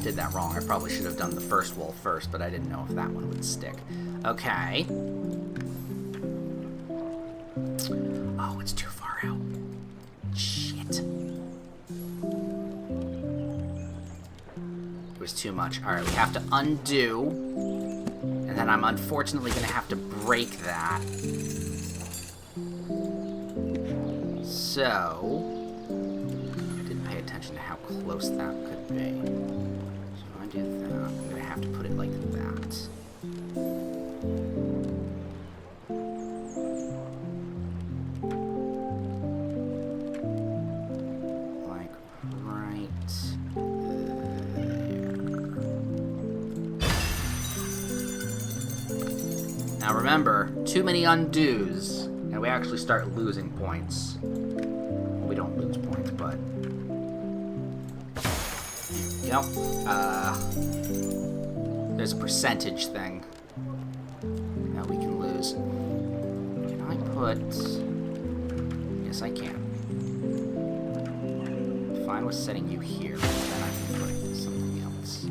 Did that wrong. I probably should have done the first wall first, but I didn't know if that one would stick. Okay. Oh, it's too far out. Shit. It was too much. Alright, we have to undo. And then I'm unfortunately going to have to break that. So... attention to how close that could be. So if I do that, I'm going to have to put it like that. Like right there. Now remember, too many undos, and we actually start losing points. Well, we don't lose points, but... Nope. There's a percentage thing that we can lose. Can I put... Yes, I can. Fine with setting you here. Then I can put something else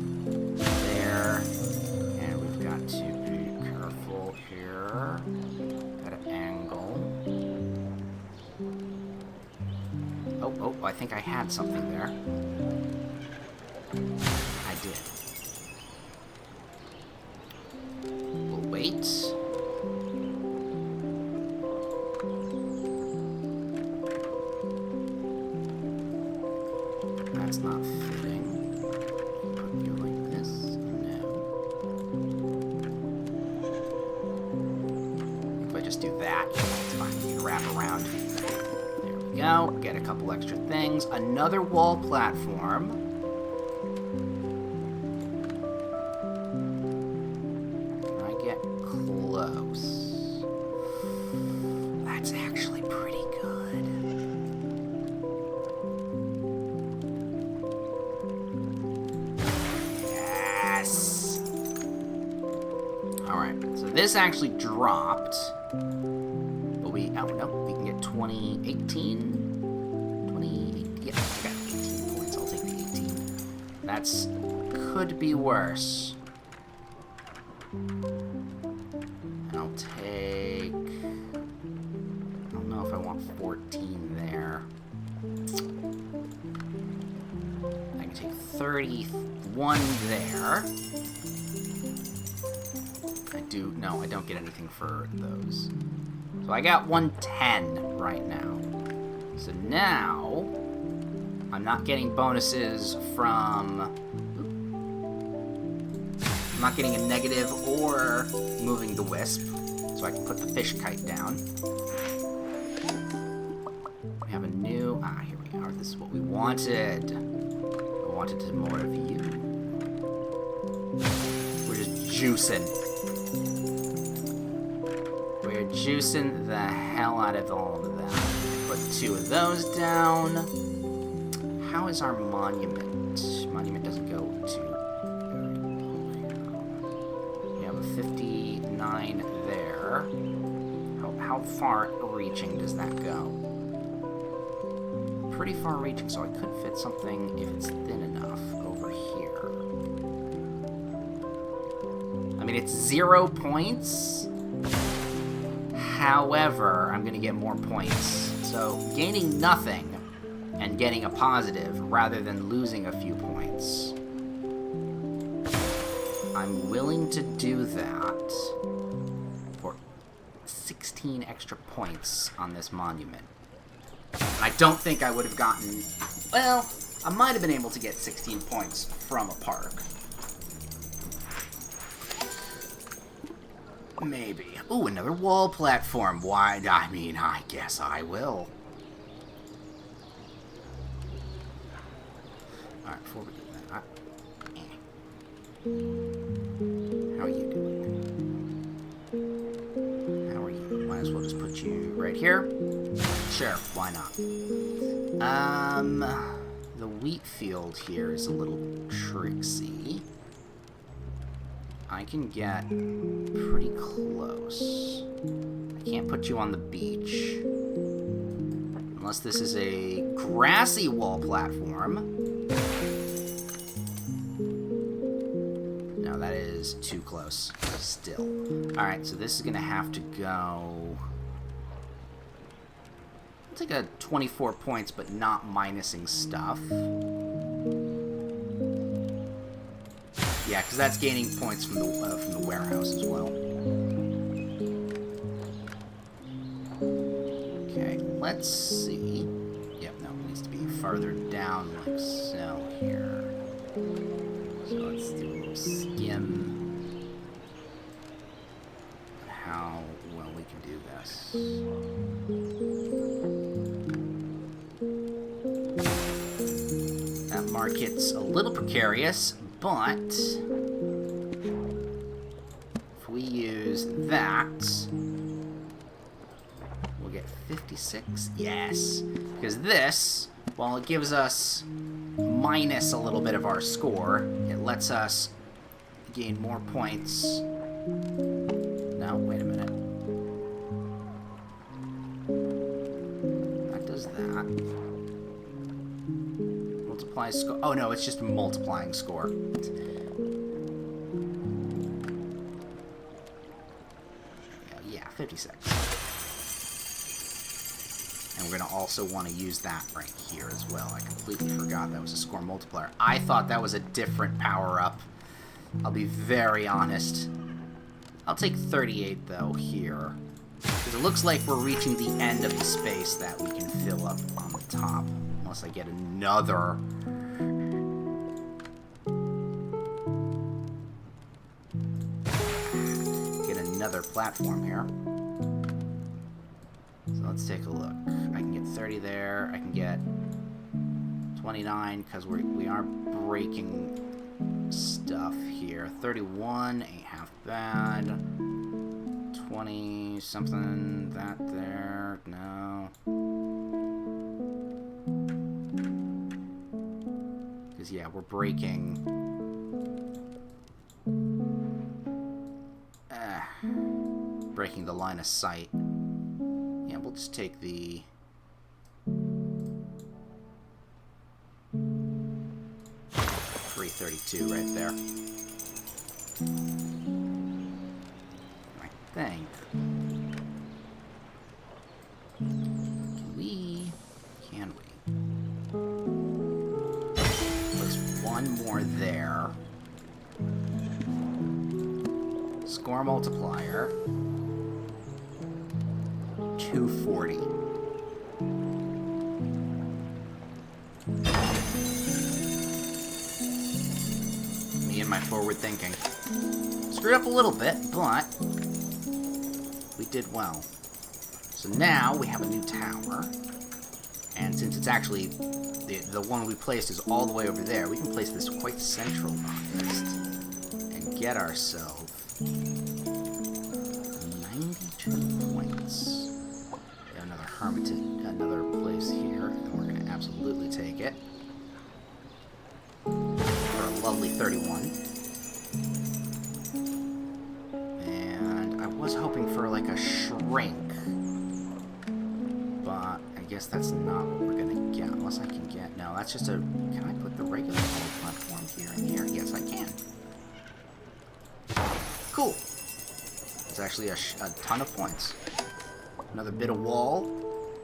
there. And we've got to be careful here. Got an angle. Oh, I think I had something there. I did. We'll wait. That's not fitting. Put you like this. No. If I just do that, it's fine. You can wrap around. There we go. Get a couple extra things. Another wall platform. That's actually pretty good. Yes! Alright, so this actually dropped. But we, oh no, we can get 20, 18? 20, yeah, I got 18 points. I'll take the 18. That's, could be worse. I'll take... I don't know if I want 14 there. I can take 31 there. No, I don't get anything for those. So I got 110 right now. So now, I'm not getting bonuses from... I'm not getting a negative or moving the wisp. So I can put the fish kite down. We have a new... here we are. This is what we wanted. I wanted more of you. We're just juicing. We're juicing the hell out of all of that. Put 2 of those down. How is our monument? Monument doesn't go to... We have a 59 there. How far reaching does that go? Pretty far reaching, so I could fit something if it's thin enough over here. I mean, it's 0 points. However, I'm going to get more points. So, gaining nothing and getting a positive rather than losing a few points. I'm willing to do that for 16 extra points on this monument. I don't think I would have gotten... Well, I might have been able to get 16 points from a park. Maybe. Ooh, another wall platform. Why? I mean, I guess I will. Alright, before we do that... How are you doing? How are you? Might as well just put you right here. Sure, why not? The wheat field here is a little tricksy. I can get pretty close. I can't put you on the beach. Unless this is a grassy wall platform. No, that is too close still. Alright, so this is going to have to go... I'll take a 24 points, but not minusing stuff. Yeah, because that's gaining points from the warehouse as well. Okay, let's see. Yep, no, it needs to be farther down like so here. So let's do a little skim of how well we can do this. That market's a little precarious, but if we use that, we'll get 56. Yes, because this, while it gives us minus a little bit of our score, it lets us gain more points. No, wait a minute. That does that. Multiply score. Oh no, it's just multiplying score. Yeah, 56. And we're going to also want to use that right here as well. I completely forgot that was a score multiplier. I thought that was a different power-up. I'll be very honest. I'll take 38, though, here. Because it looks like we're reaching the end of the space that we can fill up on the top. Unless I get another... platform here. So let's take a look. I can get 30 there. I can get 29 because we are breaking stuff here. 31 ain't half bad. 20 something. That there. No. Because yeah, we're breaking. Breaking the line of sight. Yeah, we'll just take the... $332 right there. I think. Can we? Place one more there. Score multiplier. 240. Me and my forward thinking. Screwed up a little bit, but we did well. So now we have a new tower. And since it's actually the one we placed is all the way over there, we can place this quite central on this and get ourselves 92 points. Another place here, and we're going to absolutely take it for a lovely 31. And I was hoping for like a shrink, but I guess that's not what we're going to get, unless I can get... No, that's just a... Can I put the regular platform here and here? Yes, I can. Cool. It's actually a ton of points. Another bit of wall.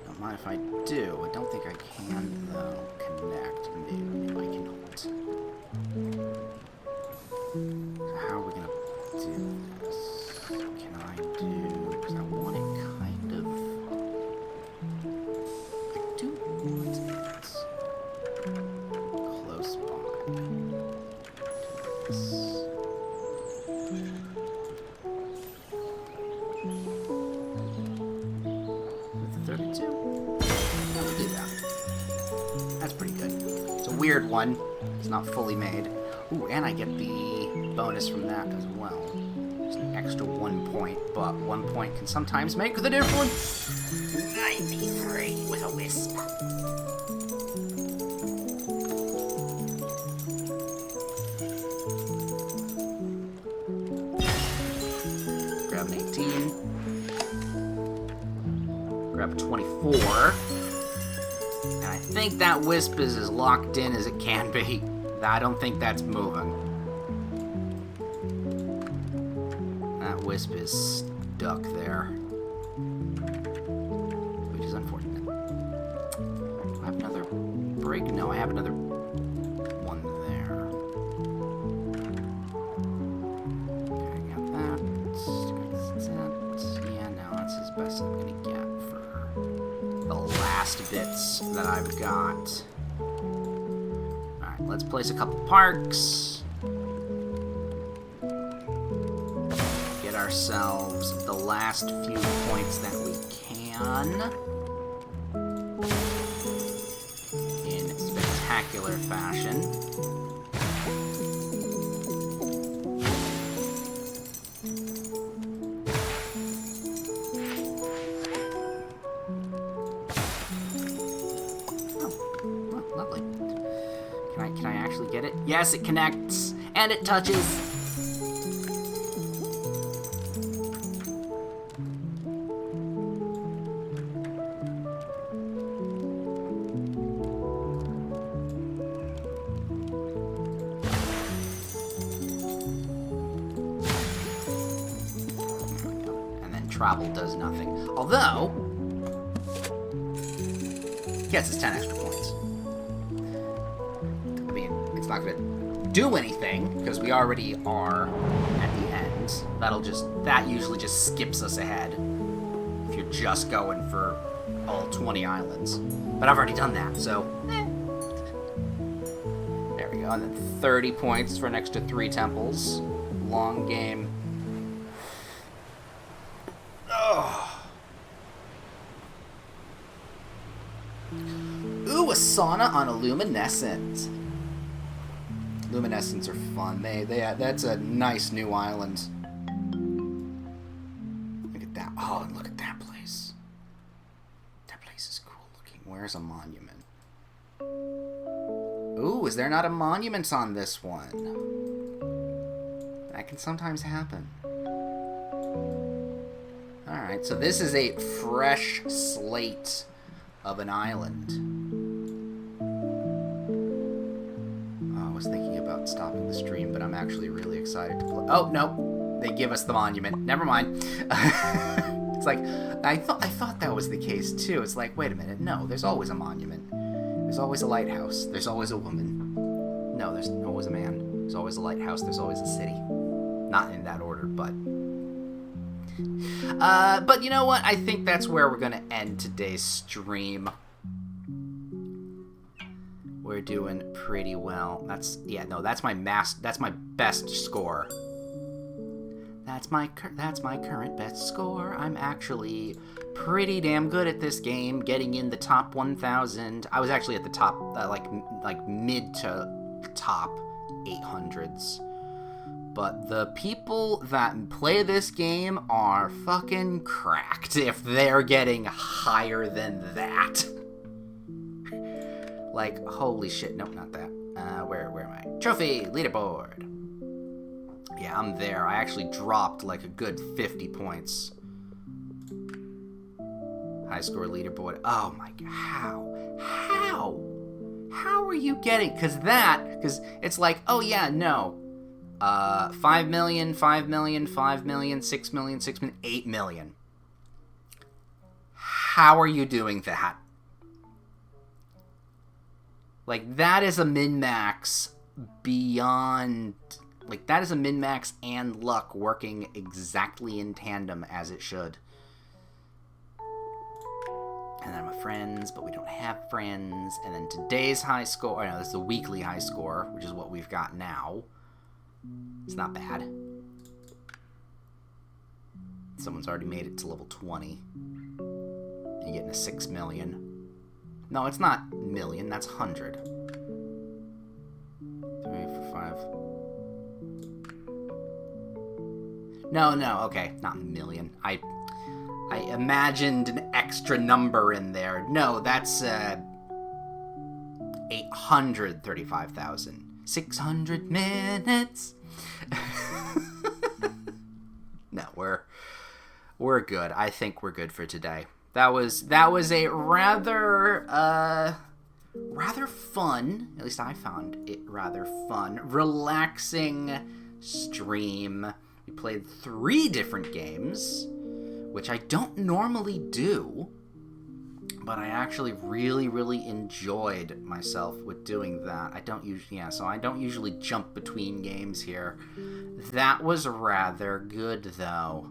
Don't mind if I do. I don't think I can, though, connect. Maybe I cannot. So how are we going to do this? Can I do... Because I want it kind of... I do want it close by. This. 32. Yeah, we'll do that. That's pretty good. It's a weird one. It's not fully made. Ooh, and I get the bonus from that as well. It's an extra 1 point, but 1 point can sometimes make the difference. 93 with a wisp. Grab an 18. Grab a 24. And I think that wisp is as locked in as it can be. I don't think that's moving. That wisp is stuck there. Which is unfortunate. Do I have another break? No, I have another one there. Okay, I got that. Yeah, no, that's as best I'm gonna get for the last bits that I've got. Alright, let's place a couple parks. Get ourselves the last few points that we can. In spectacular fashion. Can I actually get it? Yes, it connects, and it touches. And then travel does nothing. Although, gets us 10 extra points. I mean, it's not going to do anything, because we already are at the end. That usually just skips us ahead, if you're just going for all 20 islands. But I've already done that, so, There we go, and then 30 points for an extra 3 temples. Long game. Oh. Ooh, a sauna on a luminescent. Luminescents are fun. That's a nice new island. Look at that. Oh, and look at that place. That place is cool looking. Where's a monument? Ooh, is there not a monument on this one? That can sometimes happen. Alright, so this is a fresh slate of an island. I was thinking about stopping the stream, but I'm actually really excited to play. Oh, no. They give us the monument. Never mind. It's like, I thought that was the case, too. It's like, wait a minute. No, there's always a monument. There's always a lighthouse. There's always a woman. No, there's always a man. There's always a lighthouse. There's always a city. Not in that order, but... But you know what? I think that's where we're going to end today's stream. We're doing pretty well. That's my best score. That's my current best score. I'm actually pretty damn good at this game, getting in the top 1,000. I was actually at the top, like mid to top 800s. But the people that play this game are fucking cracked if they're getting higher than that. Like, holy shit. Nope, not that. Where am I? Trophy leaderboard. Yeah, I'm there. I actually dropped like a good 50 points. High score leaderboard. Oh my god. How are you getting? Because it's like, oh yeah, no. 5 million, 5 million, 5 million, 6 million, 6 million, 8 million. How are you doing that? Like, that is a min-max beyond... Like, that is a min-max and luck working exactly in tandem as it should. And then my friends, but we don't have friends. And then today's high score... Oh, no, this is the weekly high score, which is what we've got now. It's not bad. Someone's already made it to level 20. You're getting a 6 million. No, it's not million, that's 100. 3, 4, 5. No, okay, not million. I imagined an extra number in there. No, that's 835,000. 600 minutes. No, we're good. I think we're good for today. That was a rather fun, at least I found it rather fun, relaxing stream. We played 3 different games, which I don't normally do, but I actually really, really enjoyed myself with doing that. I don't usually jump between games here. That was rather good, though.